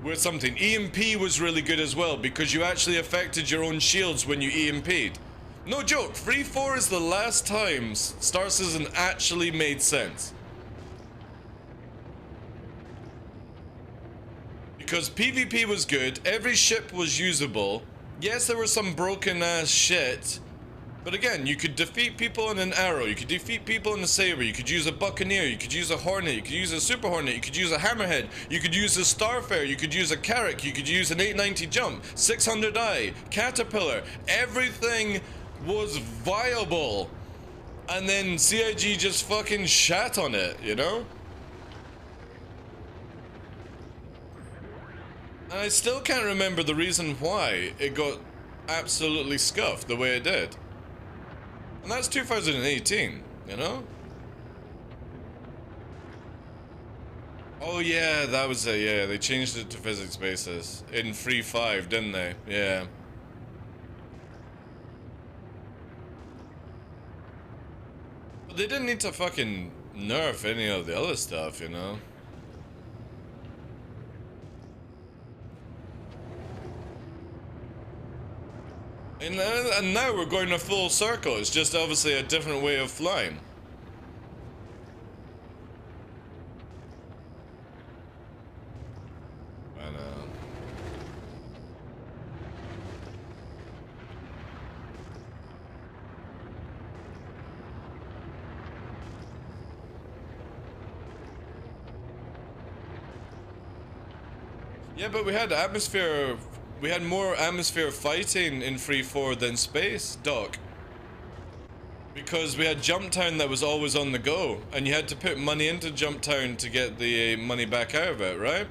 with something. EMP was really good as well because you actually affected your own shields when you EMP'd. No joke, Free 4 is the last time Star Citizen actually made sense. Because PvP was good, every ship was usable. Yes, there was some broken ass shit. But again, you could defeat people in an arrow, you could defeat people in a saber, you could use a buccaneer, you could use a hornet, you could use a super hornet, you could use a hammerhead, you could use a starfare, you could use a carrack, you could use an 890 jump, 600i, caterpillar. Everything was viable. And then CIG just fucking shat on it, you know? And I still can't remember the reason why it got absolutely scuffed the way it did. And that's 2018, you know? Oh yeah, that was it, yeah. They changed it to physics basis in Free 5, didn't they? Yeah. But they didn't need to fucking nerf any of the other stuff, you know? And now we're going a full circle. It's just obviously a different way of flying. I know. Yeah, but we had atmosphere. We had more atmosphere fighting in Free 4 than space, Doc. Because we had Jump Town that was always on the go, and you had to put money into Jump Town to get the money back out of it, right?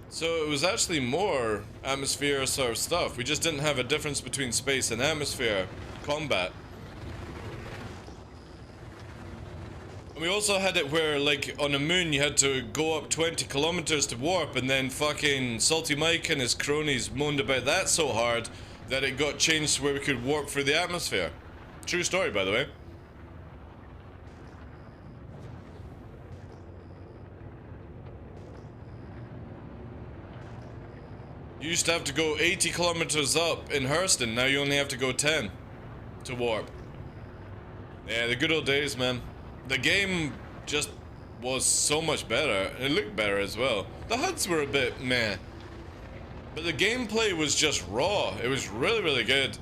So it was actually more atmosphere sort of stuff. We just didn't have a difference between space and atmosphere combat. And we also had it where, like, on the moon you had to go up 20 kilometers to warp, and then fucking Salty Mike and his cronies moaned about that so hard that it got changed to where we could warp through the atmosphere. True story, by the way. You used to have to go 80 kilometers up in Hurston, now you only have to go 10 to warp. Yeah, the good old days, man. The game just was so much better. It looked better as well. The HUDs were a bit meh. But the gameplay was just raw. It was really, really good.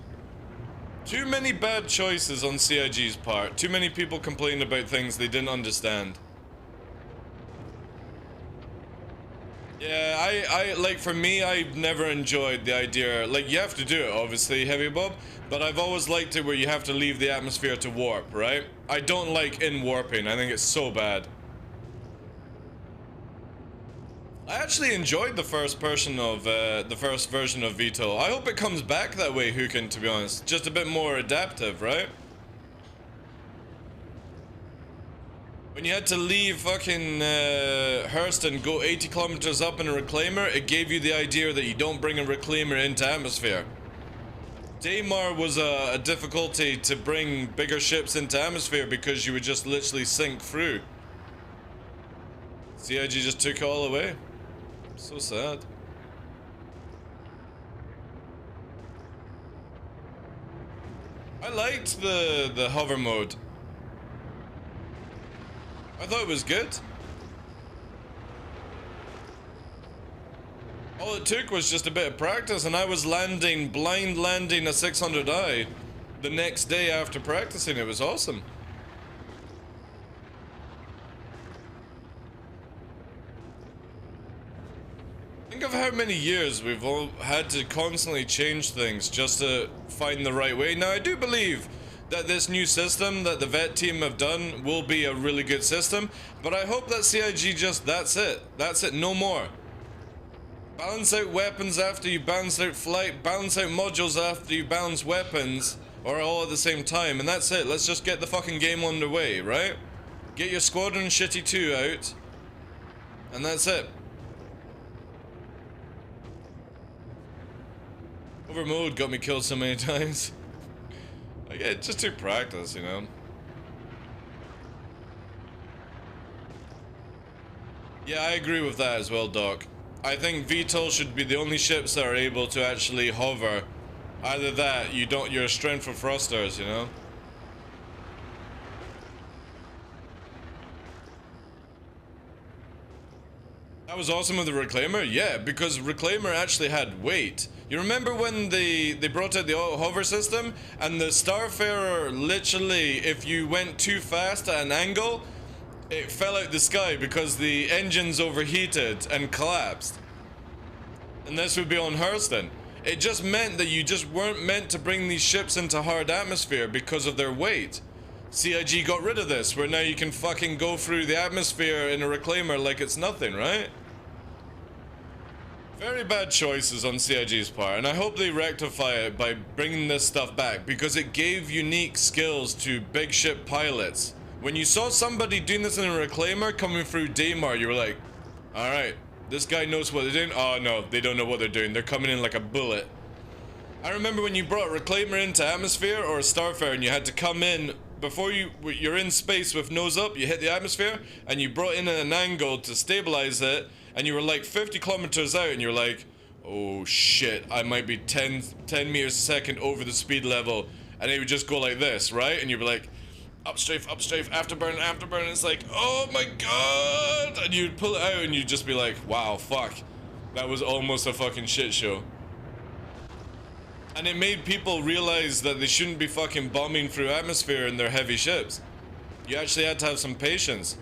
Too many bad choices on CIG's part. Too many people complaining about things they didn't understand. Yeah, I like, for me, I've never enjoyed the idea, like, you have to do it, obviously, Heavy Bob, but I've always liked it where you have to leave the atmosphere to warp, right? I don't like in warping, I think it's so bad. I actually enjoyed the first version of Vito. I hope it comes back that way, Hookin, to be honest. Just a bit more adaptive, right? When you had to leave fucking Hurston, go 80 kilometers up in a reclaimer, it gave you the idea that you don't bring a reclaimer into atmosphere. Daymar was a difficulty to bring bigger ships into atmosphere because you would just literally sink through. CIG just took it all away. So sad. I liked the hover mode. I thought it was good. All it took was just a bit of practice, and I was blind landing a 600i the next day after practicing. It was awesome. Think of how many years we've all had to constantly change things just to find the right way. Now, I do believe that this new system that the vet team have done will be a really good system, but I hope that CIG just, that's it, no more. Balance out weapons after you balance out flight, balance out modules after you balance weapons, or all at the same time, and that's it. Let's just get the fucking game underway, right? Get your Squadron Shitty 2 out, and that's it. Hover mode got me killed so many times. Like, it just took practice, you know? Yeah, I agree with that as well, Doc. I think VTOL should be the only ships that are able to actually hover. Either that, you're a strength for thrusters, you know? That was awesome with the Reclaimer? Yeah, because Reclaimer actually had weight. You remember when they brought out the hover system and the Starfarer literally, if you went too fast at an angle, it fell out the sky because the engines overheated and collapsed. And this would be on Hurston. It just meant that you just weren't meant to bring these ships into hard atmosphere because of their weight. CIG got rid of this, where now you can fucking go through the atmosphere in a Reclaimer like it's nothing, right? Very bad choices on CIG's part, and I hope they rectify it by bringing this stuff back, because it gave unique skills to big ship pilots. When you saw somebody doing this in a Reclaimer coming through Daymar, you were like, alright, this guy knows what they're doing. Oh no, they don't know what they're doing. They're coming in like a bullet. I remember when you brought a Reclaimer into atmosphere or a Starfarer and you had to come in before you're in space with nose up, you hit the atmosphere and you brought in an angle to stabilize it, and you were like 50 kilometers out and you're like, oh shit, I might be 10 meters a second over the speed level, and it would just go like this, right? And you'd be like, upstrafe, afterburn, afterburn. It's like, oh my god! And you'd pull it out and you'd just be like, wow, fuck. That was almost a fucking shit show. And it made people realize that they shouldn't be fucking bombing through atmosphere in their heavy ships. You actually had to have some patience.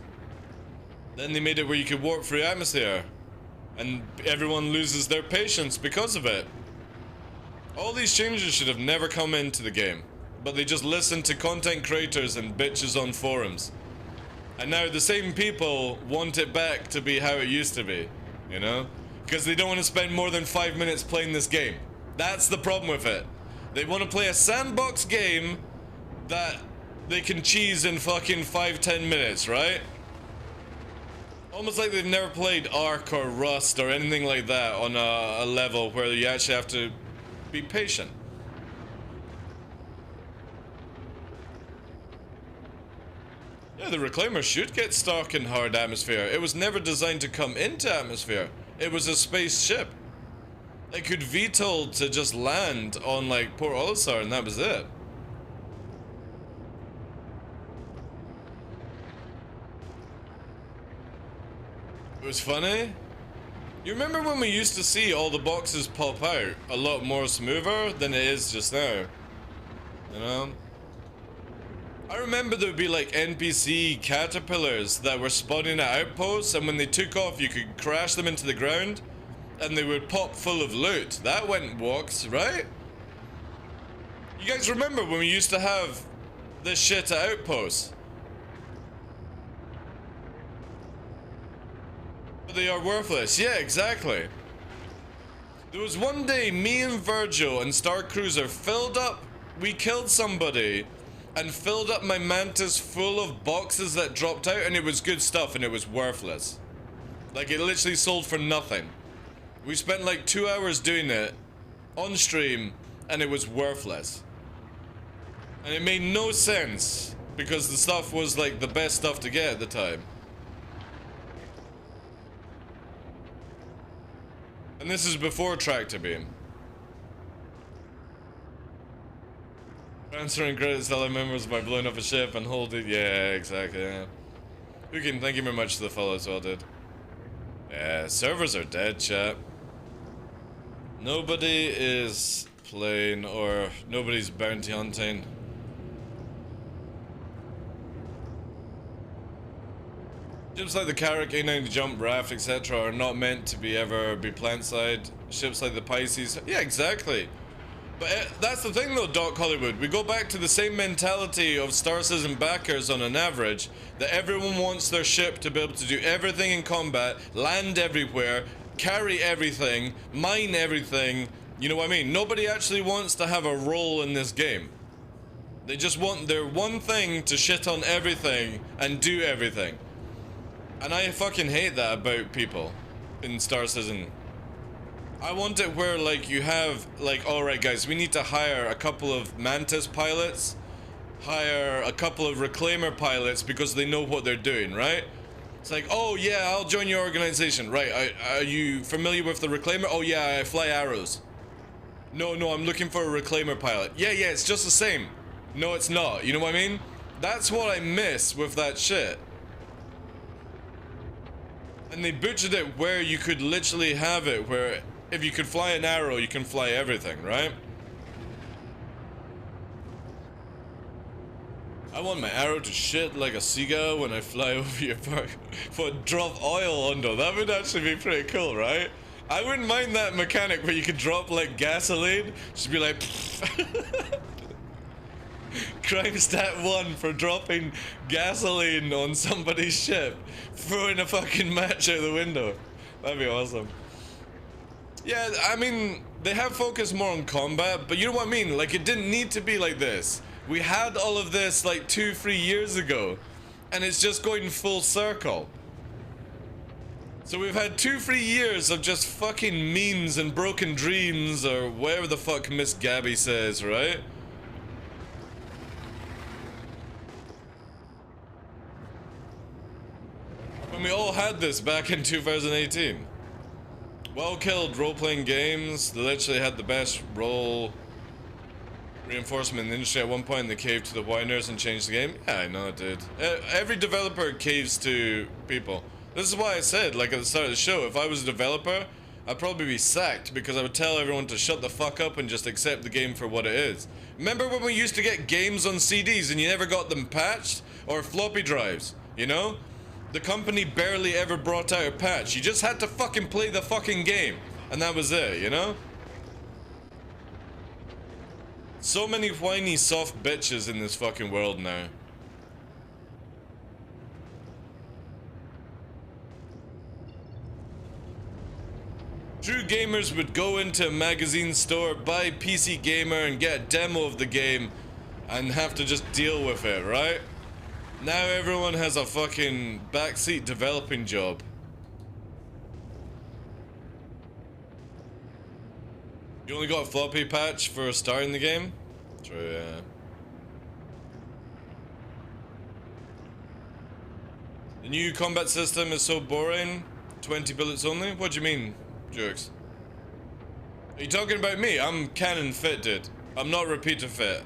Then they made it where you could warp through atmosphere. And everyone loses their patience because of it. All these changes should have never come into the game. But they just listened to content creators and bitches on forums. And now the same people want it back to be how it used to be, you know? Because they don't want to spend more than 5 minutes playing this game. That's the problem with it. They want to play a sandbox game that they can cheese in fucking 5-10 minutes, right? Almost like they've never played Ark or Rust or anything like that on a level where you actually have to be patient. Yeah, the Reclaimer should get stuck in hard atmosphere. It was never designed to come into atmosphere. It was a spaceship. It could VTOL to just land on like Port Olisar and that was it. It was funny. You remember when we used to see all the boxes pop out a lot more smoother than it is just now? You know? I remember there would be like NPC caterpillars that were spawning at outposts, and when they took off you could crash them into the ground and they would pop full of loot. That went walks, right? You guys remember when we used to have this shit at outposts? But they are worthless. Yeah, exactly. There was one day me and Virgil and Star Cruiser filled up, we killed somebody and filled up my Mantis full of boxes that dropped out, and it was good stuff and it was worthless. Like, it literally sold for nothing. We spent like 2 hours doing it on stream and it was worthless. And it made no sense because the stuff was like the best stuff to get at the time. And this is before Tractor Beam. Transferring credits to other members by blowing up a ship and holding. Yeah, exactly. Yeah. Hookin, thank you very much to the follow as well, dude. Yeah, servers are dead, chat. Nobody is playing, or nobody's bounty hunting. Ships like the Carrack, A9 Jump, Raft, etc. are not meant to be ever be plant side. Ships like the Pisces. Yeah, exactly. But that's the thing though, Doc Hollywood. We go back to the same mentality of Star Citizen backers on an average, that everyone wants their ship to be able to do everything in combat, land everywhere, carry everything, mine everything. You know what I mean? Nobody actually wants to have a role in this game. They just want their one thing to shit on everything and do everything. And I fucking hate that about people in Star Citizen. I want it where, like, you have, like, alright guys, we need to hire a couple of Mantis pilots, hire a couple of Reclaimer pilots because they know what they're doing, right? It's like, oh yeah, I'll join your organization. Right, are you familiar with the Reclaimer? Oh yeah, I fly arrows. No, I'm looking for a Reclaimer pilot. Yeah, it's just the same. No, it's not. You know what I mean? That's what I miss with that shit. And they butchered it where you could literally have it where if you could fly an arrow, you can fly everything, right? I want my arrow to shit like a seagull when I fly over your park. But drop oil under. That would actually be pretty cool, right? I wouldn't mind that mechanic where you could drop like gasoline. Just be like crime stat 1 for dropping gasoline on somebody's ship. Throwing a fucking match out the window. That'd be awesome. Yeah, I mean, they have focused more on combat, but you know what I mean? Like, it didn't need to be like this. We had all of this like 2-3 years ago, and it's just going full circle. So we've had 2-3 years of just fucking memes and broken dreams, or whatever the fuck Miss Gabby says, right? When we all had this back in 2018. Well-killed role-playing games. They literally had the best role reinforcement in the industry at one point. They caved to the whiners and changed the game. Yeah, I know it did. Every developer caves to people. This is why I said, like at the start of the show, if I was a developer, I'd probably be sacked because I would tell everyone to shut the fuck up and just accept the game for what it is. Remember when we used to get games on CDs and you never got them patched? Or floppy drives, you know? The company barely ever brought out a patch. You just had to fucking play the fucking game. And that was it, you know? So many whiny soft bitches in this fucking world now. True gamers would go into a magazine store, buy PC Gamer and get a demo of the game and have to just deal with it, right? Now everyone has a fucking backseat developing job. You only got a floppy patch for starting the game? True, yeah. The new combat system is so boring. 20 bullets only? What do you mean, Jukes? Are you talking about me? I'm cannon fit, dude. I'm not repeater fit.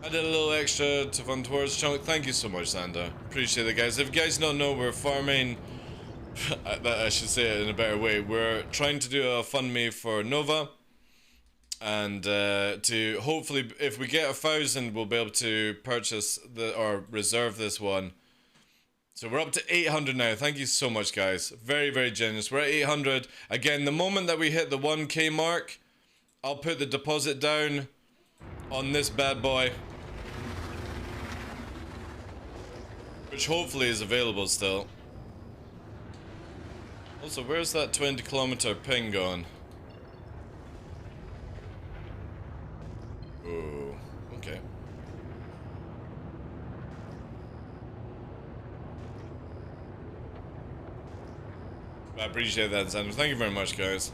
I did a little extra to fund towards chunk. Thank you so much, Xander. Appreciate it, guys. If you guys don't know, we're farming. I should say it in a better way. We're trying to do a fund me for Nova, and to hopefully, if we get 1,000, we'll be able to purchase or reserve this one. So we're up to 800 now. Thank you so much, guys. Very, very generous. We're at 800. Again, the moment that we hit the 1K mark, I'll put the deposit down on this bad boy, which hopefully is available still. Also, where's that 20-kilometer ping gone? Ooh, okay. I appreciate that, Xander. Thank you very much, guys.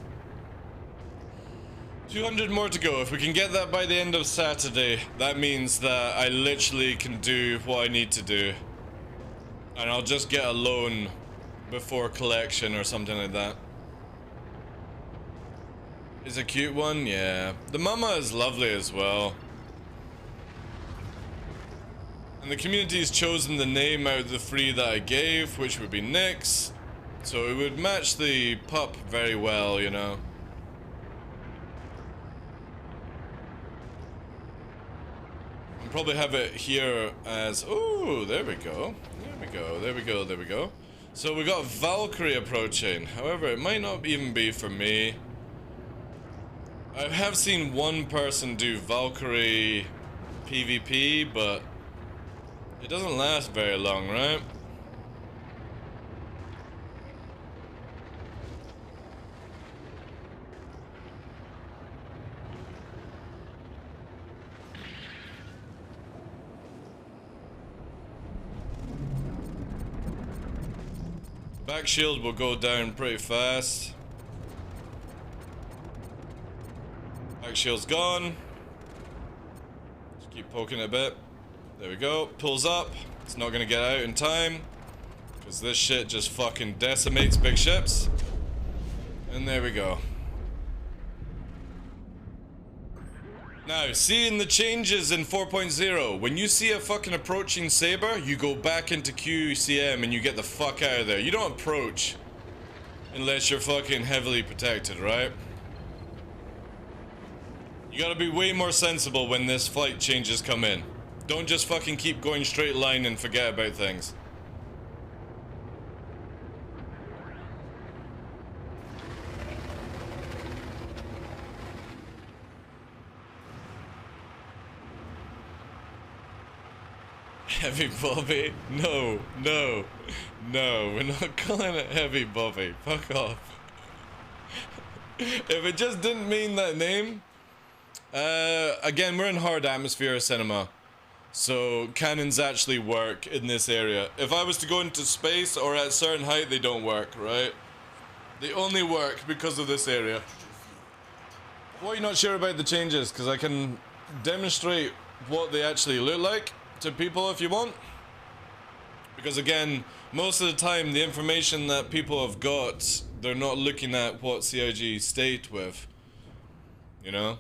200 more to go. If we can get that by the end of Saturday, that means that I literally can do what I need to do. And I'll just get a loan before collection or something like that. Is a cute one? Yeah. The mama is lovely as well. And the community's chosen the name out of the 3 that I gave, which would be Nyx. So it would match the pup very well, you know. I'll probably have it here as... Ooh, there we go. There we go. So we got Valkyrie approaching. However, it might not even be for me. I have seen one person do Valkyrie PvP, but it doesn't last very long, right? Back shield will go down pretty fast. Back shield's gone. Just keep poking it a bit. There we go. Pulls up. It's not gonna get out in time. Because this shit just fucking decimates big ships. And there we go. Now, seeing the changes in 4.0, when you see a fucking approaching saber, you go back into QCM and you get the fuck out of there. You don't approach unless you're fucking heavily protected, right? You gotta be way more sensible when this flight changes come in. Don't just fucking keep going straight line and forget about things. Heavy Bobby? No, no, no, we're not calling it Heavy Bobby. Fuck off. If it just didn't mean that name, again, we're in hard atmosphere cinema, so cannons actually work in this area. If I was to go into space or at a certain height, they don't work, right? They only work because of this area. What are you not sure about the changes? Because I can demonstrate what they actually look like to people if you want. Because again, most of the time the information that people have got, they're not looking at what CIG state with, you know?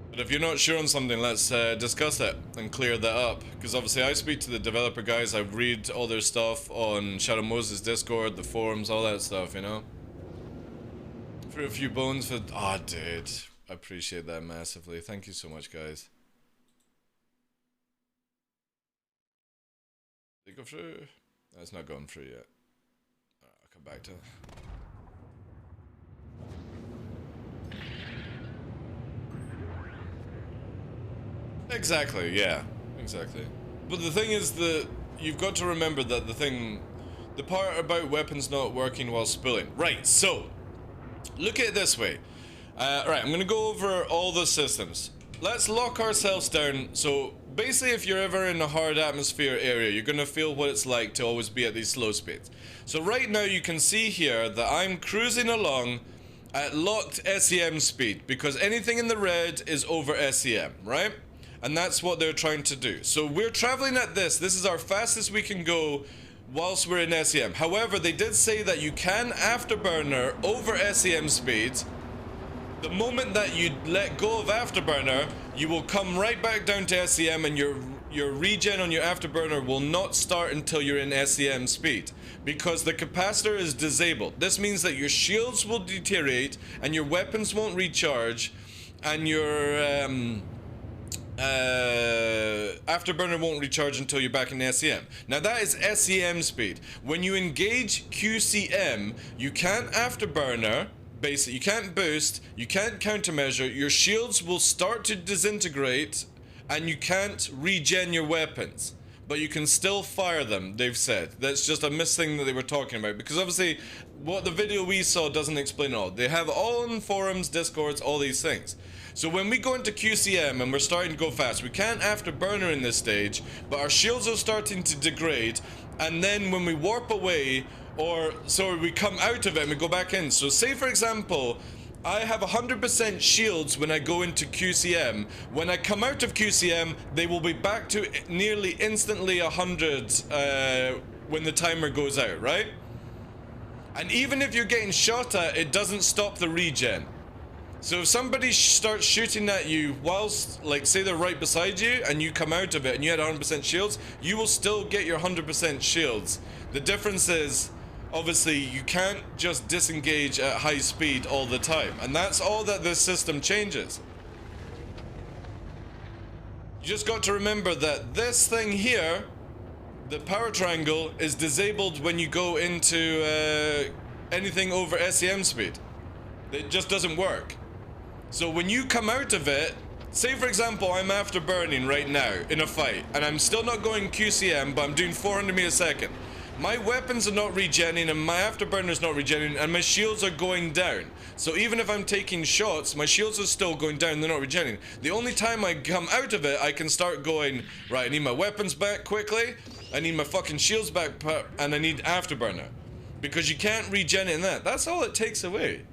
But if you're not sure on something, let's discuss it and clear that up. Because obviously I speak to the developer guys, I read all their stuff on Shadow Moses Discord, the forums, all that stuff, you know? Threw a few bones for... Oh, dude. I appreciate that massively. Thank you so much, guys. Did it go through? No, it's not going through yet. I'll come back to it. Exactly, yeah. Exactly. But the thing is that you've got to remember that the part about weapons not working while spilling. Right, so, look at it this way. Right, I'm gonna go over all the systems. Let's lock ourselves down. So basically, if you're ever in a hard atmosphere area, you're gonna feel what it's like to always be at these slow speeds. So right now you can see here that I'm cruising along at locked SEM speed because anything in the red is over SEM, right? And that's what they're trying to do. So we're traveling at this is our fastest we can go whilst we're in SEM. However, they did say that you can afterburner over SEM speeds. The moment that you let go of afterburner, you will come right back down to SEM and your regen on your afterburner will not start until you're in SEM speed. Because the capacitor is disabled. This means that your shields will deteriorate and your weapons won't recharge and your afterburner won't recharge until you're back in SEM. Now that is SEM speed. When you engage QCM, you can't afterburner. Basically, you can't boost, you can't countermeasure, your shields will start to disintegrate, and you can't regen your weapons. But you can still fire them, they've said. That's just a missing that they were talking about. Because obviously, what the video we saw doesn't explain all. They have all in forums, discords, all these things. So when we go into QCM and we're starting to go fast, we can't afterburner in this stage, but our shields are starting to degrade, and then when we warp away, or so we come out of it and we go back in. So say for example, I have 100% shields when I go into QCM. When I come out of QCM, they will be back to nearly instantly 100 when the timer goes out, right? And even if you're getting shot at, it doesn't stop the regen. So if somebody starts shooting at you whilst, like, say they're right beside you and you come out of it and you had 100% shields, you will still get your 100% shields. The difference is, obviously, you can't just disengage at high speed all the time. And that's all that this system changes. You just got to remember that this thing here, the power triangle, is disabled when you go into anything over SEM speed. It just doesn't work. So when you come out of it, say for example I'm afterburning right now in a fight and I'm still not going QCM, but I'm doing 400 meters a second. My weapons are not regenerating and my afterburner is not regenerating and my shields are going down. So even if I'm taking shots, my shields are still going down, they're not regenerating. The only time I come out of it, I can start going, right, I need my weapons back quickly, I need my fucking shields back, and I need afterburner. Because you can't regenerate in that. That's all it takes away.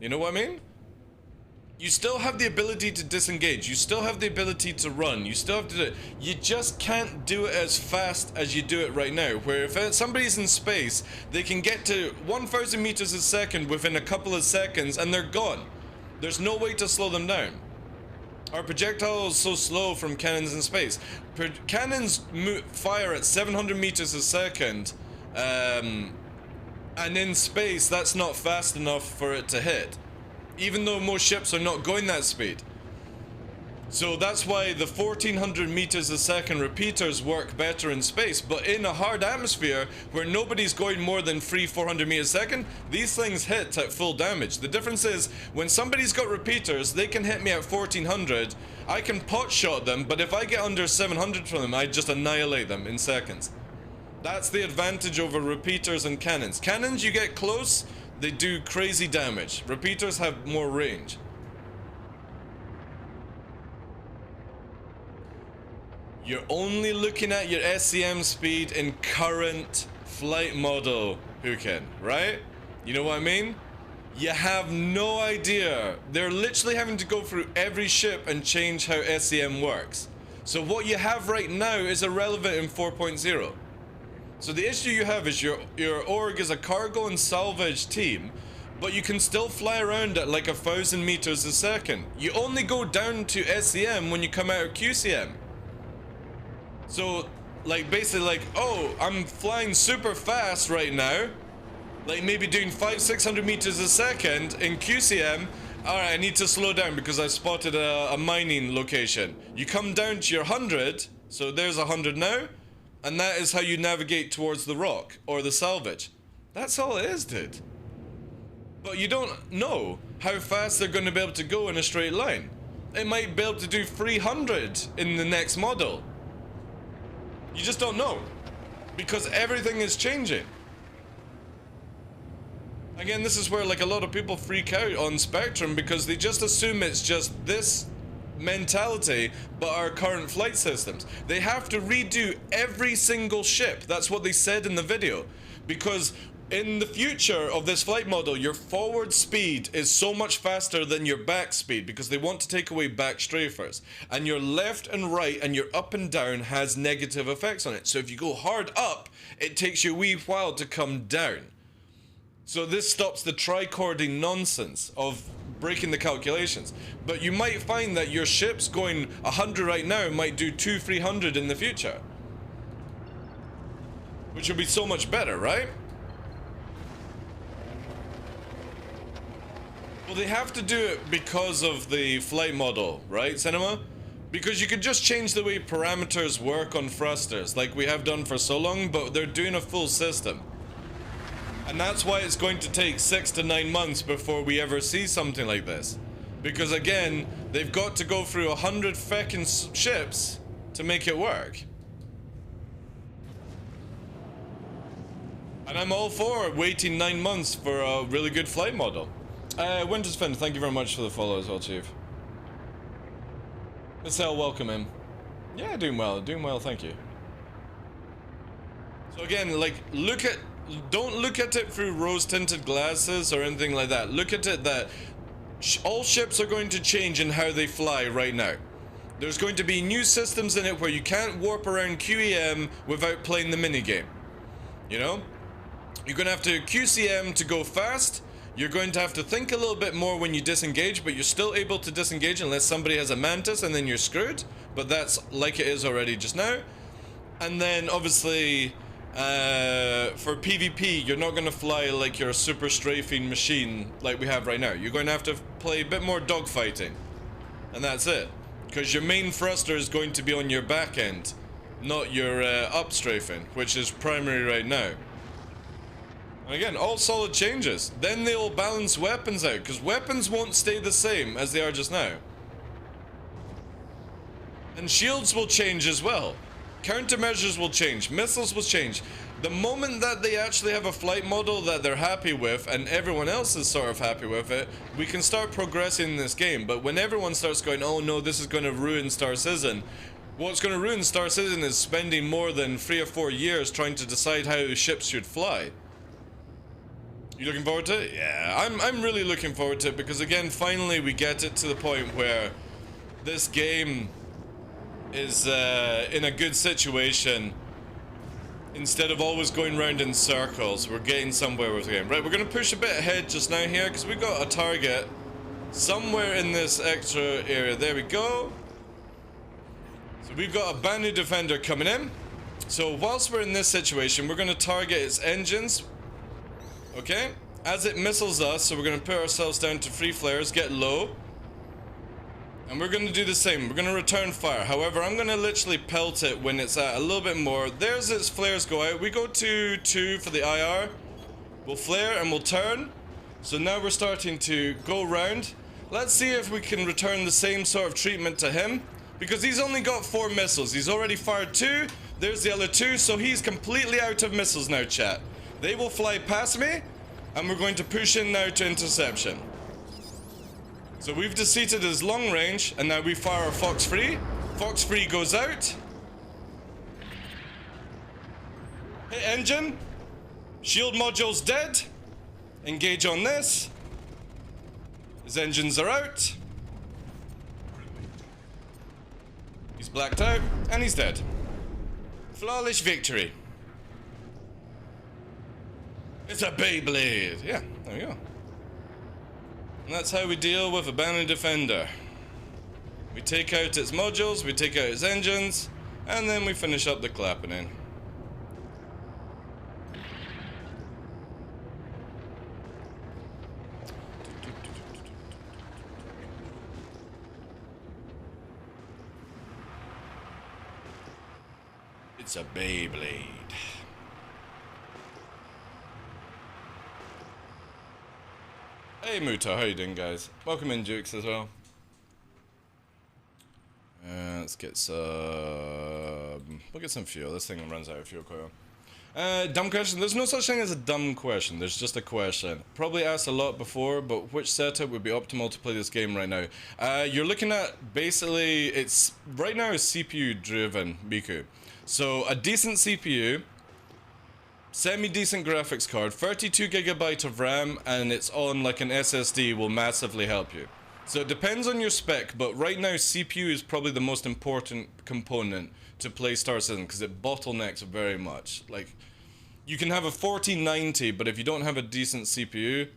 You know what I mean? You still have the ability to disengage, you still have the ability to run, you still have to do it. You just can't do it as fast as you do it right now, where if somebody's in space, they can get to 1,000 meters a second within a couple of seconds and they're gone. There's no way to slow them down. Our projectile is so slow from cannons in space. Cannons fire at 700 meters a second, and in space that's not fast enough for it to hit, even though most ships are not going that speed. So that's why the 1400 meters a second repeaters work better in space, but in a hard atmosphere where nobody's going more than 300-400 meters a second, these things hit at full damage. The difference is when somebody's got repeaters, they can hit me at 1400, I can pot shot them, but if I get under 700 from them, I just annihilate them in seconds. That's the advantage over repeaters and cannons. Cannons, you get close, they do crazy damage. Repeaters have more range. You're only looking at your SCM speed in current flight model, Hukin, right? You know what I mean? You have no idea. They're literally having to go through every ship and change how SCM works. So what you have right now is irrelevant in 4.0. So the issue you have is your org is a cargo and salvage team, but you can still fly around at like 1,000 meters a second. You only go down to SCM when you come out of QCM. So, like, basically, like, oh, I'm flying super fast right now, like maybe doing 500-600 meters a second in QCM. Alright, I need to slow down because I spotted a mining location. You come down to your 100, so there's 100 now, and that is how you navigate towards the rock or the salvage. That's all it is, dude. But you don't know how fast they're going to be able to go in a straight line. It might be able to do 300 in the next model. You just don't know, because everything is changing. Again, this is where like a lot of people freak out on Spectrum because they just assume it's just this mentality, but our current flight systems. They have to redo every single ship. That's what they said in the video, because in the future of this flight model, your forward speed is so much faster than your back speed because they want to take away back strafers. And your left and right and your up and down has negative effects on it. So if you go hard up, it takes you a wee while to come down. So this stops the tricording nonsense of breaking the calculations. But you might find that your ship's going 100 right now might do 200-300 in the future, which will be so much better, right? Well, they have to do it because of the flight model, right, Cinema? Because you could just change the way parameters work on thrusters, like we have done for so long, but they're doing a full system. And that's why it's going to take 6 to 9 months before we ever see something like this. Because again, they've got to go through 100 feckin' ships to make it work. And I'm all for waiting 9 months for a really good flight model. Winter's Fin, thank you very much for the follow as well, Chief. Miss L, welcome in. Yeah, doing well, thank you. So again, like, don't look at it through rose-tinted glasses or anything like that. Look at it that all ships are going to change in how they fly right now. There's going to be new systems in it where you can't warp around QEM without playing the minigame. You know? You're going to have to QCM to go fast. You're going to have to think a little bit more when you disengage, but you're still able to disengage unless somebody has a mantis and then you're screwed. But that's like it is already just now. And then obviously for PvP, you're not going to fly like your super strafing machine like we have right now. You're going to have to play a bit more dogfighting. And that's it. Because your main thruster is going to be on your back end, not your up strafing, which is primary right now. And again, all solid changes. Then they'll balance weapons out, because weapons won't stay the same as they are just now. And shields will change as well. Countermeasures will change. Missiles will change. The moment that they actually have a flight model that they're happy with, and everyone else is sort of happy with it, we can start progressing in this game. But when everyone starts going, oh no, this is going to ruin Star Citizen, what's going to ruin Star Citizen is spending more than 3 or 4 years trying to decide how ships should fly. You looking forward to it? Yeah, I'm really looking forward to it because again, finally we get it to the point where this game is in a good situation. Instead of always going round in circles, we're getting somewhere with the game. Right, we're gonna push a bit ahead just now here because we've got a target somewhere in this extra area. There we go. So we've got a Banu Defender coming in. So whilst we're in this situation, we're gonna target its engines. Okay, as it missiles us, so we're going to put ourselves down to 3 flares, get low. And we're going to do the same, we're going to return fire. However, I'm going to literally pelt it when it's at a little bit more. There's its flares go out. We go to 2 for the IR. We'll flare and we'll turn. So now we're starting to go round. Let's see if we can return the same sort of treatment to him. Because he's only got 4 missiles. He's already fired 2. There's the other 2. So he's completely out of missiles now, chat. They will fly past me, and we're going to push in now to interception. So we've defeated his long range, and now we fire our Fox Free. Fox Free goes out. Hit engine. Shield module's dead. Engage on this. His engines are out. He's blacked out, and he's dead. Flawless victory. It's a Beyblade! Yeah, there we go. And that's how we deal with a Banu Defender. We take out its modules, we take out its engines, and then we finish up the clapping in. It's a Beyblade. Hey Muta, how you doing, guys? Welcome in, Jukes, as well. Let's get some... We'll get some fuel. This thing runs out of fuel quite well. Dumb question? There's no such thing as a dumb question. There's just a question. Probably asked a lot before, but which setup would be optimal to play this game right now? You're looking at, basically, it's... Right now it's CPU-driven, Miku. So, a decent CPU... Semi-decent graphics card, 32GB of RAM, and it's on like an SSD will massively help you. So it depends on your spec, but right now CPU is probably the most important component to play Star Citizen because it bottlenecks very much. Like, you can have a 4090, but if you don't have a decent CPU,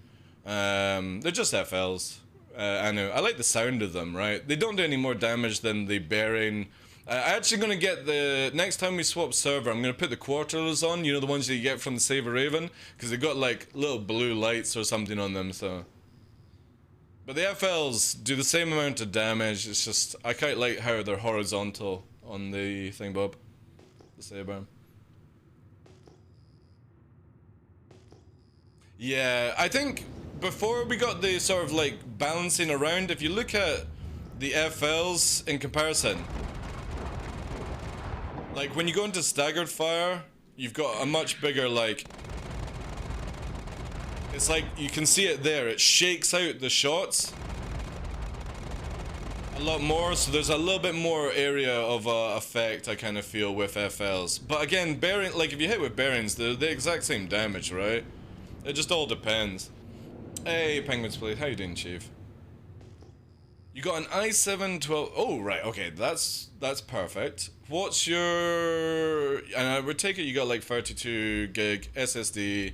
they're just FLs. I know, I like the sound of them, right? They don't do any more damage than the bearing. I'm actually going to get the... Next time we swap server, I'm going to put the quarters on. You know, the ones that you get from the Saber Raven? Because they've got, like, little blue lights or something on them, so... But the FLs do the same amount of damage. It's just... I quite like how they're horizontal on the thing, Bob. The Saber. Yeah, I think before we got the sort of, like, balancing around, if you look at the FLs in comparison... Like, when you go into staggered fire, you've got a much bigger, like... It's like, you can see it there, it shakes out the shots a lot more, so there's a little bit more area of effect, I kind of feel, with FLs. But again, bearing, like, if you hit with bearings, they're the exact same damage, right? It just all depends. Hey, Penguin's Blade, how you doing, Chief? You got an i7 12... Oh, right, okay, that's perfect. What's your... And I would take it you got like 32 gig SSD.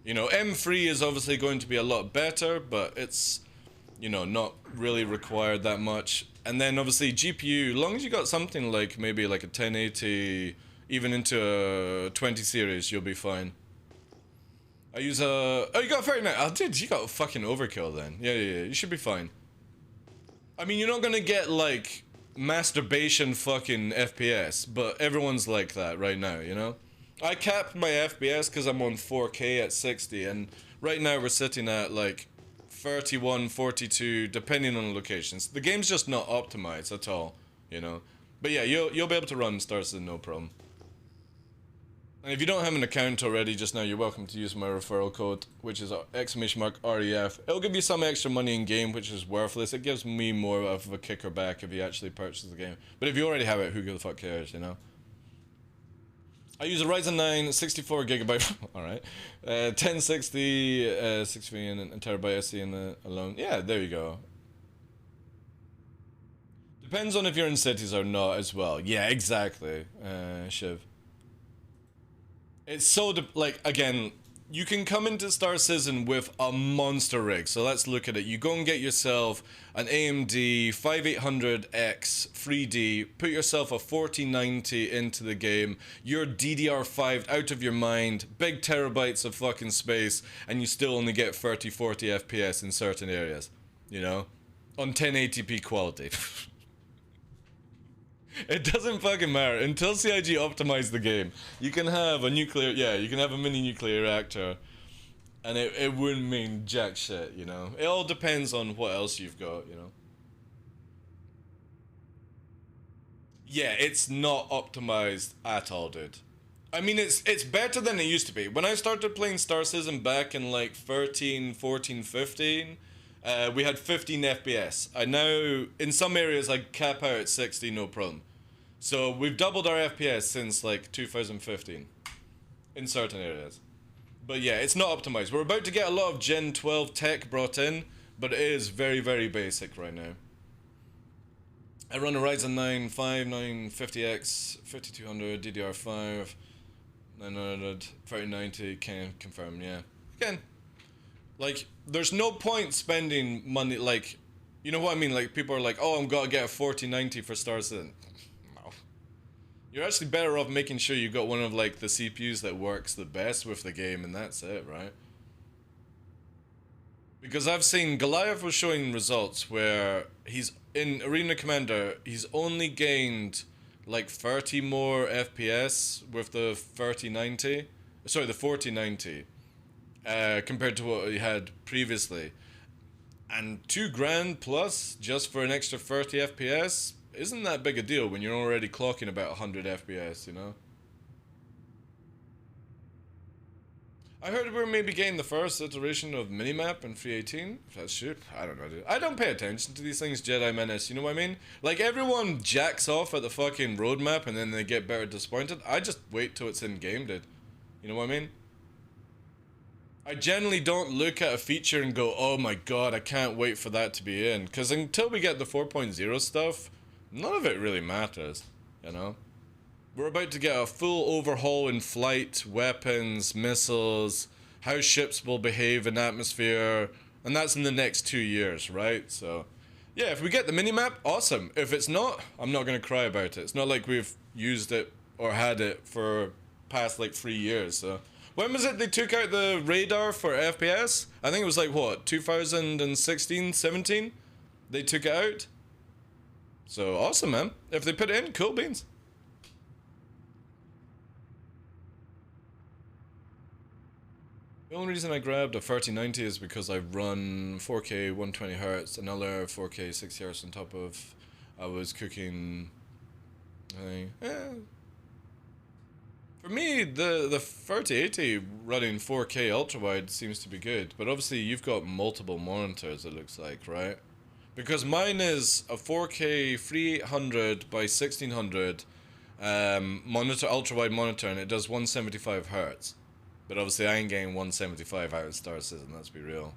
You know, M3 is obviously going to be a lot better, but it's, you know, not really required that much. And then obviously GPU, as long as you got something like maybe like a 1080, even into a 20 series, you'll be fine. I use a... Oh, you got a 39. Oh, dude, you got a fucking overkill then. Yeah, you should be fine. I mean, you're not gonna get, like, masturbation fucking FPS, but everyone's like that right now, you know? I capped my FPS because I'm on 4K at 60, and right now we're sitting at, like, 31, 42, depending on the locations. The game's just not optimized at all, you know? But yeah, you'll be able to run Star Citizen, no problem. And if you don't have an account already just now, you're welcome to use my referral code, which is !REF. It'll give you some extra money in game, which is worthless. It gives me more of a kicker back if you actually purchase the game. But if you already have it, who the fuck cares, you know? I use a Ryzen 9 64GB, alright, 1060, 60 and terabyte SC in the alone. Yeah, there you go. Depends on if you're in cities or not as well. Yeah, exactly, Shiv. It's so, like, again, you can come into Star Citizen with a monster rig. So let's look at it. You go and get yourself an AMD 5800X 3D, put yourself a 4090 into the game, you're DDR5 out of your mind, big terabytes of fucking space, and you still only get 30, 40 FPS in certain areas, you know? On 1080p quality. It doesn't fucking matter. Until CIG optimize the game, you can have a nuclear, yeah, you can have a mini nuclear reactor, and it wouldn't mean jack shit, you know? It all depends on what else you've got, you know? Yeah, it's not optimized at all, dude. I mean, it's better than it used to be. When I started playing Star Citizen back in like 13, 14, 15, we had 15 FPS. I now, in some areas, I cap out at 60, no problem. So we've doubled our FPS since like 2015 in certain areas. But yeah, it's not optimized. We're about to get a lot of Gen 12 tech brought in, but it is very, very basic right now. I run a Ryzen 9 5950X, 5200, DDR5, 900, 3090, can confirm, yeah. Again, like, there's no point spending money, like, you know what I mean? Like, people are like, oh, I'm gonna get a 4090 for Star Citizen. No. You're actually better off making sure you got one of, like, the CPUs that works the best with the game, and that's it, right? Because I've seen, Goliath was showing results where he's, in Arena Commander, he's only gained, like, 30 more FPS with the 3090. Sorry, the 4090. Compared to what he had previously. And $2,000 plus just for an extra 30 FPS isn't that big a deal when you're already clocking about 100 FPS, you know? I heard we're maybe getting the first iteration of Minimap in 3.18. If that's true, I don't know, dude. I don't pay attention to these things, Jedi Menace, you know what I mean? Like, everyone jacks off at the fucking roadmap and then they get better disappointed. I just wait till it's in-game, dude. You know what I mean? I generally don't look at a feature and go, oh my god, I can't wait for that to be in. Because until we get the 4.0 stuff, none of it really matters, you know? We're about to get a full overhaul in flight, weapons, missiles, how ships will behave in atmosphere, and that's in the next 2 years, right? So, yeah, if we get the minimap, awesome. If it's not, I'm not going to cry about it. It's not like we've used it or had it for past like 3 years, so... When was it they took out the radar for FPS? I think it was like, what, 2016, 17? They took it out? So, awesome, man. If they put it in, cool beans. The only reason I grabbed a 3090 is because I run 4K 120Hz, another 4K 60Hz on top of... I was cooking... For me, the 3080 running 4K ultra-wide seems to be good, but obviously you've got multiple monitors, it looks like, right? Because mine is a 4K 3800 by 1600 monitor, ultra-wide monitor, and it does 175 Hz. But obviously I ain't getting 175 out of Star Citizen, let's be real.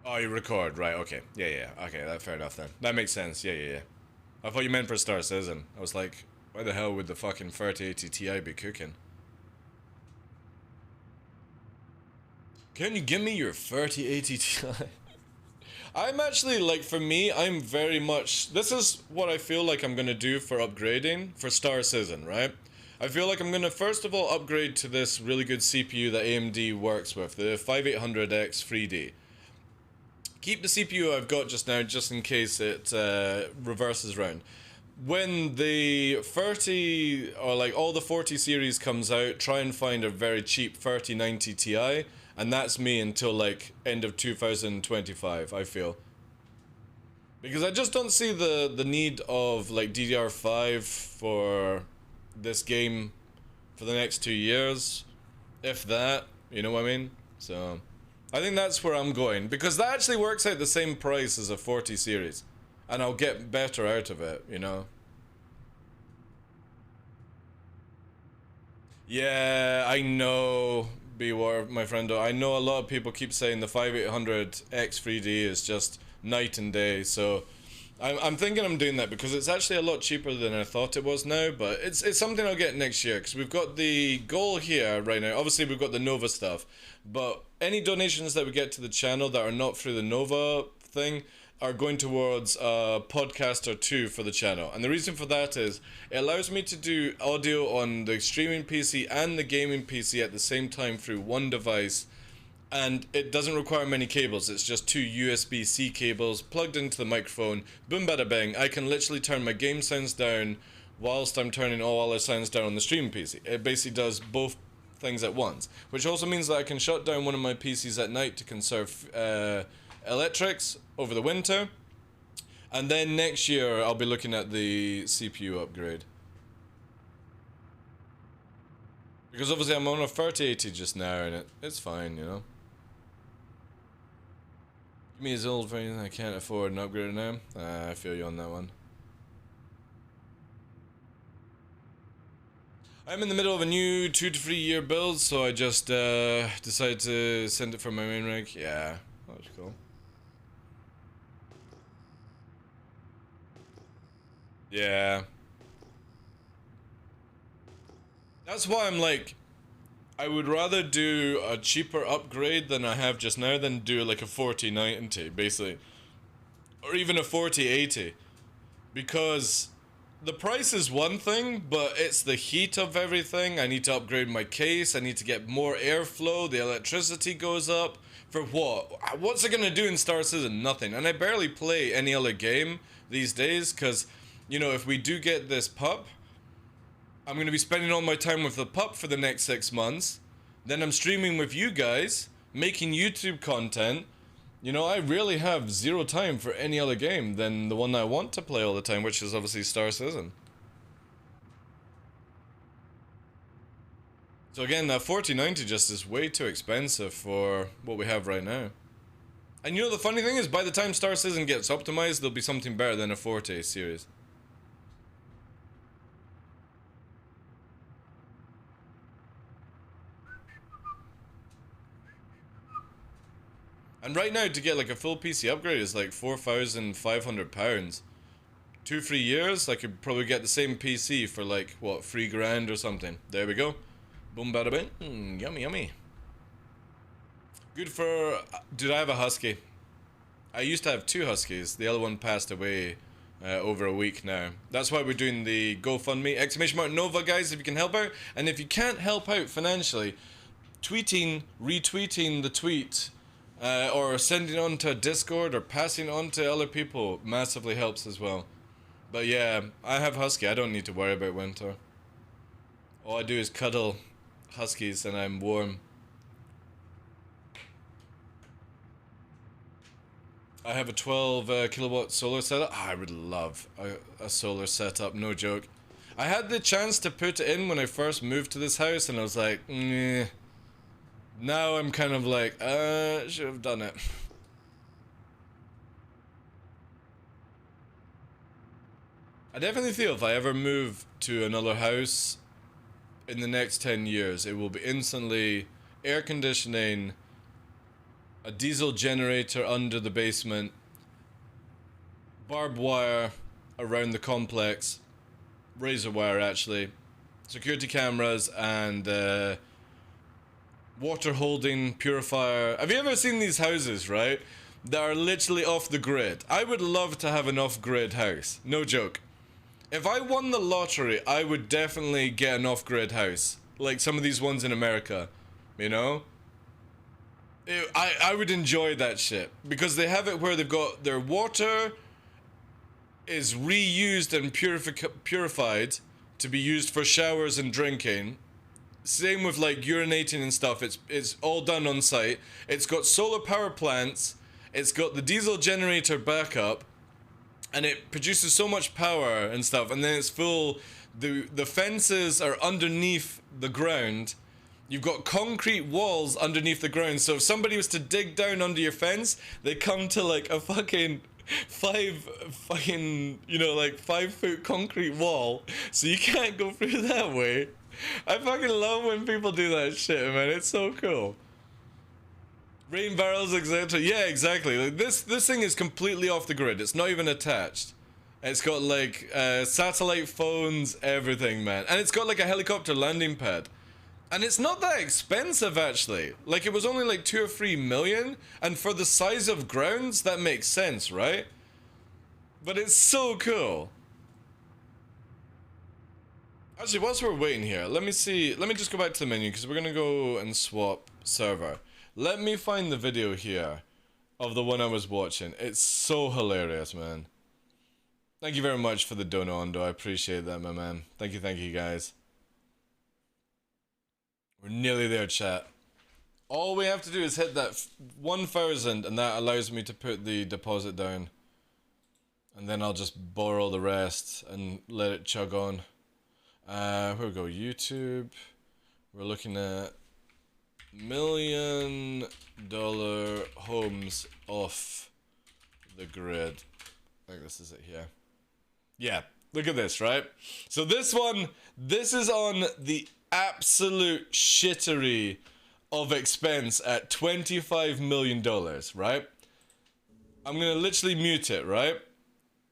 Oh, you record, right, okay. Yeah, okay, that's fair enough then. That makes sense, yeah. I thought you meant for Star Citizen. I was like... Why the hell would the fucking 3080 Ti be cooking? Can you give me your 3080 Ti? I'm actually, like, for me, I'm very much... This is what I feel like I'm gonna do for upgrading for Star Citizen, right? I feel like I'm gonna, first of all, upgrade to this really good CPU that AMD works with, the 5800X 3D. Keep the CPU I've got just now, just in case it reverses round. When the 30 or like all the 40 series comes out, try and find a very cheap 3090 Ti, and that's me until like end of 2025, I feel. Because I just don't see the need of like DDR5 for this game for the next 2 years, if that, you know what I mean? So I think that's where I'm going, because that actually works out the same price as a 40 series. And I'll get better out of it, you know? Yeah, I know, Bewar, my friend. I know a lot of people keep saying the 5800 X3D is just night and day. So I'm thinking I'm doing that because it's actually a lot cheaper than I thought it was now. But it's something I'll get next year because we've got the goal here right now. Obviously, we've got the Nova stuff, but any donations that we get to the channel that are not through the Nova thing are going towards a podcast or two for the channel. And the reason for that is it allows me to do audio on the streaming PC and the gaming PC at the same time through one device, and it doesn't require many cables. It's just two USB-C cables plugged into the microphone. Boom bada bing. I can literally turn my game sounds down whilst I'm turning all other sounds down on the streaming PC. It basically does both things at once, which also means that I can shut down one of my PCs at night to conserve electrics over the winter, and then next year I'll be looking at the CPU upgrade, because obviously I'm on a 3080 just now and it's fine, you know. Give me as old for anything I can't afford an upgrade now. I feel you on that one. I'm in the middle of a new 2 to 3 year build, so I just decided to send it from my main rig. Yeah, that's cool. Yeah. That's why I'm like, I would rather do a cheaper upgrade than I have just now than do like a 4090, basically. Or even a 4080. Because the price is one thing, but it's the heat of everything. I need to upgrade my case, I need to get more airflow, the electricity goes up. For what? What's it gonna do in Star Citizen? Nothing. And I barely play any other game these days, because, you know, if we do get this pup, I'm going to be spending all my time with the pup for the next 6 months. Then I'm streaming with you guys, making YouTube content. You know, I really have zero time for any other game than the one I want to play all the time, which is obviously Star Citizen. So again, that 4090 just is way too expensive for what we have right now. And you know the funny thing is, by the time Star Citizen gets optimized, there'll be something better than a 40 series. And right now, to get like a full PC upgrade is like £4,500. 2-3 years, I could probably get the same PC for like, what, £3,000 or something. There we go. Boom bada bing. Yummy yummy. Good for... Dude, I have a husky. I used to have 2 huskies. The other one passed away over a week now. That's why we're doing the GoFundMe. !Nova, guys, if you can help out. And if you can't help out financially, tweeting, retweeting the tweet, or sending it on to a Discord or passing it on to other people massively helps as well. But yeah, I have husky. I don't need to worry about winter. All I do is cuddle huskies and I'm warm. I have a 12 kilowatt solar setup. Oh, I would love a solar setup, no joke. I had the chance to put it in when I first moved to this house and I was like, meh. Now I'm kind of like, should have done it. I definitely feel if I ever move to another house in the next 10 years, it will be instantly air conditioning, a diesel generator under the basement, barbed wire around the complex, razor wire actually, security cameras, and water holding purifier. Have you ever seen these houses, right, that are literally off the grid? I would love to have an off-grid house, no joke. If I won the lottery, I would definitely get an off-grid house, like some of these ones in America, you know? I would enjoy that shit, because they have it where they've got their water is reused and purified to be used for showers and drinking. Same with like urinating and stuff, it's all done on site. It's got solar power plants, it's got the diesel generator backup, and it produces so much power and stuff, and then it's full, the fences are underneath the ground. You've got concrete walls underneath the ground, so if somebody was to dig down under your fence, they come to like a fucking 5 foot concrete wall, so you can't go through that way. I fucking love when people do that shit, man. It's so cool. Rain barrels, etc. Yeah, exactly. Like this thing is completely off the grid. It's not even attached. It's got like satellite phones, everything, man. And it's got like a helicopter landing pad. And it's not that expensive, actually. Like, it was only like 2 or 3 million. And for the size of grounds, that makes sense, right? But it's so cool. Actually, whilst we're waiting here, let me see. Let me just go back to the menu, because we're going to go and swap server. Let me find the video here of the one I was watching. It's so hilarious, man. Thank you very much for the dono, Ondo. I appreciate that, my man. Thank you, guys. We're nearly there, chat. All we have to do is hit that 1,000, and that allows me to put the deposit down. And then I'll just borrow the rest and let it chug on. Here we go, YouTube. We're looking at $1 million homes off the grid. I think this is it here. Yeah, look at this, right? So this one, this is on the absolute shittery of expense at $25 million, right? I'm gonna literally mute it, right?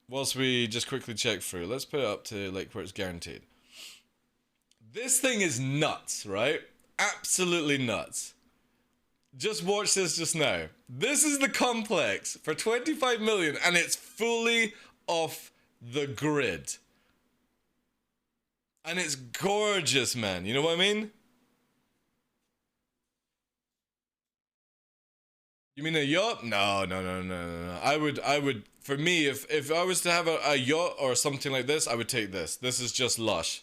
Whilst we just quickly check through. Let's put it up to like where it's guaranteed. This thing is nuts, right? Absolutely nuts. Just watch this just now. This is the complex for 25 million and it's fully off the grid. And it's gorgeous, man. You know what I mean? You mean a yacht? No. I would, for me, if I was to have a yacht or something like this, I would take this. This is just lush.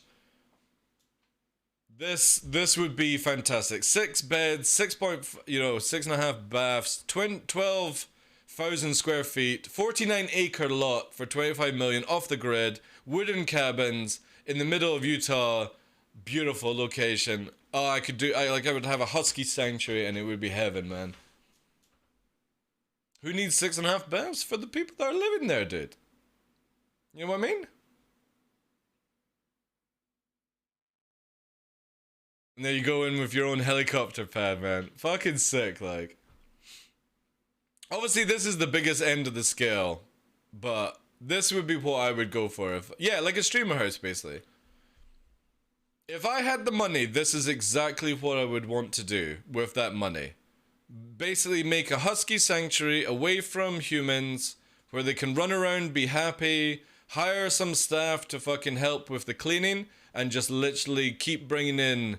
This would be fantastic. 6 beds, 6.5 baths, 12,000 square feet, 49 acre lot for 25 million off the grid, wooden cabins in the middle of Utah, beautiful location. Oh, I would have a husky sanctuary and it would be heaven, man. Who needs 6.5 baths? For the people that are living there, dude. You know what I mean? And there you go in with your own helicopter pad, man. Fucking sick, like. Obviously, this is the biggest end of the scale, but this would be what I would go for if, yeah, like a streamer house, basically. If I had the money, this is exactly what I would want to do with that money. Basically make a husky sanctuary away from humans where they can run around, be happy, hire some staff to fucking help with the cleaning, and just literally keep bringing in,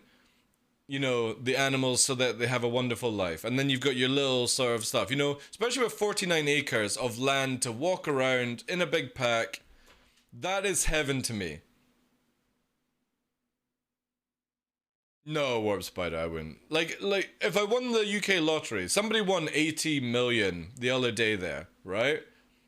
you know, the animals so that they have a wonderful life. And then you've got your little sort of stuff, you know, especially with 49 acres of land to walk around in a big pack. That is heaven to me. No, Warp Spider, I wouldn't. Like, if I won the UK lottery, somebody won 80 million the other day there, right?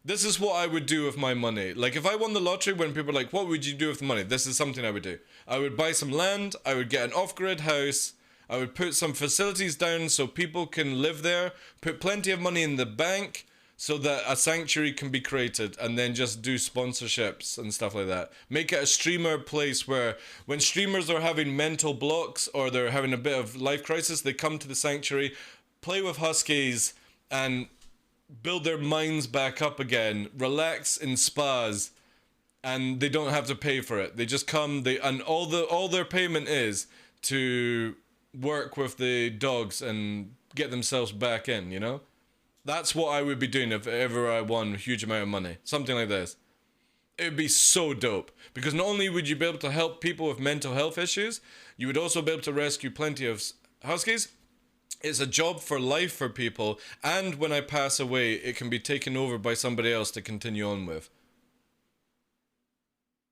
This is what I would do with my money. Like, if I won the lottery, when people are like, what would you do with the money? This is something I would do. I would buy some land, I would get an off-grid house, I would put some facilities down so people can live there, put plenty of money in the bank so that a sanctuary can be created, and then just do sponsorships and stuff like that. Make it a streamer place where when streamers are having mental blocks or they're having a bit of life crisis, they come to the sanctuary, play with huskies, and build their minds back up again, relax in spas, and they don't have to pay for it. They just come, and all their payment is to work with the dogs and get themselves back in, you know? That's what I would be doing if ever I won a huge amount of money. Something like this. It would be so dope. Because not only would you be able to help people with mental health issues, you would also be able to rescue plenty of huskies. It's a job for life for people. And when I pass away, it can be taken over by somebody else to continue on with.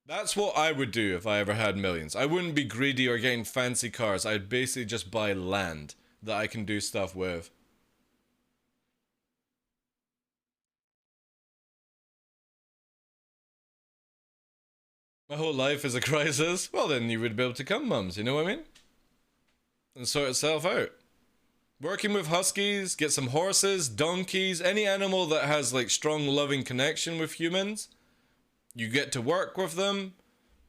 That's what I would do if I ever had millions. I wouldn't be greedy or getting fancy cars. I'd basically just buy land that I can do stuff with. My whole life is a crisis. Well, then you would be able to come, mums. You know what I mean? And sort itself out. Working with huskies, get some horses, donkeys, any animal that has like strong loving connection with humans. You get to work with them.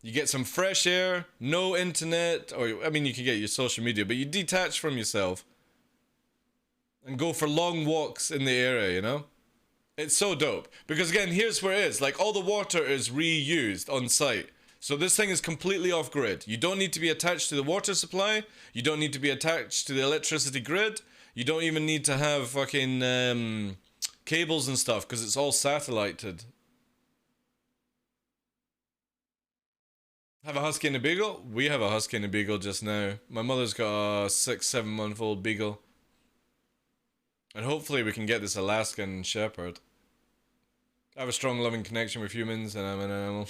You get some fresh air, no internet, or, I mean, you can get your social media, but you detach from yourself and go for long walks in the area, you know? It's so dope. Because again, here's where it is. Like, all the water is reused on site. So this thing is completely off grid. You don't need to be attached to the water supply. You don't need to be attached to the electricity grid. You don't even need to have fucking cables and stuff, because it's all satellited. Have a husky and a beagle? We have a husky and a beagle just now. My mother's got a 6-7 month old beagle. And hopefully we can get this Alaskan shepherd. I have a strong loving connection with humans and I'm an animal.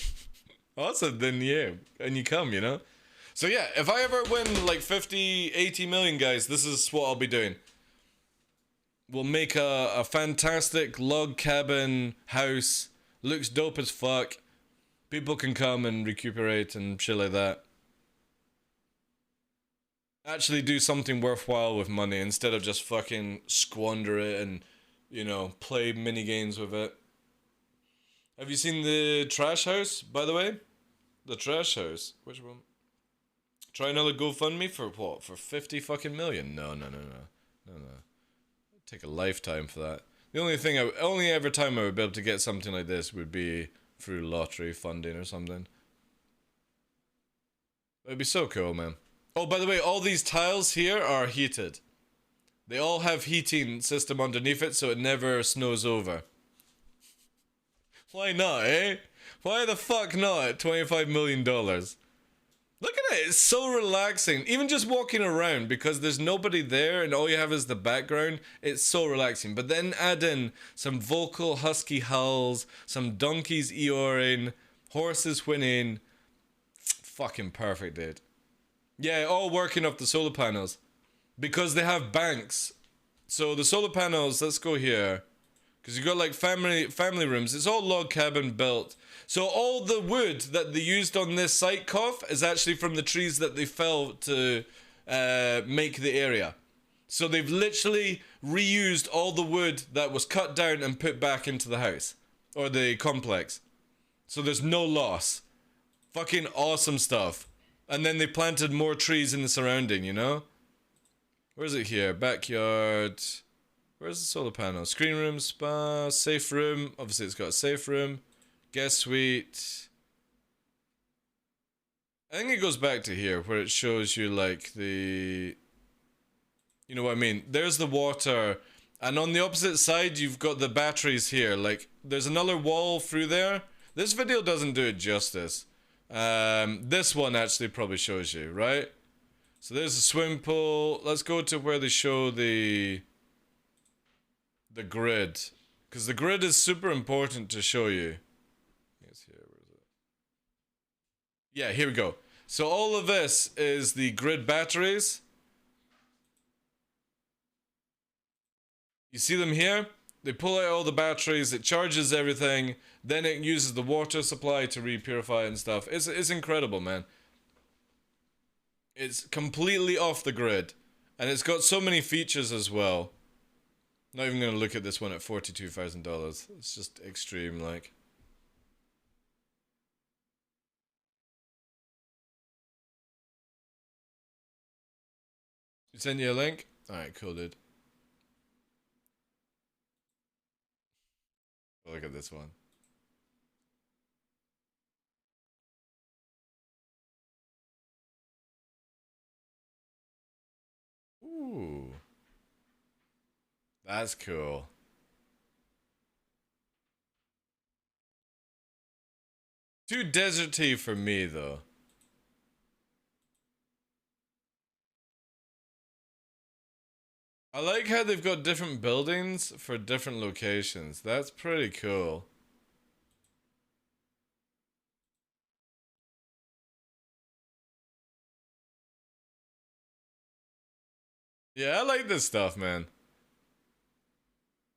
Awesome, then yeah. And you come, you know? So yeah, if I ever win like 50, 80 million, guys, this is what I'll be doing. We'll make a fantastic log cabin house. Looks dope as fuck. People can come and recuperate and shit like that. Actually do something worthwhile with money instead of just fucking squander it and, you know, play mini games with it. Have you seen the trash house, by the way? The trash house. Which one? Try another GoFundMe for what? For 50 fucking million? No. It'd take a lifetime for that. The only ever time I would be able to get something like this would be through lottery funding or something. It'd be so cool, man. Oh, by the way, all these tiles here are heated. They all have heating system underneath it, so it never snows over. Why not, eh? Why the fuck not? $25 million. Look at it, it's so relaxing. Even just walking around, because there's nobody there and all you have is the background, it's so relaxing. But then add in some vocal husky howls, some donkeys eoring, horses whinnying. Fucking perfect, dude. Yeah, all working off the solar panels. Because they have banks. So the solar panels, let's go here. Because you got like family rooms. It's all log cabin built. So all the wood that they used on this site, Koff, is actually from the trees that they fell to make the area. So they've literally reused all the wood that was cut down and put back into the house. Or the complex. So there's no loss. Fucking awesome stuff. And then they planted more trees in the surrounding, you know? Where's it here? Backyard. Where's the solar panel? Screen room, spa, safe room. Obviously it's got a safe room. Guest suite. I think it goes back to here where it shows you like the... You know what I mean? There's the water. And on the opposite side you've got the batteries here. Like there's another wall through there. This video doesn't do it justice. This one actually probably shows you, right? So there's a swimming pool. Let's go to where they show the grid. Because the grid is super important to show you. Yes, here, where is it? Yeah, here we go. So all of this is the grid batteries. You see them here? They pull out all the batteries, it charges everything, then it uses the water supply to re-purify and stuff. It's incredible, man. It's completely off the grid. And it's got so many features as well. Not even going to look at this one at $42,000. It's just extreme, like. You send you a link? Alright, cool, dude. Look at this one. Ooh. That's cool. Too deserty for me, though. I like how they've got different buildings for different locations. That's pretty cool. Yeah, I like this stuff, man.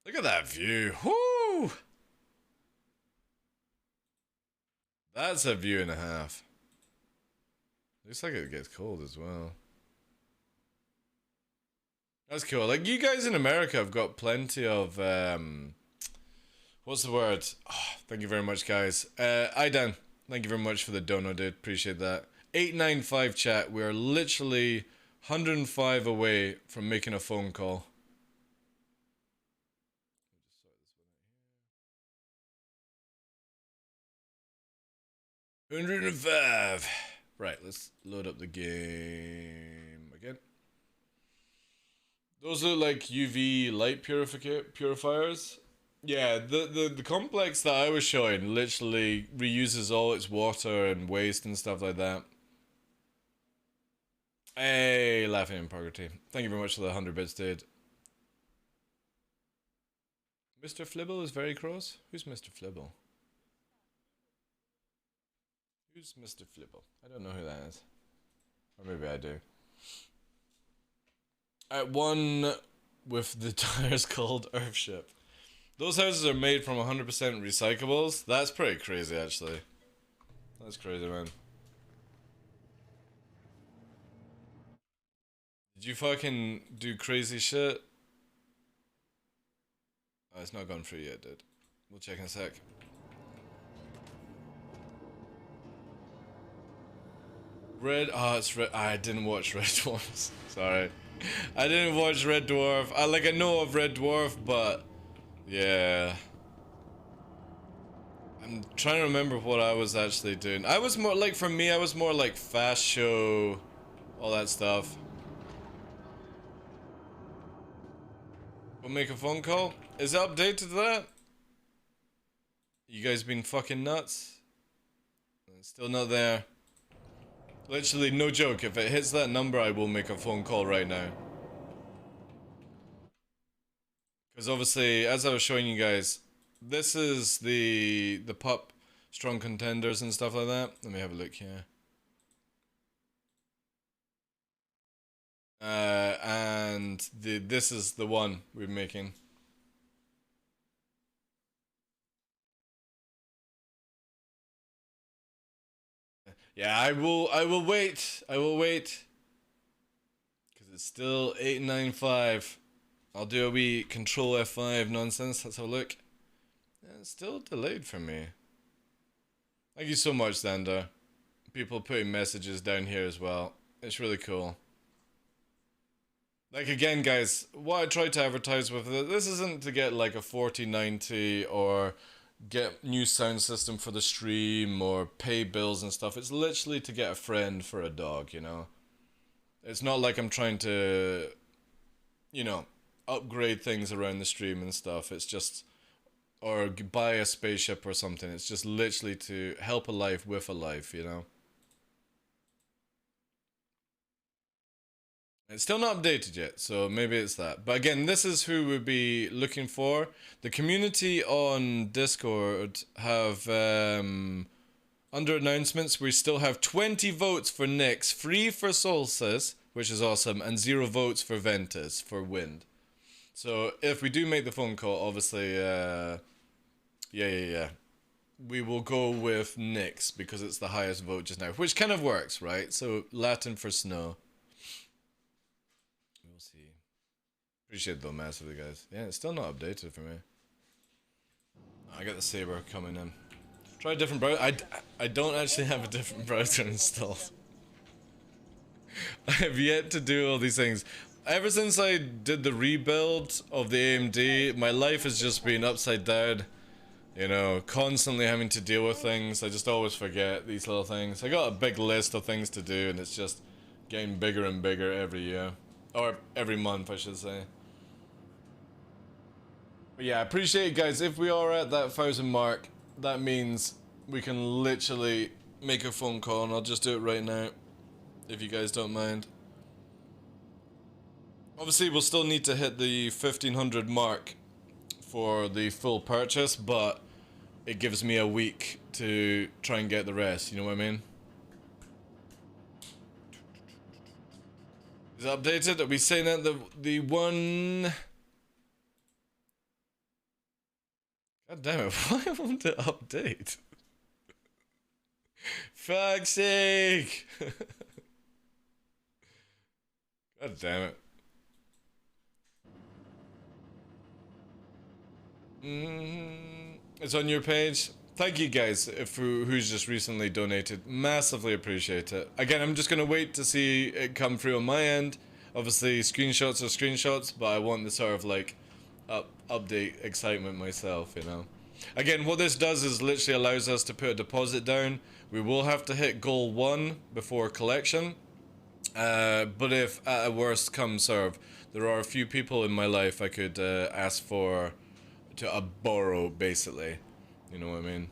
Look at that view. Whoo! That's a view and a half. Looks like it gets cold as well. That's cool. Like, you guys in America have got plenty of, what's the word? Oh, thank you very much, guys. Idan. Thank you very much for the dono, dude. Appreciate that. 895 chat. We are literally 105 away from making a phone call. 105. Right, let's load up the game again. Those look like UV light purifiers. Yeah, the complex that I was showing literally reuses all its water and waste and stuff like that. Hey, Laughing Integrity. Thank you very much for the 100 bits, dude. Mr. Flibble is very cross? Who's Mr. Flibble? Who's Mr. Flibble? I don't know who that is. Or maybe I do. At one with the tires called Earthship. Those houses are made from 100% recyclables. That's pretty crazy, actually. That's crazy, man. Did you fucking do crazy shit? Oh, it's not gone through yet, dude. We'll check in a sec. Red, oh, it's red. I didn't watch Red Dwarf. Sorry. I didn't watch Red Dwarf. I know of Red Dwarf, but yeah. I'm trying to remember what I was actually doing. I was more like, for me, I was more like fast show, all that stuff. We'll make a phone call. Is it updated to that? You guys been fucking nuts? It's still not there. Literally, no joke. If it hits that number, I will make a phone call right now. Because obviously, as I was showing you guys, this is the pup strong contenders and stuff like that. Let me have a look here. And this is the one we're making. Yeah, I will wait. I will wait. Because it's still 895. I'll do a wee control F5 nonsense. Let's have a look. Yeah, it's still delayed for me. Thank you so much, Xander. People putting messages down here as well. It's really cool. Like, again, guys, what I try to advertise with this isn't to get like a 4090 or get new sound system for the stream or pay bills and stuff. It's literally to get a friend for a dog, you know? It's not like I'm trying to, you know, upgrade things around the stream and stuff. It's just, or buy a spaceship or something. It's just literally to help a life with a life, you know? It's still not updated yet, so maybe it's that. But again, this is who we'll be looking for. The community on Discord have, under announcements, we still have 20 votes for Nyx, 3 for Solstice, which is awesome, and 0 votes for Ventus, for Wind. So if we do make the phone call, obviously, yeah. We will go with Nyx, because it's the highest vote just now, which kind of works, right? So Latin for snow. We'll see. Appreciate it though, massively, guys. Yeah, it's still not updated for me. I got the Saber coming in. Try a different browser. I don't actually have a different browser installed. I have yet to do all these things. Ever since I did the rebuild of the AMD, my life has just been upside down. You know, constantly having to deal with things. I just always forget these little things. I got a big list of things to do, and it's just getting bigger and bigger every year. Or every month, I should say. But yeah, I appreciate it, guys. If we are at that 1,000 mark, that means we can literally make a phone call, and I'll just do it right now, if you guys don't mind. Obviously, we'll still need to hit the 1,500 mark for the full purchase, but it gives me a week to try and get the rest, you know what I mean? Is it updated? Are we saying that the one... God damn it, why won't it update? Fuck's sake! God damn it. It's on your page. thank you guys who's just recently donated. Massively appreciate it. Again, I'm just gonna wait to see it come through on my end. Obviously, screenshots are screenshots, but I want the sort of like update excitement myself, you know. Again, what this does is literally allows us to put a deposit down. We will have to hit goal 1 before collection. But if at a worst come serve, there are a few people in my life I could ask for to borrow, basically. You know what I mean?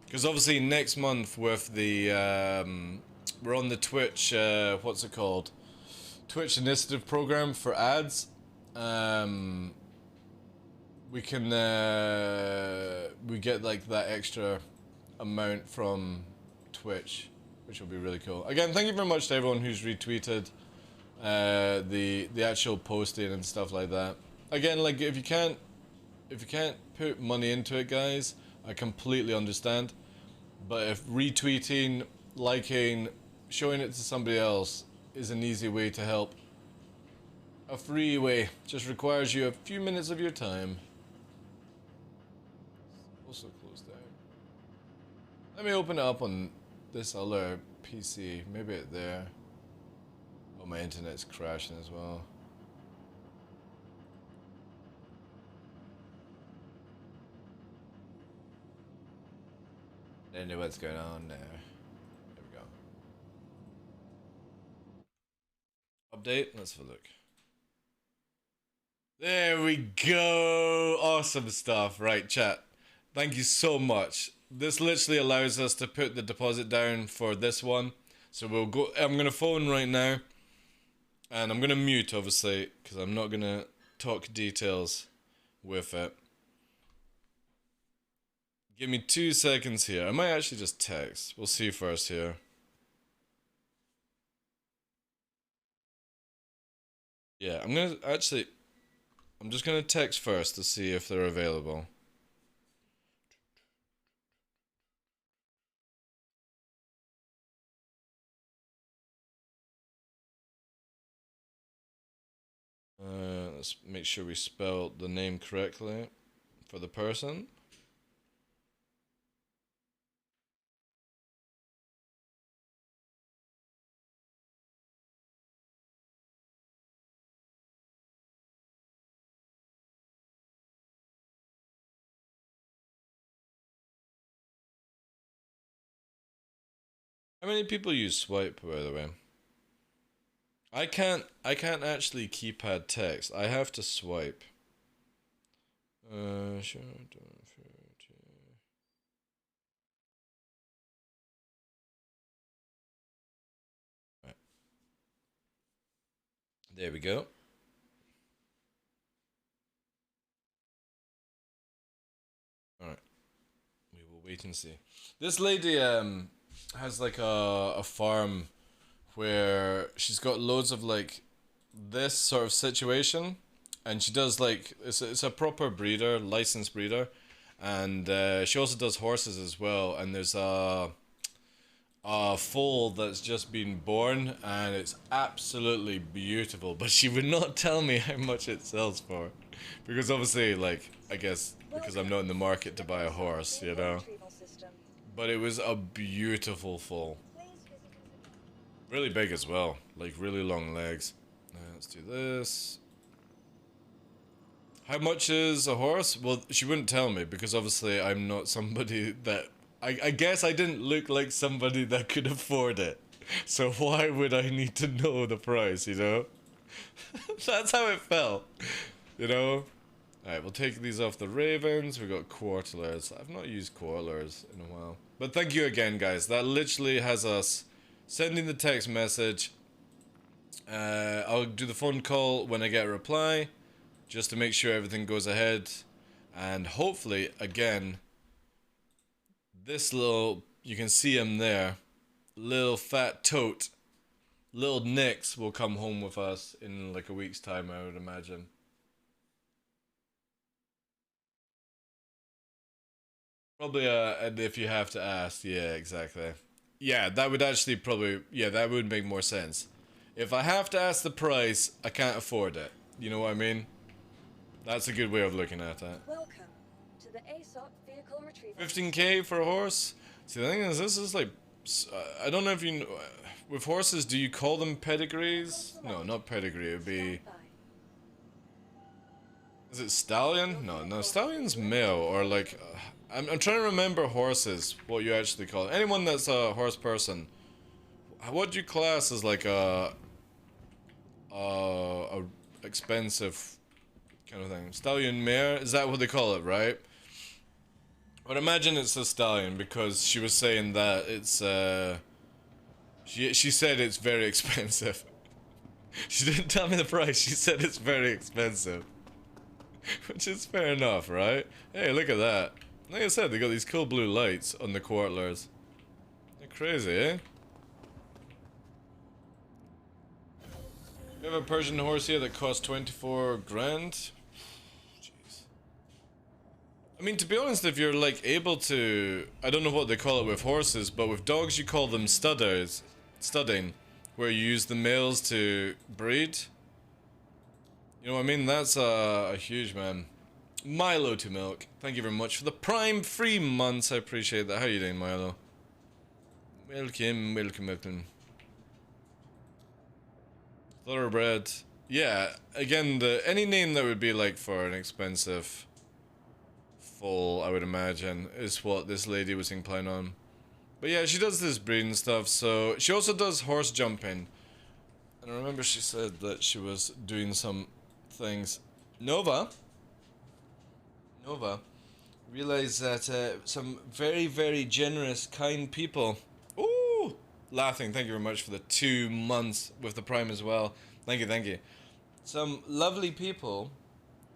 Because obviously next month with the we're on the Twitch what's it called? Twitch initiative program for ads. We can we get like that extra amount from Twitch, which will be really cool. Again, thank you very much to everyone who's retweeted the actual posting and stuff like that. Again, like if you can't put money into it, guys, I completely understand. But if retweeting, liking, showing it to somebody else is an easy way to help, a free way, just requires you a few minutes of your time. Also closed down. Let me open it up on this other PC. Maybe it there. Oh, my internet's crashing as well. I don't know what's going on there. There we go. Update. Let's have a look. There we go. Awesome stuff. Right, chat. Thank you so much. This literally allows us to put the deposit down for this one. So we'll go. I'm gonna phone right now, and I'm gonna mute obviously because I'm not gonna talk details with it. Give me 2 seconds here. I might actually just text. We'll see first here. Yeah, I'm just gonna text first to see if they're available. Let's make sure we spell the name correctly for the person. How many people use swipe, by the way? I can't actually keypad text. I have to swipe. Sure. Right. There we go. All right. We will wait and see. This lady has like a farm where she's got loads of like this sort of situation, and she does like it's a proper breeder, licensed breeder, and she also does horses as well. And there's a foal that's just been born, and it's absolutely beautiful. But she would not tell me how much it sells for, because obviously, like I guess because I'm not in the market to buy a horse, you know. But it was a beautiful foal. Really big as well, like really long legs. Let's do this. How much is a horse? Well, she wouldn't tell me because obviously I'm not somebody that... I guess I didn't look like somebody that could afford it. So why would I need to know the price, you know? That's how it felt, you know? Alright, we'll take these off the ravens. We got quarterlers. I've not used quarterlers in a while. But thank you again, guys. That literally has us sending the text message. I'll do the phone call when I get a reply, just to make sure everything goes ahead. And hopefully, again, this little, you can see him there, little fat tote, little Nix will come home with us in like a week's time, I would imagine. Probably, if you have to ask, yeah, exactly. Yeah, that would actually probably, yeah, that would make more sense. If I have to ask the price, I can't afford it. You know what I mean? That's a good way of looking at that. Welcome to the ASOP vehicle retrieval. 15k for a horse? See, the thing is, this is like, I don't know if you know, with horses, do you call them pedigrees? No, not pedigree, it would be, is it stallion? No, stallion's male, or like, I'm trying to remember horses, what you actually call it. Anyone that's a horse person, what do you class as like a expensive kind of thing? Stallion mare, is that what they call it, right? But imagine it's a stallion, because she was saying that it's she said it's very expensive. She didn't tell me the price, she said it's very expensive. Which is fair enough, right? Hey, look at that. Like I said, they got these cool blue lights on the quartlers. They're crazy, eh? We have a Persian horse here that costs 24 grand. Jeez. I mean, to be honest, if you're like able to, I don't know what they call it with horses, but with dogs you call them studders, studding, where you use the males to breed. You know what I mean? That's a huge man. Milo to milk. Thank you very much for the Prime 3 months. I appreciate that. How you doing, Milo? Welcome. Thoroughbred. Yeah, again, any name that would be like for an expensive foal, I would imagine, is what this lady was inclined on. But yeah, she does this breeding stuff, so she also does horse jumping. And I remember she said that she was doing some things. Nova realized that some very, very generous, kind people. Ooh, laughing. Thank you very much for the 2 months with the Prime as well. Thank you. Some lovely people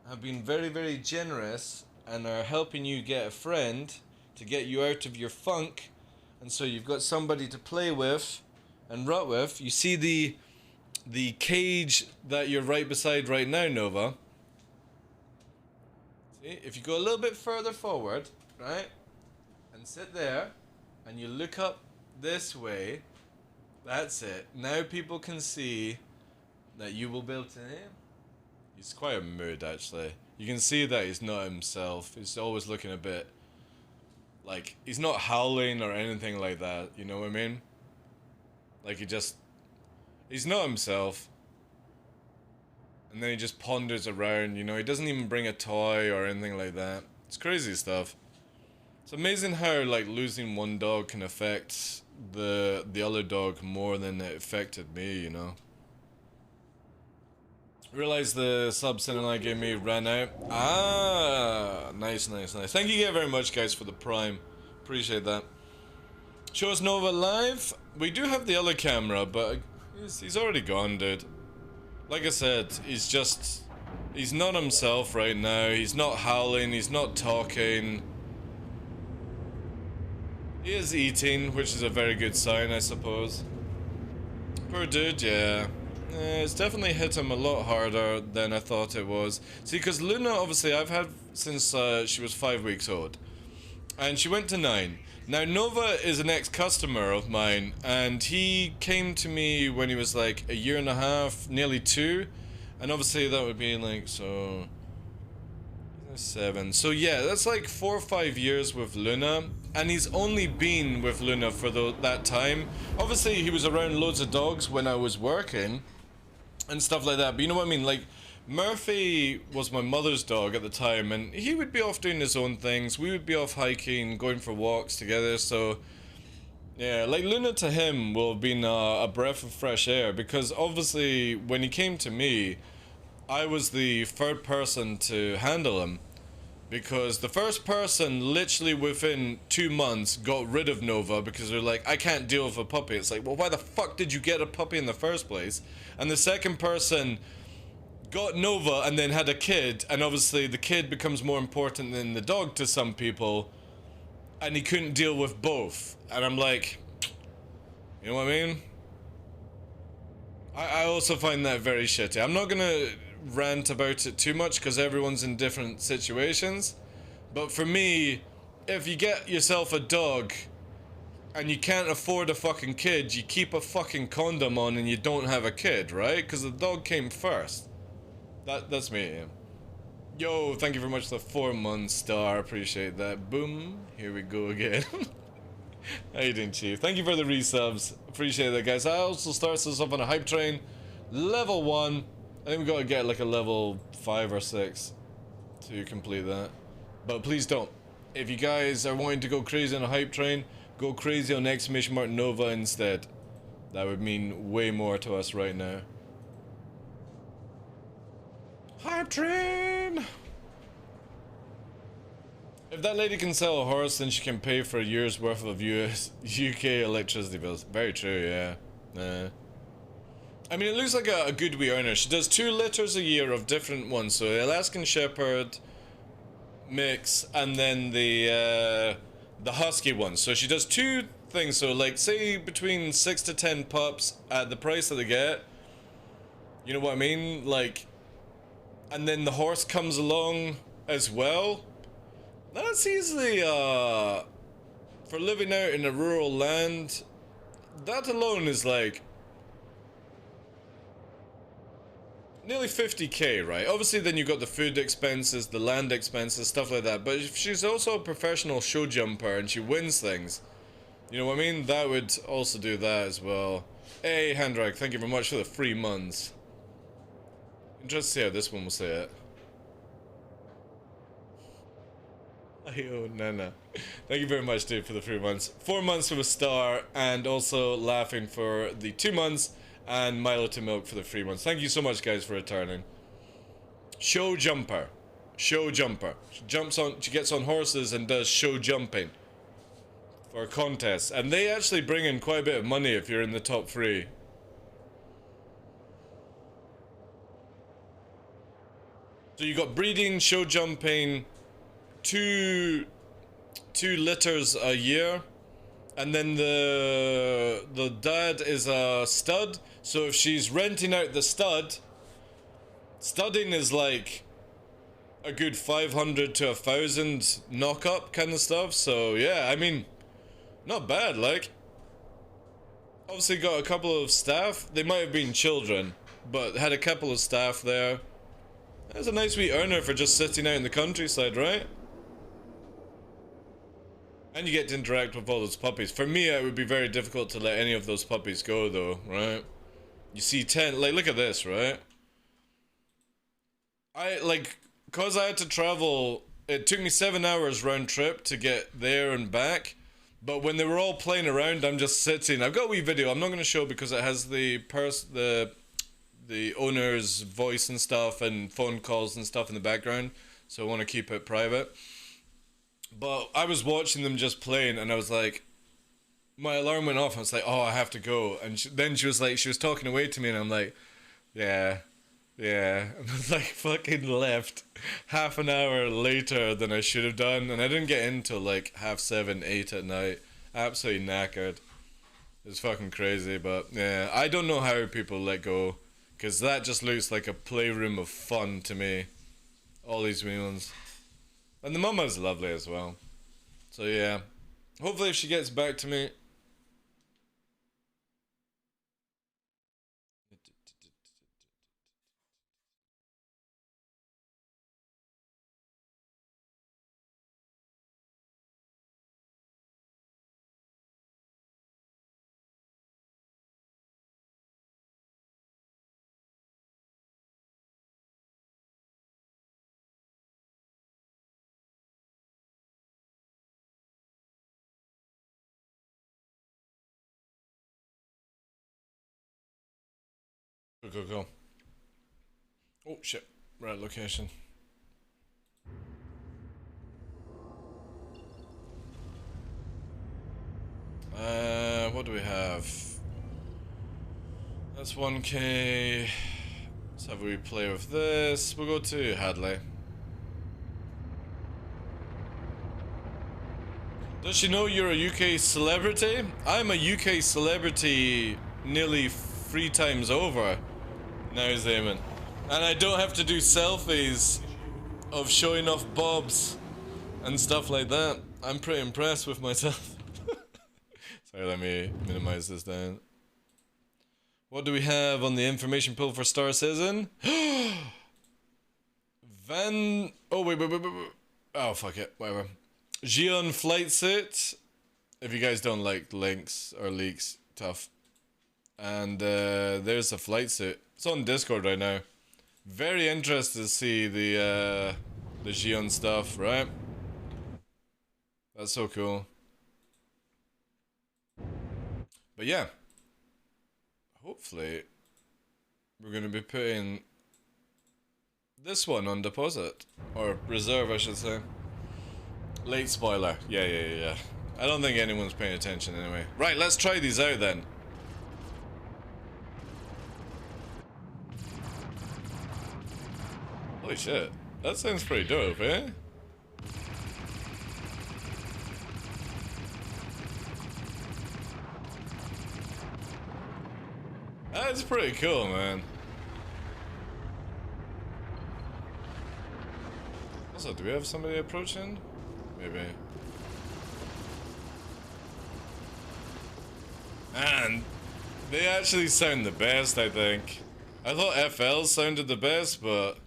have been very, very generous and are helping you get a friend to get you out of your funk, and so you've got somebody to play with and rut with. You see the cage that you're right beside right now, Nova. See, if you go a little bit further forward, right, and sit there, and you look up this way, that's it. Now people can see that you will build in him. He's quite a mood, actually. You can see that he's not himself. He's always looking a bit like, he's not howling or anything like that, you know what I mean? Like he's not himself. And then he just ponders around, you know, he doesn't even bring a toy or anything like that. It's crazy stuff. It's amazing how, like, losing one dog can affect the other dog more than it affected me, you know. Realized the sub Cinema gave me ran out. Ah, nice. Thank you very much, guys, for the Prime. Appreciate that. Show us Nova live. We do have the other camera, but he's already gone, dude. Like I said, he's not himself right now. He's not howling, he's not talking. He is eating, which is a very good sign, I suppose. Poor dude, yeah. It's definitely hit him a lot harder than I thought it was. See, because Luna, obviously, I've had since she was 5 weeks old. And she went to 9. Now, Nova is an ex-customer of mine, and he came to me when he was like 1.5 years, nearly 2. And obviously that would be like, so 7. So yeah, that's like 4 or 5 years with Luna. And he's only been with Luna for that time. Obviously, he was around loads of dogs when I was working and stuff like that. But you know what I mean? Like, Murphy was my mother's dog at the time, and he would be off doing his own things. We would be off hiking, going for walks together. So yeah, like, Luna to him will have been a breath of fresh air, because obviously when he came to me, I was the third person to handle him, because the first person literally within 2 months got rid of Nova because they're like, I can't deal with a puppy. It's like, well, why the fuck did you get a puppy in the first place? And the second person got Nova and then had a kid, and obviously the kid becomes more important than the dog to some people, and he couldn't deal with both. And I'm like, you know what I mean? I also find that very shitty. I'm not gonna rant about it too much because everyone's in different situations, but for me, if you get yourself a dog and you can't afford a fucking kid, you keep a fucking condom on and you don't have a kid, right? Because the dog came first. That's me. Yeah. Yo, thank you very much for the 4-month star. Appreciate that. Boom. Here we go again. How you doing, Chief? Thank you for the resubs. Appreciate that, guys. I also started this off on a hype train. Level 1. I think we gotta get like a level 5 or 6 to complete that. But please don't. If you guys are wanting to go crazy on a hype train, go crazy on exclamation mark Nova instead. That would mean way more to us right now. Hype train! If that lady can sell a horse, then she can pay for a year's worth of UK electricity bills. Very true, yeah. I mean, it looks like a good wee earner. She does 2 litters a year of different ones. So the Alaskan Shepherd mix, and then the Husky one. So she does 2 things. So like, say between 6 to 10 pups at the price that they get. You know what I mean? Like, and then the horse comes along as well. That's easily, for living out in a rural land, that alone is like nearly 50k, right? Obviously then you got the food expenses, the land expenses, stuff like that. But if she's also a professional show jumper and she wins things, you know what I mean? That would also do that as well. Hey, Handrag, thank you very much for the 3 months. Interested to see how this one will say it. Ayo, Nana. Thank you very much, dude, for the 3 months. 4 months for a star, and also laughing for the 2 months, and Milo to Milk for the 3 months. Thank you so much, guys, for returning. Show jumper. Show jumper. She gets on horses and does show jumping for contests. And they actually bring in quite a bit of money if you're in the top 3. So you got breeding, show jumping, 2 litters a year, and then the dad is a stud. So if she's renting out the studding is like a good 500 to 1,000 knock up kind of stuff. So yeah, I mean, not bad. Like, obviously got a couple of staff. They might have been children, but had a couple of staff there. That's a nice wee earner for just sitting out in the countryside, right? And you get to interact with all those puppies. For me, it would be very difficult to let any of those puppies go, though, right? You see 10, like, look at this, right? Cause I had to travel, it took me 7 hours round trip to get there and back. But when they were all playing around, I'm just sitting. I've got a wee video, I'm not going to show because it has the owner's voice and stuff and phone calls and stuff in the background. So I want to keep it private. But I was watching them just playing, and I was like, my alarm went off. I was like, oh, I have to go. And then she was like, she was talking away to me, and I'm like, yeah. And I was like, fucking left half an hour later than I should have done. And I didn't get in till like 7:30, 8 at night. Absolutely knackered. It's fucking crazy, but yeah, I don't know how people let go. Because that just looks like a playroom of fun to me. All these wee ones. And the mama's lovely as well. So yeah. Hopefully if she gets back to me. Go. Oh shit. Right location. What do we have? That's 1k. Let's have a wee play with this. We'll go to Hadley. Does she know you're a UK celebrity? I'm a UK celebrity nearly 3 times over. Now, Zayman. And I don't have to do selfies of showing off bobs and stuff like that. I'm pretty impressed with myself. Sorry, let me minimize this down. What do we have on the information pool for Star Citizen? Oh, wait. Oh, fuck it. Whatever. Xion flight suit. If you guys don't like links or leaks, tough. And there's the flight suit. It's on Discord right now. Very interested to see the Xion stuff, right? That's so cool. But yeah. Hopefully, we're going to be putting this one on deposit. Or reserve, I should say. Late spoiler. Yeah. I don't think anyone's paying attention anyway. Right, let's try these out then. Holy shit. That sounds pretty dope, eh? That's pretty cool, man. Also, do we have somebody approaching? Maybe. And they actually sound the best, I think. I thought FL sounded the best, but...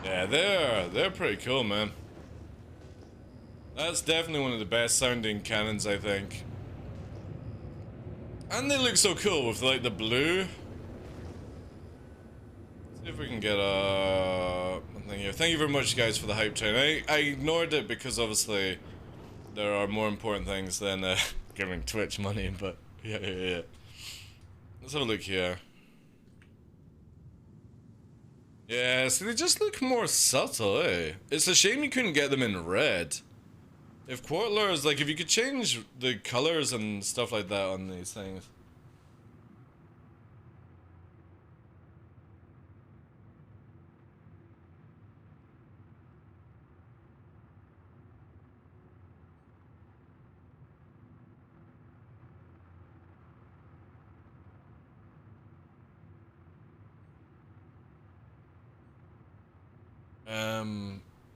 yeah, they're pretty cool, man. That's definitely one of the best sounding cannons, I think. And they look so cool with, like, the blue. See if we can get a thing here. Thank you very much, guys, for the hype train. I ignored it because, obviously, there are more important things than giving Twitch money, but yeah. Let's have a look here. Yeah, so they just look more subtle, eh? It's a shame you couldn't get them in red. If Quartlers, like, if you could change the colors and stuff like that on these things.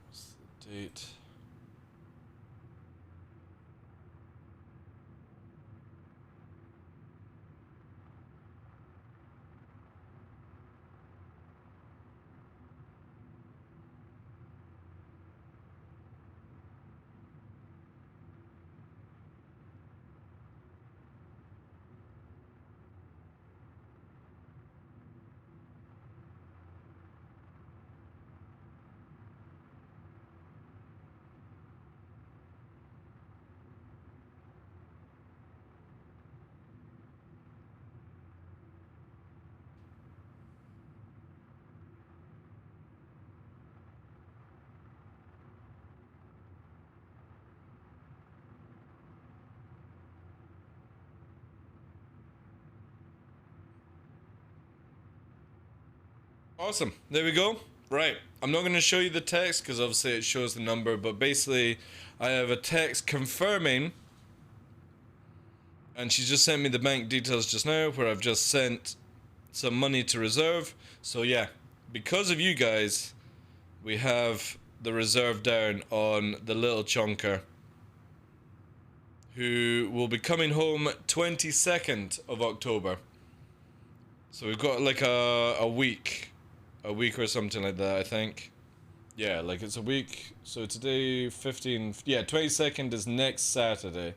What's the date? Awesome. There we go. Right. I'm not going to show you the text because obviously it shows the number, but basically I have a text confirming, and she just sent me the bank details just now where I've just sent some money to reserve. So yeah, because of you guys, we have the reserve down on the little chonker, who will be coming home 22nd of October. So we've got like a week or something like that, I think. Yeah, like it's a week. So today, 15th, yeah, 22nd is next Saturday.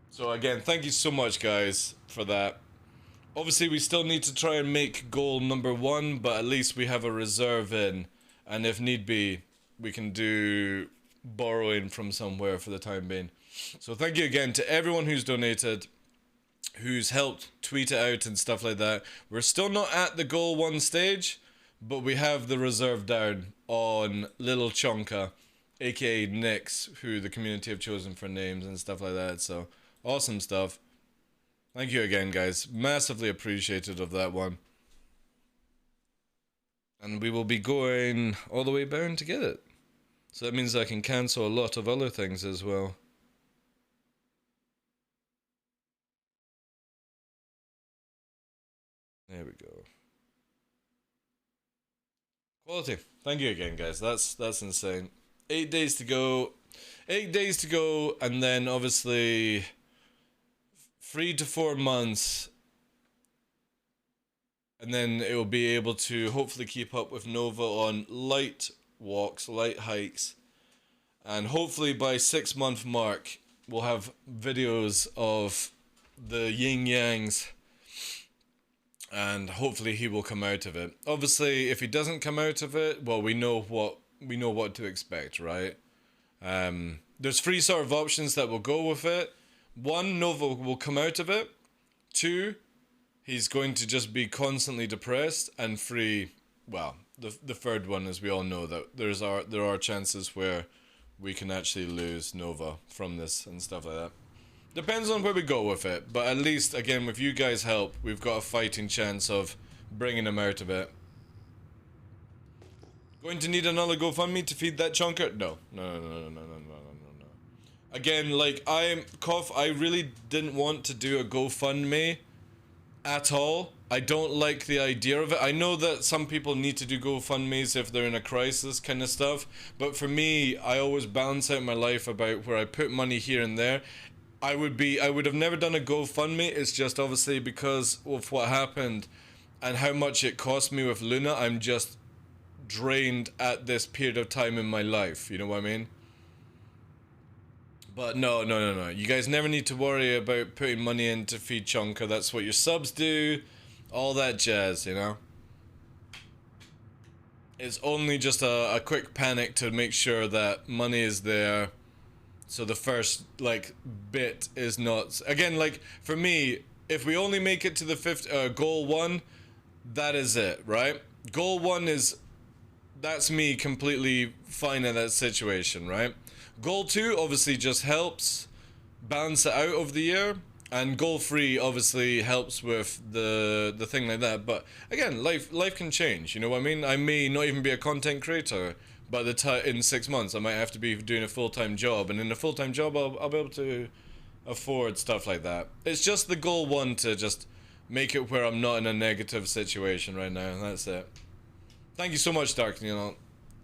So again, thank you so much, guys, for that. Obviously, we still need to try and make goal number 1, but at least we have a reserve in. And if need be, we can do borrowing from somewhere for the time being. So thank you again to everyone who's donated, who's helped tweet it out and stuff like that. We're still not at the goal 1 stage, but we have the reserve down on Little Chonka, aka Nix, who the community have chosen for names and stuff like that. So awesome stuff. Thank you again, guys. Massively appreciated of that one. And we will be going all the way down to get it. So that means I can cancel a lot of other things as well. There we go. Quality. Thank you again, guys. That's insane. 8 days to go. 8 days to go, and then obviously 3 to 4 months, and then it will be able to hopefully keep up with Nova on light walks, light hikes, and hopefully by 6-month mark we'll have videos of the yin yangs, and hopefully he will come out of it. Obviously, if he doesn't come out of it, well, we know what to expect, right? There's 3 sort of options that will go with it. 1, Nova will come out of it. 2, he's going to just be constantly depressed. And 3, well, the third one, as we all know, that there are chances where we can actually lose Nova from this and stuff like that. Depends on where we go with it, but at least, again, with you guys' help, we've got a fighting chance of bringing him out of it. Going to need another GoFundMe to feed that chunker? No. Again, like, I really didn't want to do a GoFundMe at all. I don't like the idea of it. I know that some people need to do GoFundMes if they're in a crisis kind of stuff, but for me, I always balance out my life about where I put money here and there. I would have never done a GoFundMe. It's just obviously because of what happened and how much it cost me with Luna. I'm just drained at this period of time in my life. You know what I mean? But no. You guys never need to worry about putting money in to feed Chunker. That's what your subs do. All that jazz, you know? It's only just a quick panic to make sure that money is there. So the first, like, bit is not... Again, like, for me, if we only make it to the goal 1, that is it, right? Goal 1 is... That's me completely fine in that situation, right? Goal 2 obviously just helps balance it out of the year. And goal 3 obviously helps with the thing like that. But, again, life can change, you know what I mean? I may not even be a content creator... By the time in 6 months, I might have to be doing a full-time job, and in a full-time job, I'll be able to afford stuff like that. It's just the goal 1 to just make it where I'm not in a negative situation right now. That's it. Thank you so much, TheDarkLaw.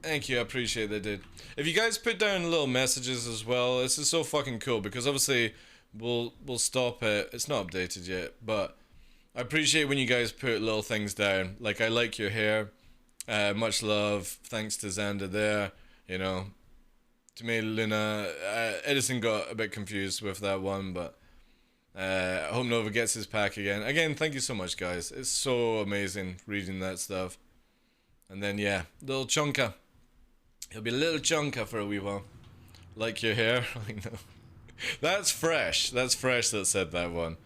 Thank you, I appreciate that, dude. If you guys put down little messages as well, this is so fucking cool because obviously we'll stop it. It's not updated yet, but I appreciate when you guys put little things down. Like, I like your hair. Much love, thanks to Xander there, you know. Tomato Luna, Edison got a bit confused with that one, but I hope Nova gets his pack again. Again, thank you so much, guys. It's so amazing reading that stuff. And then, yeah, little chunker. He'll be a little chunker for a wee while. Like your hair? I know. That's fresh. That's fresh that said that one.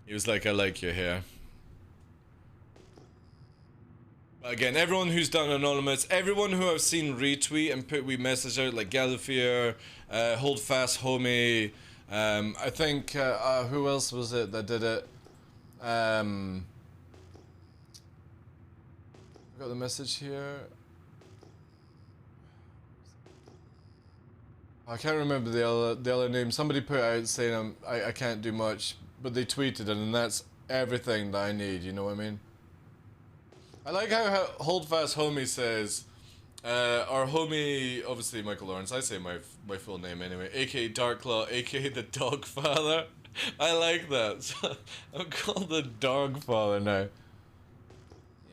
He was like, I like your hair. Again, everyone who's done anonymous, everyone who I've seen retweet and put wee message out, like Gallifear, Hold Fast Homie, I think, who else was it that did it? I got the message here. I can't remember the other name. Somebody put out saying I can't do much, but they tweeted it, and that's everything that I need, you know what I mean? I like how Hold Fast Homie says, our homie, obviously Michael Lawrence, I say my full name anyway, aka TheDarkLaw, aka the Dog Father. I like that. So I'm called the Dog Father now.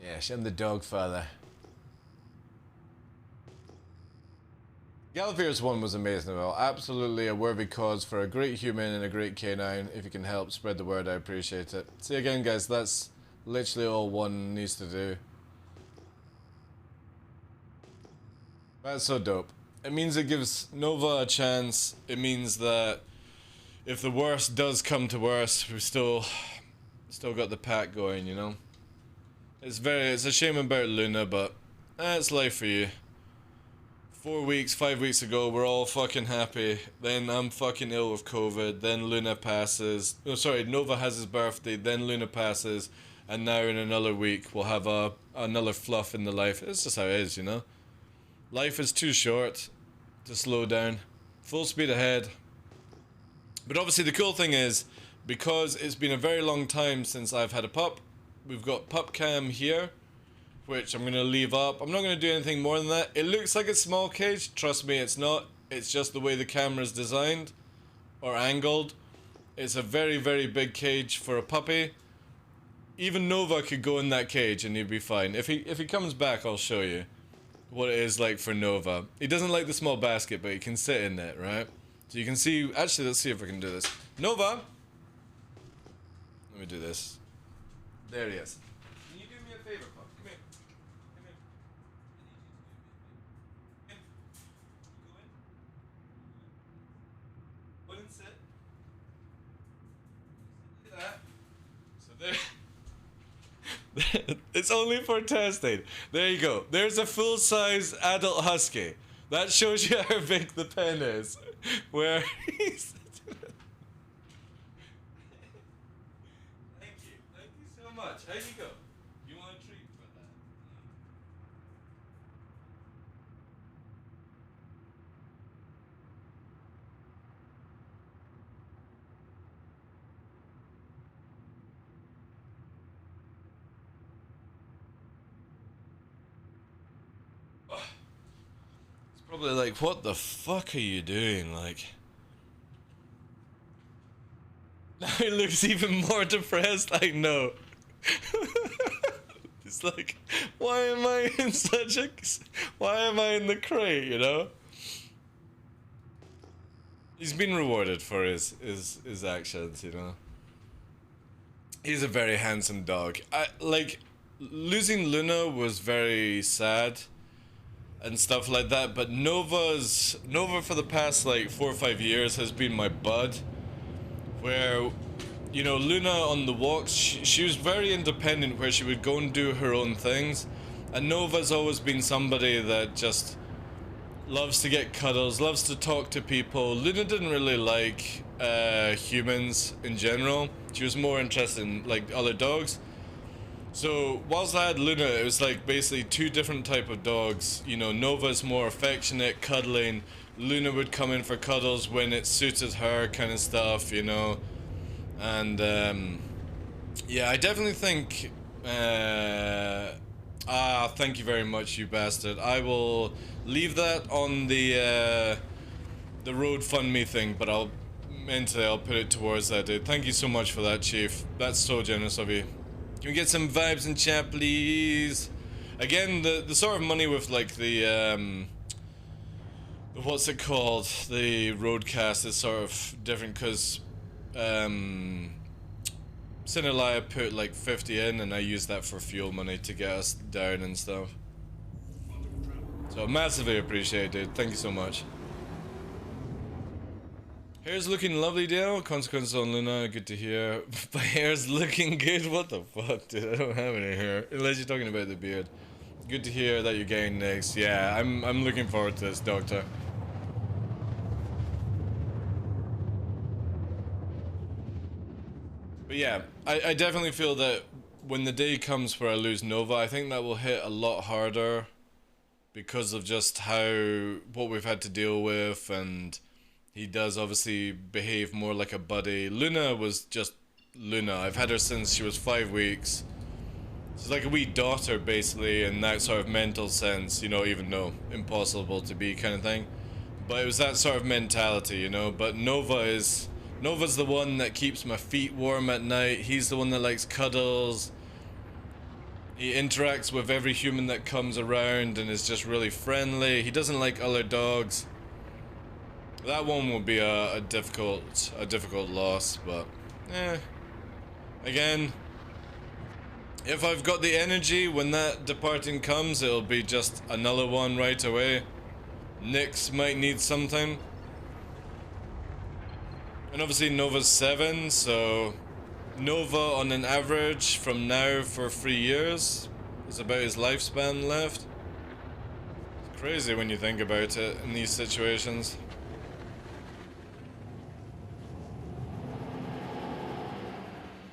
Yes, I'm the Dog Father. Gallifear's one was amazing as well. Absolutely a worthy cause for a great human and a great canine. If you can help spread the word, I appreciate it. See again, guys, that's literally all one needs to do. That's so dope. It means it gives Nova a chance. It means that if the worst does come to worst, we've still got the pack going, you know? It's a shame about Luna, but it's life for you. 4 weeks, 5 weeks ago, we're all fucking happy. Then I'm fucking ill with COVID. Then Luna passes. No, sorry, Nova has his birthday. Then Luna passes. And now in another week, we'll have another fluff in the life. It's just how it is, you know? Life is too short to slow down. Full speed ahead. But obviously the cool thing is, because it's been a very long time since I've had a pup, we've got pup cam here. which I'm gonna leave up. I'm not gonna do anything more than that. It looks like a small cage. Trust me, it's not. It's just the way the camera is designed or angled. It's a very, very big cage for a puppy. Even Nova could go in that cage and he'd be fine. If he comes back, I'll show you what it is like for Nova. He doesn't like the small basket, but he can sit in it, right? So you can see. Actually, let's see if I can do this. Nova, let me do this. There he is. Can you do me a favor, pup? Come here. Come here. I need you to do me a favor. Come. Go in. Go and sit. Look at that. So there. It's only for testing. There you go. There's a full-size adult husky. That shows you how big the pen is. Where he's... Thank you. Thank you so much. How you go? You want a treat for that? Probably like, what the fuck are you doing? Like, now he looks even more depressed. I know. It's like, why am I in such a, why am I in the crate? You know. He's been rewarded for his actions. You know. He's a very handsome dog. Like, losing Luna was very sad and stuff like that, but Nova for the past like 4 or 5 years has been my bud, where, you know, Luna on the walks, she was very independent, where she would go and do her own things, and Nova's always been somebody that just loves to get cuddles, loves to talk to people. Luna didn't really like humans in general. She was more interested in like other dogs. So, whilst I had Luna, it was like basically two different type of dogs. You know, Nova's more affectionate, cuddling. Luna would come in for cuddles when it suited her, kind of stuff, you know. And, yeah, I definitely think, thank you very much, you bastard. I will leave that on the road fund me thing, but I'll put it towards that, dude. Thank you so much for that, Chief. That's so generous of you. Can we get some vibes in chat, please? Again, the sort of money with like the what's it called? The roadcast is sort of different because Cinelaya put like 50 in, and I used that for fuel money to get us down and stuff. So massively appreciated. Thank you so much. Hair's looking lovely, Dale. Consequences on Luna, good to hear. My hair's looking good? What the fuck, dude? I don't have any hair. Unless you're talking about the beard. Good to hear that you're getting next. Yeah, I'm looking forward to this, Doctor. But yeah, I definitely feel that when the day comes where I lose Nova, I think that will hit a lot harder because of just what we've had to deal with, and he does obviously behave more like a buddy. Luna was just Luna. I've had her since she was 5 weeks. She's like a wee daughter, basically, in that sort of mental sense, you know, even though impossible to be kind of thing. But it was that sort of mentality, you know. But Nova's the one that keeps my feet warm at night. He's the one that likes cuddles. He interacts with every human that comes around and is just really friendly. He doesn't like other dogs. That one will be a difficult loss, but again, if I've got the energy when that departing comes, it'll be just another one right away. Nyx might need something, and obviously Nova's 7, so Nova on an average from now for 3 years is about his lifespan left. It's crazy when you think about it in these situations.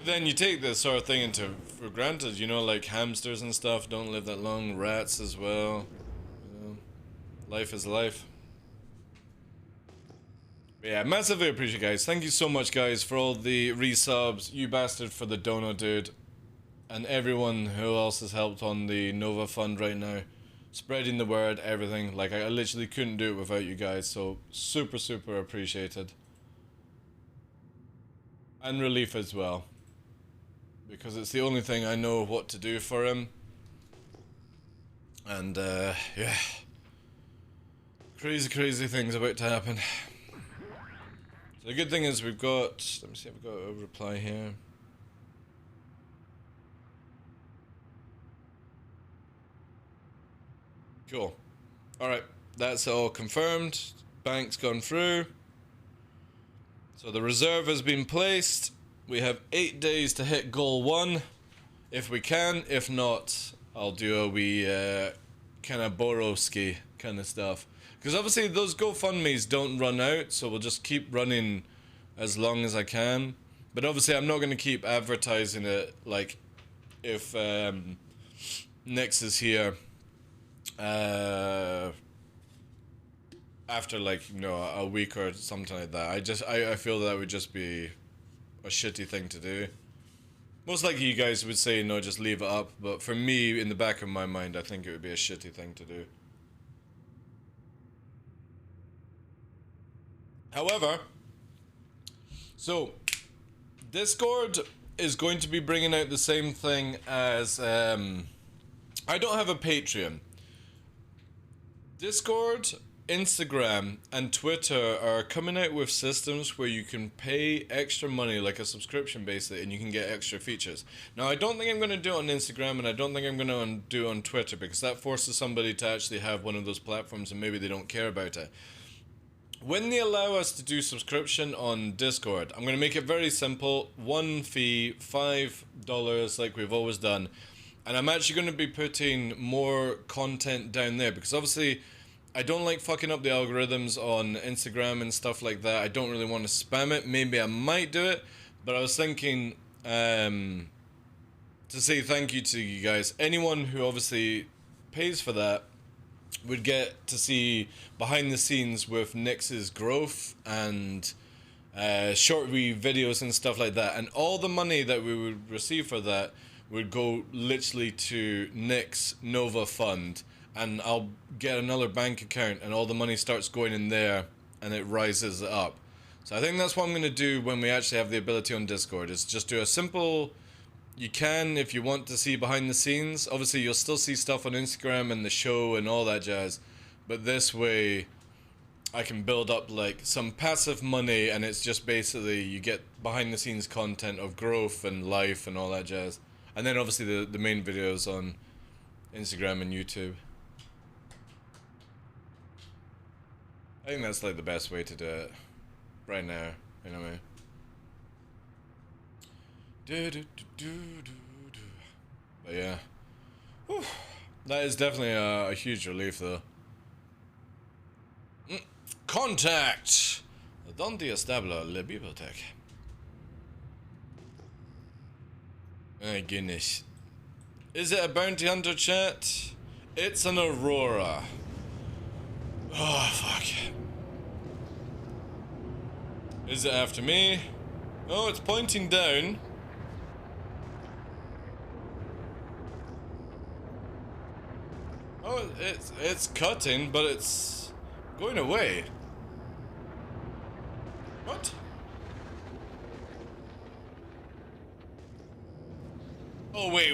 Then you take this sort of thing for granted, you know, like hamsters and stuff don't live that long, rats as well, you know, life is life. But yeah, massively appreciate, guys. Thank you so much, guys, for all the resubs. You bastard for the dono, dude. and everyone who else has helped on the Nova Fund right now. Spreading the word, everything. Like, I literally couldn't do it without you guys, so super, super appreciated. And relief as well. Because it's the only thing I know what to do for him. And, yeah. Crazy, crazy things about to happen. So the good thing is we've got... Let me see if I've got a reply here. Cool. Alright, that's all confirmed. Bank's gone through. So the reserve has been placed. We have 8 days to hit goal 1. If we can. If not, I'll do a wee kind of Borowski kind of stuff. Because obviously those GoFundMes don't run out, so we'll just keep running as long as I can. But obviously I'm not going to keep advertising it, like, if Nix is here after, like, you know, a week or something like that. I feel that would just be a shitty thing to do. Most likely you guys would say no, just leave it up, but for me, in the back of my mind, I think it would be a shitty thing to do. However, so Discord is going to be bringing out the same thing as I don't have a Patreon. Discord, Instagram, and Twitter are coming out with systems where you can pay extra money, like a subscription basically, and you can get extra features. Now, I don't think I'm going to do it on Instagram, and I don't think I'm going to do it on Twitter, because that forces somebody to actually have one of those platforms, and maybe they don't care about it. When they allow us to do subscription on Discord, I'm going to make it very simple. One fee, $5, like we've always done. And I'm actually going to be putting more content down there, because obviously I don't like fucking up the algorithms on Instagram and stuff like that. I don't really want to spam it. Maybe I might do it, but I was thinking to say thank you to you guys. Anyone who obviously pays for that would get to see behind the scenes with Nix's growth and short wee videos and stuff like that. And all the money that we would receive for that would go literally to Nix Nova Fund. And I'll get another bank account and all the money starts going in there and it rises up. So I think that's what I'm going to do when we actually have the ability on Discord, is just do a simple... You can, if you want to see behind the scenes. Obviously, you'll still see stuff on Instagram and the show and all that jazz. But this way, I can build up, like, some passive money, and it's just basically you get behind the scenes content of growth and life and all that jazz. And then, obviously, the main videos on Instagram and YouTube. I think that's, like, the best way to do it right now, anyway. But yeah, whew. That is definitely a huge relief, though. Contact! ¿Dónde está la biblioteca? My goodness. Is it a bounty hunter, chat? It's an Aurora. Oh, fuck. Is it after me? Oh, it's pointing down. Oh, it's cutting, but it's going away. What? Oh, wait.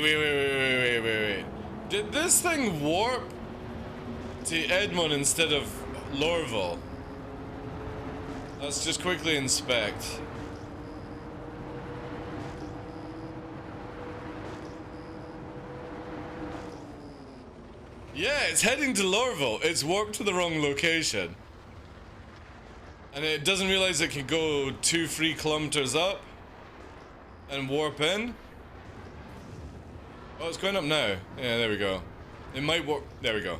Did this thing warp to Edmund instead of Lorville? Let's just quickly inspect. Yeah, it's heading to Lorville. It's warped to the wrong location. And it doesn't realize it can go 2-3 kilometers up and warp in. Oh, it's going up now. Yeah, there we go. It might warp. There we go.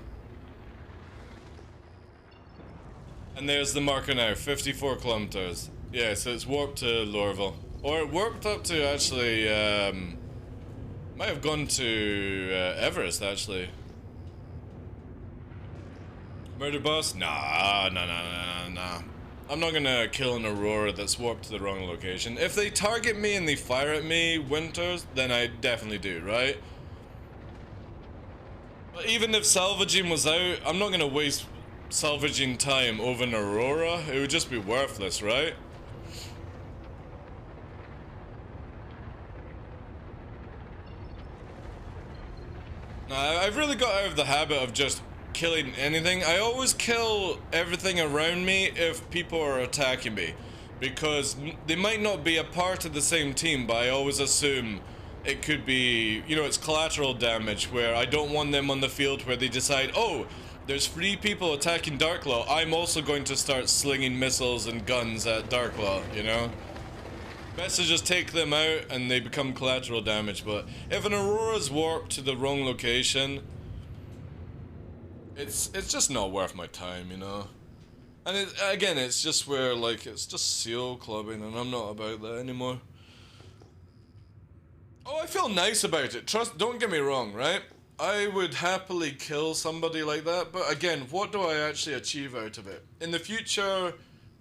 And there's the marker now, 54 kilometers. Yeah, so it's warped to Lorville. Or it warped up to, actually, might have gone to Everest, actually. Murder boss? Nah. I'm not gonna kill an Aurora that's warped to the wrong location. If they target me and they fire at me, Winters, then I definitely do, right? But even if salvaging was out, I'm not gonna waste salvaging time over an Aurora. It would just be worthless, right? I've really got out of the habit of just killing anything. I always kill everything around me if people are attacking me, because they might not be a part of the same team, but I always assume it could be, you know, it's collateral damage where I don't want them on the field where they decide, oh, there's 3 people attacking DarkLaw, I'm also going to start slinging missiles and guns at DarkLaw, you know? Best to just take them out and they become collateral damage. But if an Aurora's warped to the wrong location, it's just not worth my time, you know. And again, it's just where, like, it's just seal clubbing, and I'm not about that anymore. Oh, I feel nice about it. Don't get me wrong, right? I would happily kill somebody like that, but again, what do I actually achieve out of it? In the future,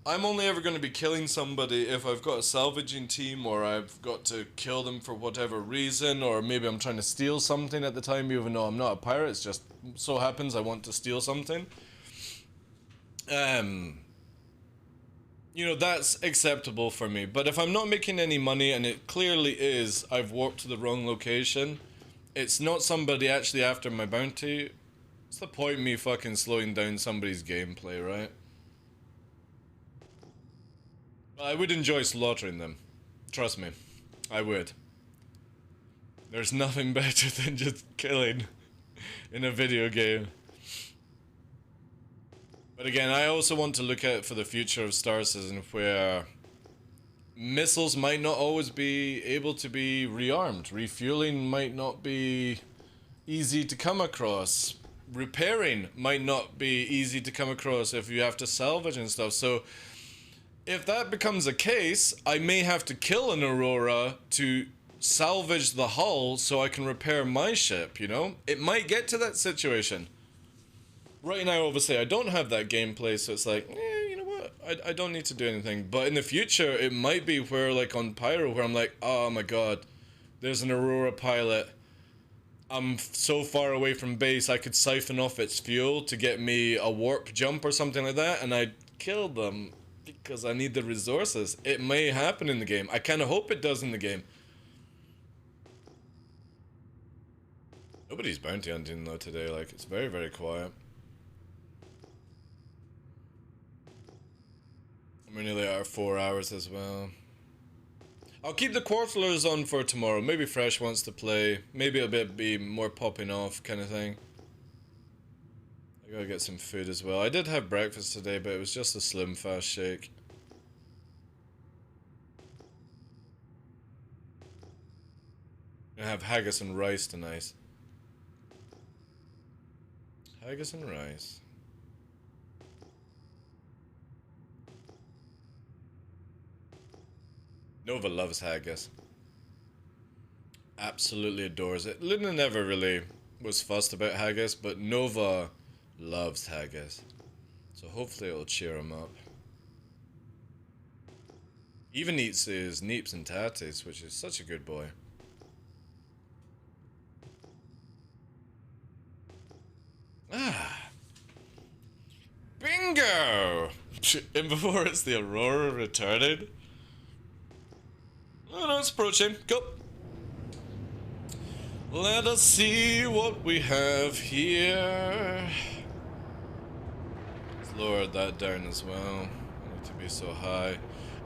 I'm only ever going to be killing somebody if I've got a salvaging team, or I've got to kill them for whatever reason, or maybe I'm trying to steal something at the time, even though I'm not a pirate. It's just so happens I want to steal something. You know, that's acceptable for me. But if I'm not making any money, and it clearly is, I've warped to the wrong location, it's not somebody actually after my bounty, what's the point me fucking slowing down somebody's gameplay, right? I would enjoy slaughtering them. Trust me. I would. There's nothing better than just killing in a video game. But again, I also want to look at for the future of Star Citizen, where missiles might not always be able to be rearmed. Refueling might not be easy to come across. Repairing might not be easy to come across if you have to salvage and stuff. So if that becomes a case, I may have to kill an Aurora to salvage the hull so I can repair my ship, you know? It might get to that situation. Right now, obviously, I don't have that gameplay, so it's like, you know what? I don't need to do anything. But in the future, it might be where, like on Pyro, where I'm like, oh my god, there's an Aurora pilot. I'm so far away from base, I could siphon off its fuel to get me a warp jump or something like that, and I'd kill them. Because I need the resources. It may happen in the game. I kind of hope it does in the game. Nobody's bounty hunting though today. Like, it's very, very quiet. We're nearly out of 4 hours as well. I'll keep the Quarterlers on for tomorrow. Maybe Fresh wants to play. Maybe it'll be more popping off kind of thing. I gotta get some food as well. I did have breakfast today, but it was just a slim fast shake. I have haggis and rice tonight. Haggis and rice. Nova loves haggis. Absolutely adores it. Luna never really was fussed about haggis, but Nova loves haggis. So hopefully it'll cheer him up. Even eats his neeps and tatties, which is such a good boy. Ah. Bingo! And before it's the Aurora returning. Oh no, it's approaching. Go. Let us see what we have here. Let's lower that down as well. I need to be so high.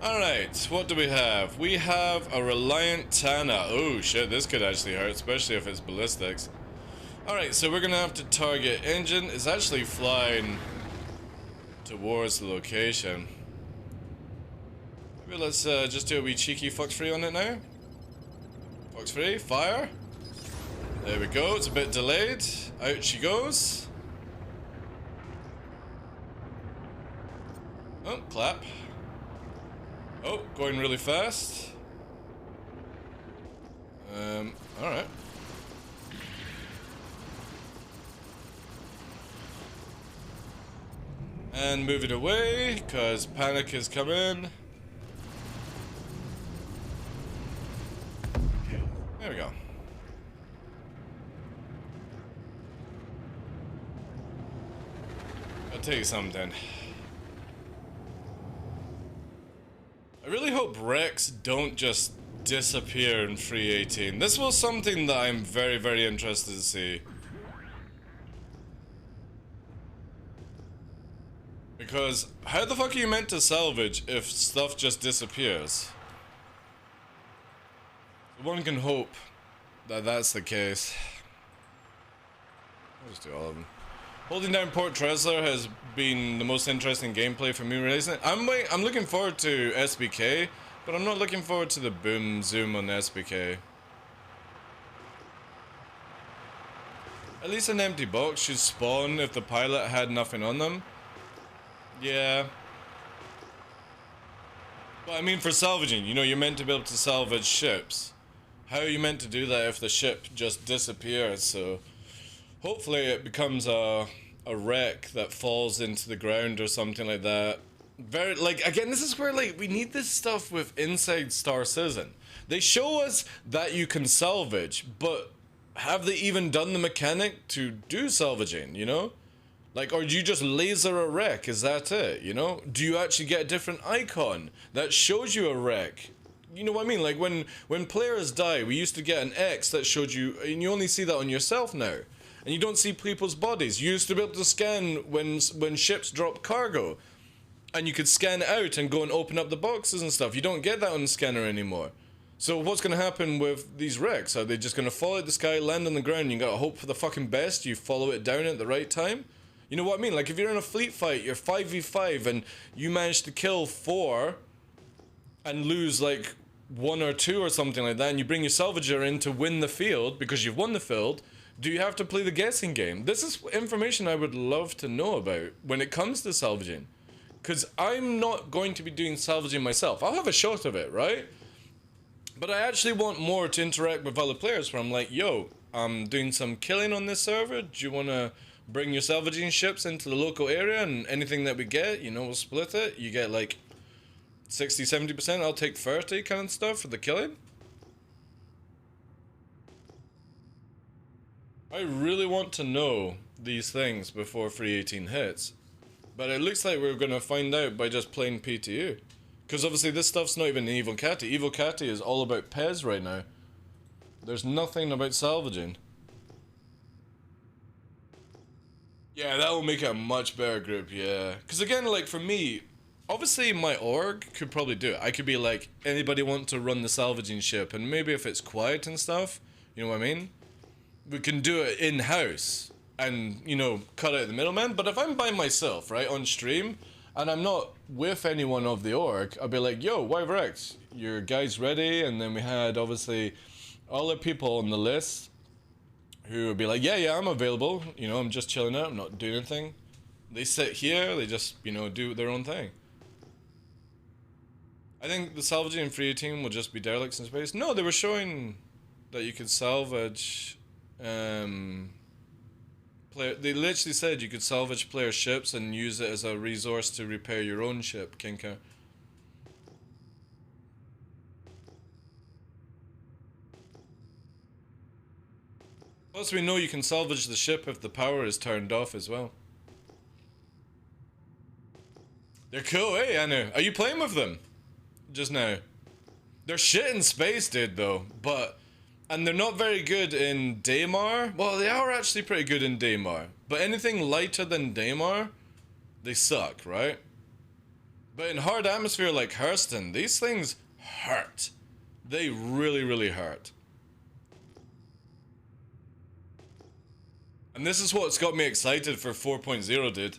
Alright, what do we have? We have a Reliant Tana. Oh shit, this could actually hurt, especially if it's ballistics. Alright, so we're gonna have to target. Engine is actually flying towards the location. Maybe let's just do a wee cheeky Fox Free on it now. Fox Free, fire. There we go, it's a bit delayed. Out she goes. Oh, clap. Oh, going really fast. Alright. And move it away, because panic is coming. There we go. I'll tell you something. I really hope wrecks don't just disappear in 3.18. This was something that I'm very, very interested to see. Because how the fuck are you meant to salvage if stuff just disappears? One can hope that that's the case. I'll just do all of them. Holding down Port Tressler has been the most interesting gameplay for me recently. I'm looking forward to SBK, but I'm not looking forward to the boom zoom on the SBK. At least an empty box should spawn if the pilot had nothing on them. Yeah. But I mean, for salvaging, you know, you're meant to be able to salvage ships. How are you meant to do that if the ship just disappears? So hopefully it becomes a wreck that falls into the ground or something like that. Very, like, again, this is where, like, we need this stuff with inside Star Citizen. They show us that you can salvage, but have they even done the mechanic to do salvaging, you know? Like, or do you just laser a wreck? Is that it, you know? Do you actually get a different icon that shows you a wreck? You know what I mean? Like, when players die, we used to get an X that showed you, and you only see that on yourself now. And you don't see people's bodies. You used to be able to scan when ships drop cargo. And you could scan it out and go and open up the boxes and stuff. You don't get that on the scanner anymore. So what's going to happen with these wrecks? Are they just going to fall out the sky, land on the ground, and you got to hope for the fucking best, you follow it down at the right time? You know what I mean? Like, if you're in a fleet fight, you're 5v5, and you manage to kill 4 and lose, like, 1 or 2 or something like that, and you bring your salvager in to win the field because you've won the field, do you have to play the guessing game? This is information I would love to know about when it comes to salvaging. Because I'm not going to be doing salvaging myself. I'll have a shot of it, right? But I actually want more to interact with other players where I'm like, yo, I'm doing some killing on this server. Do you want to bring your salvaging ships into the local area, and anything that we get, you know, we'll split it. You get like 60-70%, I'll take 30 kind of stuff for the killing. I really want to know these things before 3.18 hits. But it looks like we're going to find out by just playing PTU. Because obviously this stuff's not even Evil Catty. Evil Catty is all about Pez right now. There's nothing about salvaging. Yeah, that will make it a much better group, yeah. Because again, like, for me, obviously my org could probably do it. I could be like, anybody want to run the salvaging ship? And maybe if it's quiet and stuff, you know what I mean? We can do it in-house and, you know, cut out the middleman. But if I'm by myself, right, on stream, and I'm not with anyone of the org, I'll be like, yo, YVRX, your guys ready? And then we had, obviously, all the people on the list who would be like, yeah, I'm available. You know, I'm just chilling out. I'm not doing anything. They sit here. They just, you know, do their own thing. I think the salvaging in 3.18 will just be derelicts in space. No, they were showing that you could salvage... they literally said you could salvage player ships and use it as a resource to repair your own ship, Kinka. Plus we know you can salvage the ship if the power is turned off as well. They're cool, eh, Anu? Are you playing with them? Just now. They're shit in space, dude, though, but... And they're not very good in Daymar. Well, they are actually pretty good in Daymar. But anything lighter than Daymar, they suck, right? But in hard atmosphere like Hurston, these things hurt. They really, really hurt. And this is what's got me excited for 4.0, dude.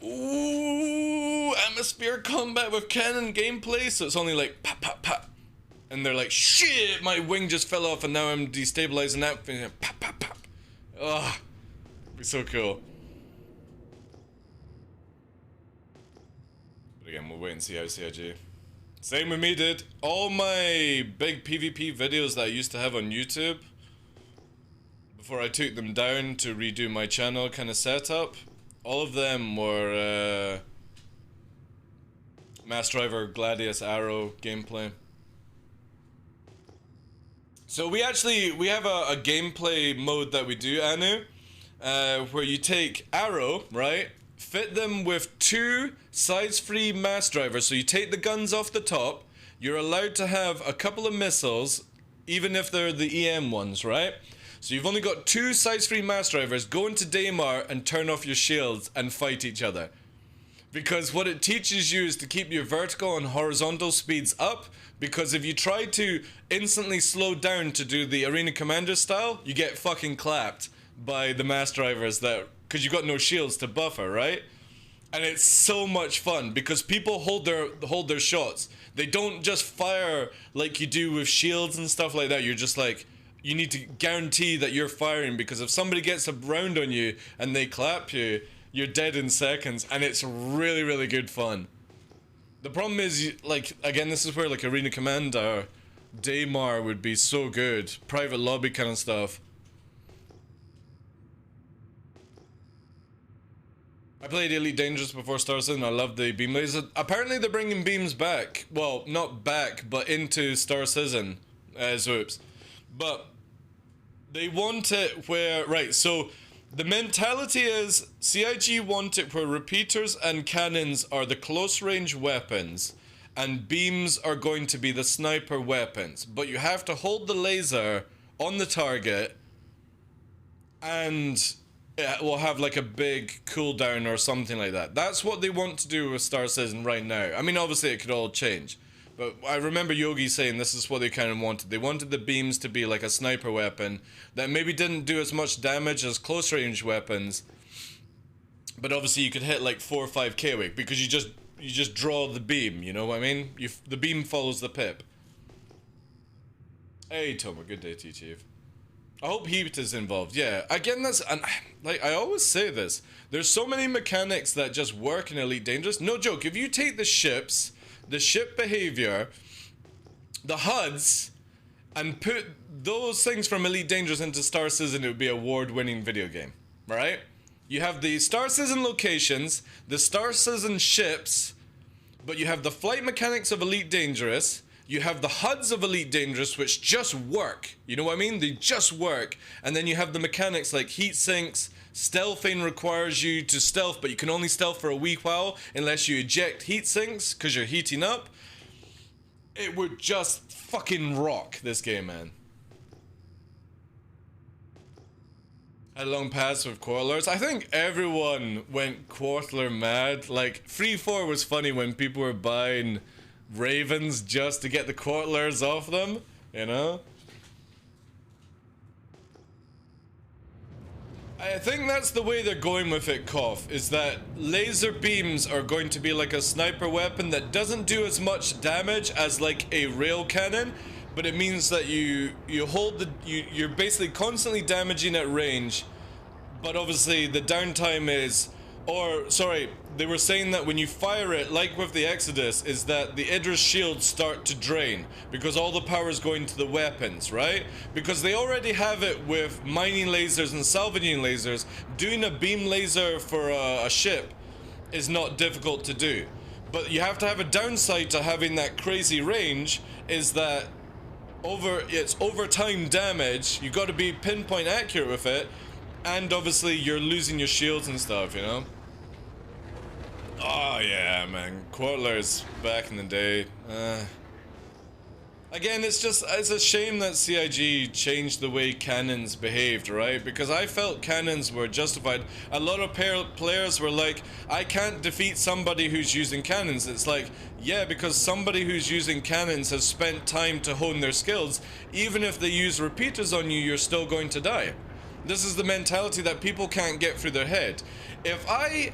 Ooh, atmosphere combat with cannon gameplay, so it's only like pop, pop, pop. And they're like, shit, my wing just fell off and now I'm destabilizing that. Pop, pop, pop. Ugh. Be so cool. But again, we'll wait and see how CIG. Same with me, dude. All my big PvP videos that I used to have on YouTube, before I took them down to redo my channel kind of setup, All of them were Mass Driver, Gladius, Arrow gameplay. So we have a gameplay mode that we do, Anu, where you take Arrow, right? Fit them with 2 size-free mass drivers. So you take the guns off the top. You're allowed to have a couple of missiles, even if they're the EM ones, right? So you've only got 2 size-free mass drivers. Go into Daymar and turn off your shields and fight each other. Because what it teaches you is to keep your vertical and horizontal speeds up. Because if you try to instantly slow down to do the Arena Commander style, you get fucking clapped by the mass drivers because you got no shields to buffer, right? And it's so much fun because people hold their shots. They don't just fire like you do with shields and stuff like that. You're just like, you need to guarantee that you're firing, because if somebody gets a round on you and they clap you, you're dead in seconds, and it's really, really good fun. The problem is, like, again, this is where like Arena Commander, Daymar would be so good, private lobby kind of stuff. I played Elite Dangerous before Star Citizen. I love the beam laser. Apparently they're bringing beams back. Well, not back, but into Star Citizen. Oops. But they want it where, right, so the mentality is CIG want it where repeaters and cannons are the close range weapons and beams are going to be the sniper weapons. But you have to hold the laser on the target and it will have like a big cooldown or something like that. That's what they want to do with Star Citizen right now. I mean, obviously it could all change. But I remember Yogi saying this is what they kind of wanted. They wanted the beams to be like a sniper weapon that maybe didn't do as much damage as close range weapons. But obviously you could hit like 4 or 5k away because you just draw the beam, you know what I mean? The beam follows the pip. Hey Toma, good day to you, Chief. I hope Heat is involved. Yeah, again, and like I always say this, there's so many mechanics that just work in Elite Dangerous. No joke, if you take the ships, the ship behavior, the HUDs, and put those things from Elite Dangerous into Star Citizen, it would be an award-winning video game, right? You have the Star Citizen locations, the Star Citizen ships, but you have the flight mechanics of Elite Dangerous. You have the HUDs of Elite Dangerous, which just work. You know what I mean? They just work. And then you have the mechanics like heat sinks. Stealthing requires you to stealth, but you can only stealth for a wee while unless you eject heat sinks because you're heating up. It would just fucking rock, this game, man. Had a long pass with Quartlers. I think everyone went Quartler mad. Like, 3-4 was funny when people were buying Ravens just to get the Quartlers off them, you know? I think that's the way they're going with it, Koff, is that laser beams are going to be like a sniper weapon that doesn't do as much damage as like a rail cannon, but it means that you're basically constantly damaging at range, but obviously the downtime is, or sorry, they were saying that when you fire it, like with the Exodus, is that the Idra's shields start to drain because all the power is going to the weapons, right? Because they already have it with mining lasers and salvaging lasers. Doing a beam laser for a ship is not difficult to do. But you have to have a downside to having that crazy range, is that it's over time damage. You got to be pinpoint accurate with it, and obviously you're losing your shields and stuff, you know? Oh yeah, man, Quartlers back in the day. Again, it's a shame that CIG changed the way cannons behaved, right? Because I felt cannons were justified. A lot of players were like, I can't defeat somebody who's using cannons. It's like, yeah, because somebody who's using cannons has spent time to hone their skills. Even if they use repeaters on you, you're still going to die. This is the mentality that people can't get through their head. If I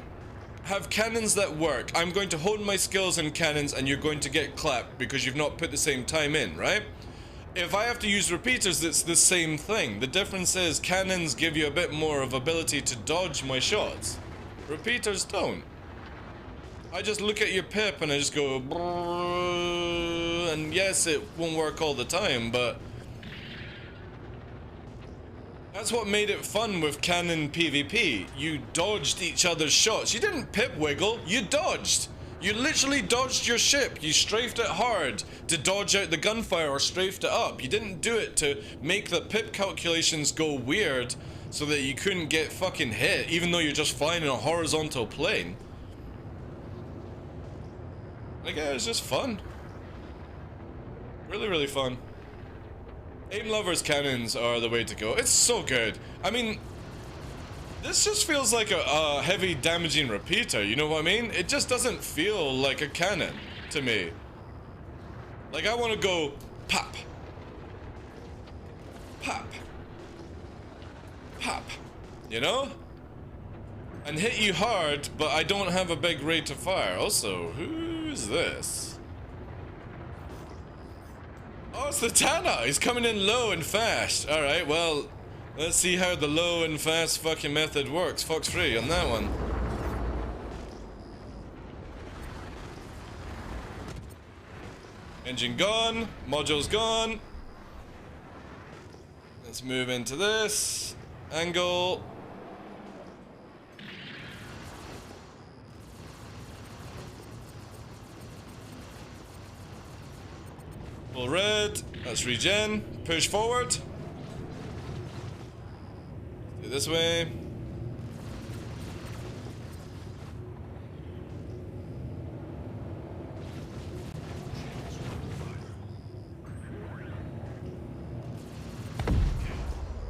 have cannons that work, I'm going to hone my skills in cannons and you're going to get clapped because you've not put the same time in, right? If I have to use repeaters, it's the same thing. The difference is cannons give you a bit more of ability to dodge my shots. Repeaters don't. I just look at your pip and I just go, and yes, it won't work all the time, but That's what made it fun with cannon PvP. You dodged each other's shots. You didn't pip wiggle, you dodged. You literally dodged your ship. You strafed it hard to dodge out the gunfire or strafed it up. You didn't do it to make the pip calculations go weird so that you couldn't get fucking hit even though you're just flying in a horizontal plane. Like, yeah, it's just fun. Really, really fun. Aim lovers cannons are the way to go. It's so good. I mean, this just feels like a heavy damaging repeater, you know what I mean? It just doesn't feel like a cannon to me. Like, I want to go pop, pop, pop, you know? And hit you hard, but I don't have a big rate of fire. Also, who's this? Oh, it's the Tana! He's coming in low and fast. Alright, well, let's see how the low and fast fucking method works. Fox free on that one. Engine gone. Module's gone. Let's move into this. Angle. Full red. Let's regen. Push forward. Do this way.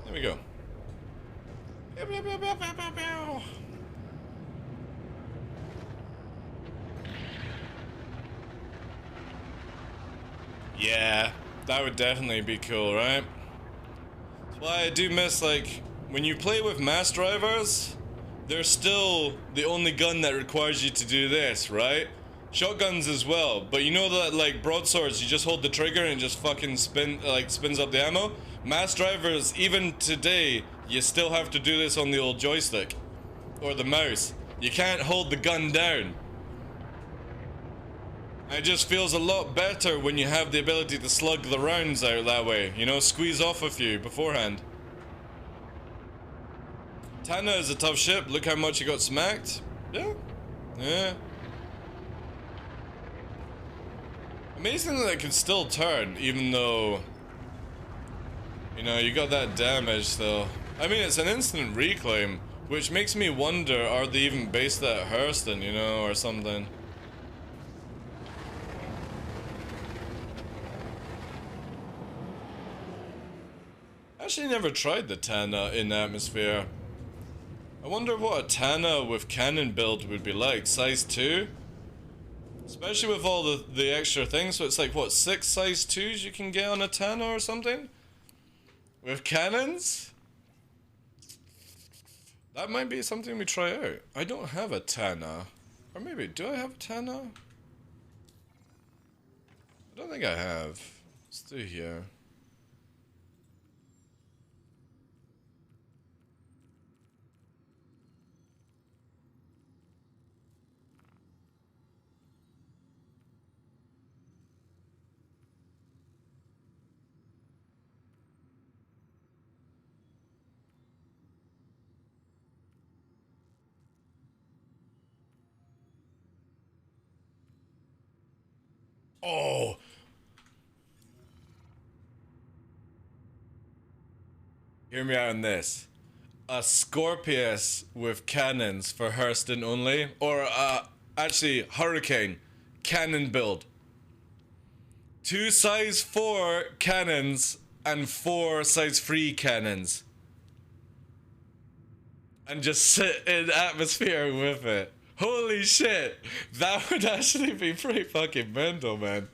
There we go. Yeah, that would definitely be cool, right? That's why I do miss, like, when you play with mass drivers, they're still the only gun that requires you to do this, right? Shotguns as well, but you know that, like, broadswords, you just hold the trigger and it just fucking spins up the ammo? Mass drivers, even today, you still have to do this on the old joystick. Or the mouse. You can't hold the gun down. It just feels a lot better when you have the ability to slug the rounds out that way. You know, squeeze off a few beforehand. Tana is a tough ship. Look how much he got smacked. Yeah. Yeah. Amazing that it can still turn, even though, you know, you got that damage though. I mean, it's an instant reclaim, which makes me wonder, are they even based at Hurston, you know, or something? Actually never tried the Tana in atmosphere. I wonder what a Tana with cannon build would be like. Size 2? Especially with all the extra things, so it's like, what, 6 size 2s you can get on a Tana or something? With cannons? That might be something we try out. I don't have a Tana. Or maybe, do I have a Tana? I don't think I have. Let's do here. Oh! Hear me out on this. A Scorpius with cannons for Hurston only. Or, actually, Hurricane. Cannon build. 2 size 4 cannons and 4 size 3 cannons. And just sit in atmosphere with it. Holy shit! That would actually be pretty fucking mental, man.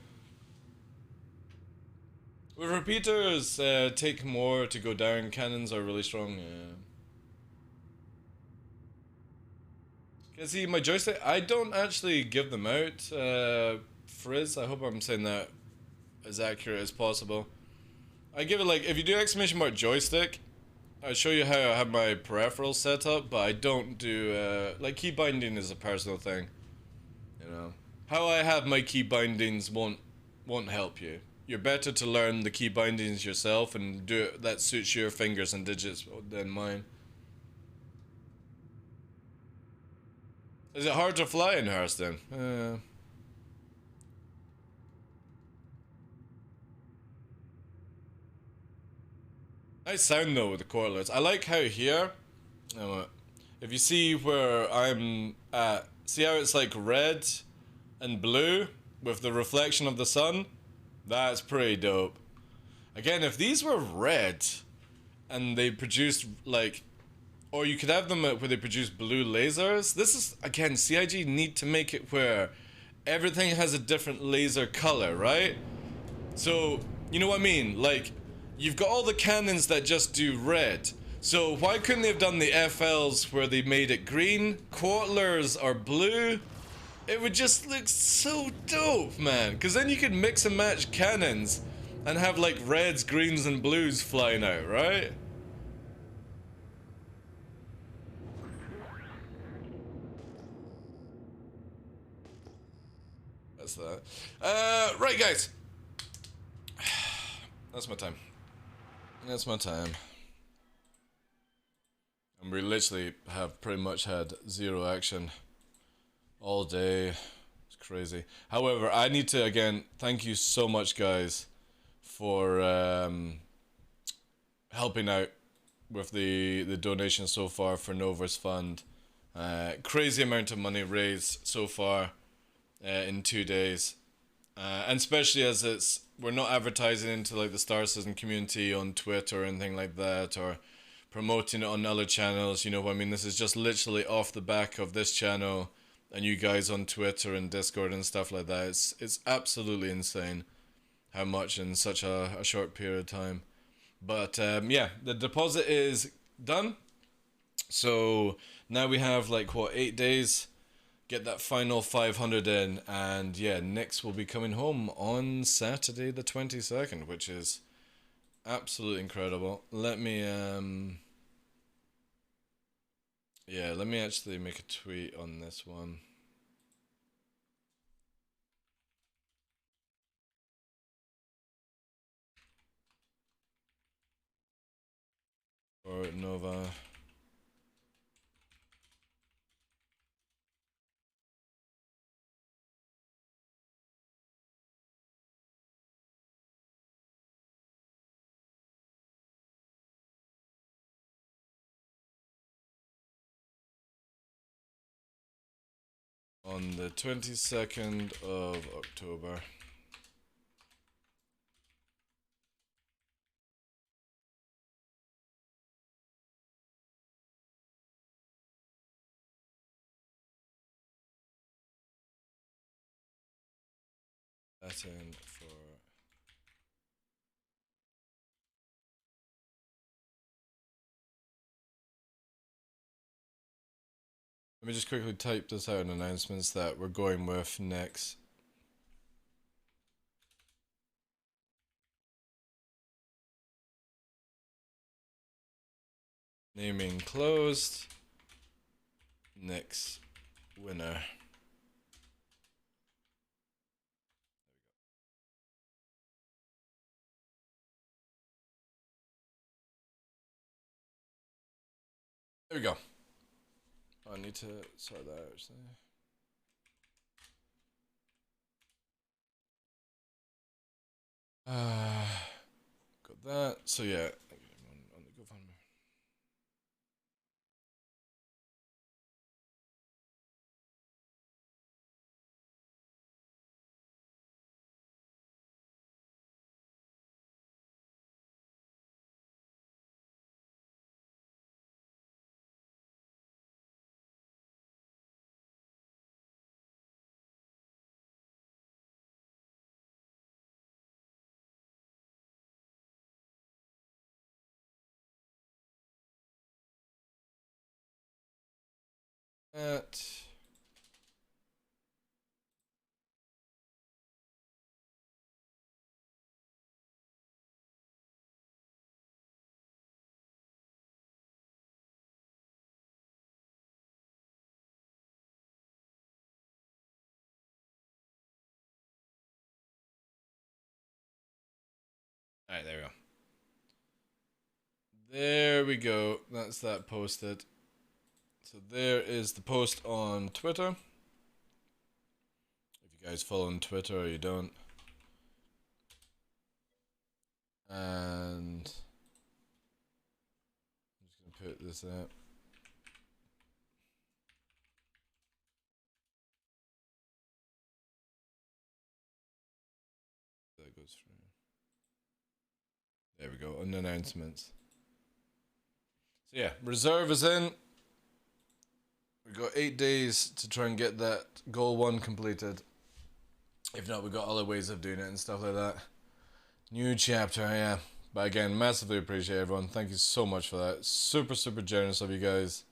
With repeaters, take more to go down. Cannons are really strong. Can see my joystick? I don't actually give them out. Frizz, I hope I'm saying that as accurate as possible. I give it like, if you do exclamation mark joystick, I'll show you how I have my peripherals set up, but I don't do, like, key binding is a personal thing. You know? How I have my key bindings won't help you. you're better to learn the key bindings yourself and do it that suits your fingers and digits than mine. Is it hard to fly in Hearthstone? Nice sound though with the correlates. I like how here, if you see where I'm at, see how it's like red and blue with the reflection of the sun? That's pretty dope. Again, if these were red and they produced like, or you could have them where they produce blue lasers. This is, again, CIG need to make it where everything has a different laser color, right? So, you know what I mean? Like, you've got all the cannons that just do red. So why couldn't they have done the FLs where they made it green, quartlers are blue? It would just look so dope, man. Because then you could mix and match cannons and have like reds, greens, and blues flying out, right? That's that. Right, guys. That's my time. That's my time. And we literally have pretty much had zero action all day. It's crazy. However, I need to, again, thank you so much, guys, for helping out with the donation so far for Nova's Fund. Crazy amount of money raised so far in 2 days. And especially as we're not advertising into like the Star Citizen community on Twitter or anything like that, or promoting it on other channels, you know what I mean? This is just literally off the back of this channel and you guys on Twitter and Discord and stuff like that. It's absolutely insane how much in such a short period of time. But yeah, the deposit is done. So now we have like what, 8 days, get that final 500 in, and yeah, Nyx will be coming home on Saturday the 22nd, which is absolutely incredible. Let me yeah, let me actually make a tweet on this one. Or Nova. On the 22nd of October. That in for... Let me just quickly type this out in announcements that we're going with next. Naming closed. Next winner. There we go. I need to sort that out actually. Got that. So yeah, on the GoFundMe. That. Alright, there we go. There we go. That's that posted. So there is the post on Twitter. If you guys follow on Twitter or you don't. And I'm just going to put this out. That goes through. There we go, on announcements. So yeah, reserve is in. We've got 8 days to try and get that goal 1 completed. If not, we've got other ways of doing it and stuff like that. New chapter, yeah. But again, massively appreciate everyone. Thank you so much for that. Super, super generous of you guys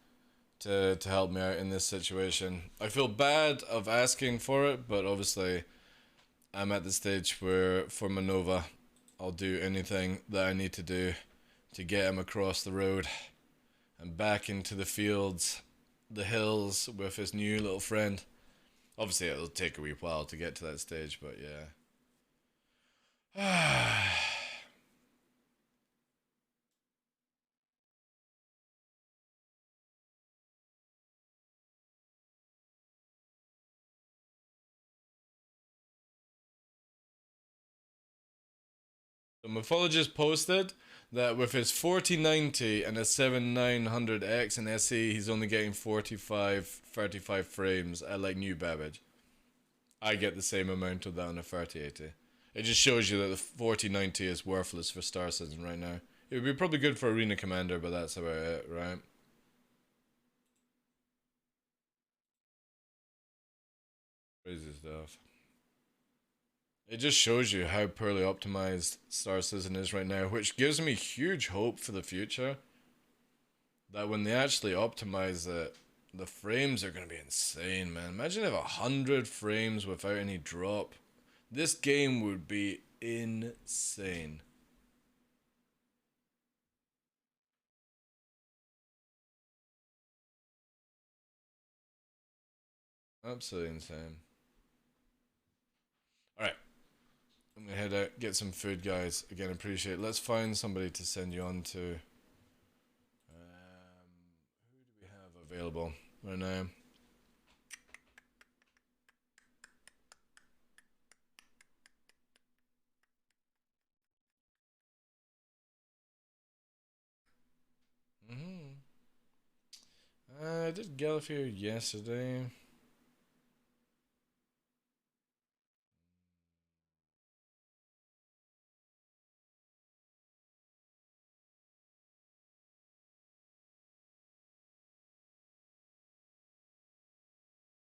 to help me out in this situation. I feel bad of asking for it, but obviously I'm at the stage where for Manova, I'll do anything that I need to do to get him across the road and back into the fields, the hills with his new little friend. Obviously it'll take a wee while to get to that stage, but yeah. So Mythologist posted that with his 4090 and a 7900X and SE, he's only getting 35 frames at like new Babbage. I get the same amount of that on a 3080. It just shows you that the 4090 is worthless for Star Citizen right now. It would be probably good for Arena Commander, but that's about it, right? Crazy stuff. It just shows you how poorly optimized Star Citizen is right now, which gives me huge hope for the future. That when they actually optimize it, the frames are going to be insane, man. Imagine if 100 frames without any drop. This game would be insane. Absolutely insane. Alright. I'm gonna head out, get some food, guys. Again, appreciate it. Let's find somebody to send you on to. Who do we have available right now? I did Gallifrey yesterday.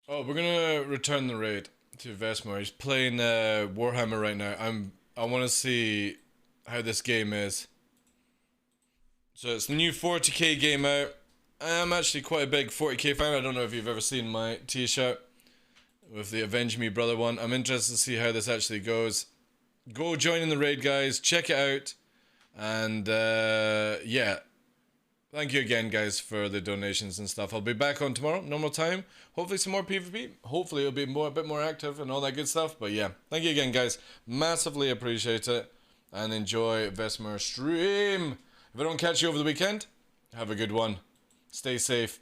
Oh, we're gonna return the raid to Vesmore. He's playing Warhammer right now. I want to see how this game is. So it's the new 40k game out. I'm actually quite a big 40k fan. I don't know if you've ever seen my t-shirt with the Avenge Me Brother one. I'm interested to see how this actually goes. Go join in the raid, guys. Check it out. And yeah. Thank you again, guys, for the donations and stuff. I'll be back on tomorrow, normal time. Hopefully some more PvP. Hopefully it'll be a bit more active and all that good stuff. But yeah, thank you again, guys. Massively appreciate it. And enjoy Vesmer stream. If I don't catch you over the weekend, have a good one. Stay safe.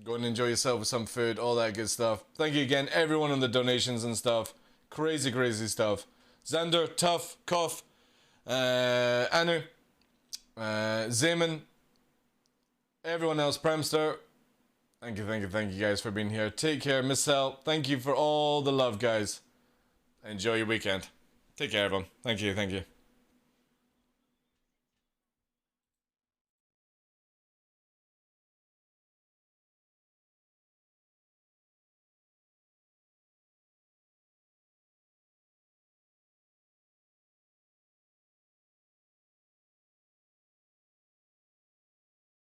Go and enjoy yourself with some food, all that good stuff. Thank you again, everyone on the donations and stuff. Crazy, crazy stuff. Xander, Tough, Koff, Anu, Zeman, everyone else, Premster. Thank you guys for being here. Take care, Miss Sel. Thank you for all the love, guys. Enjoy your weekend. Take care, everyone. Thank you.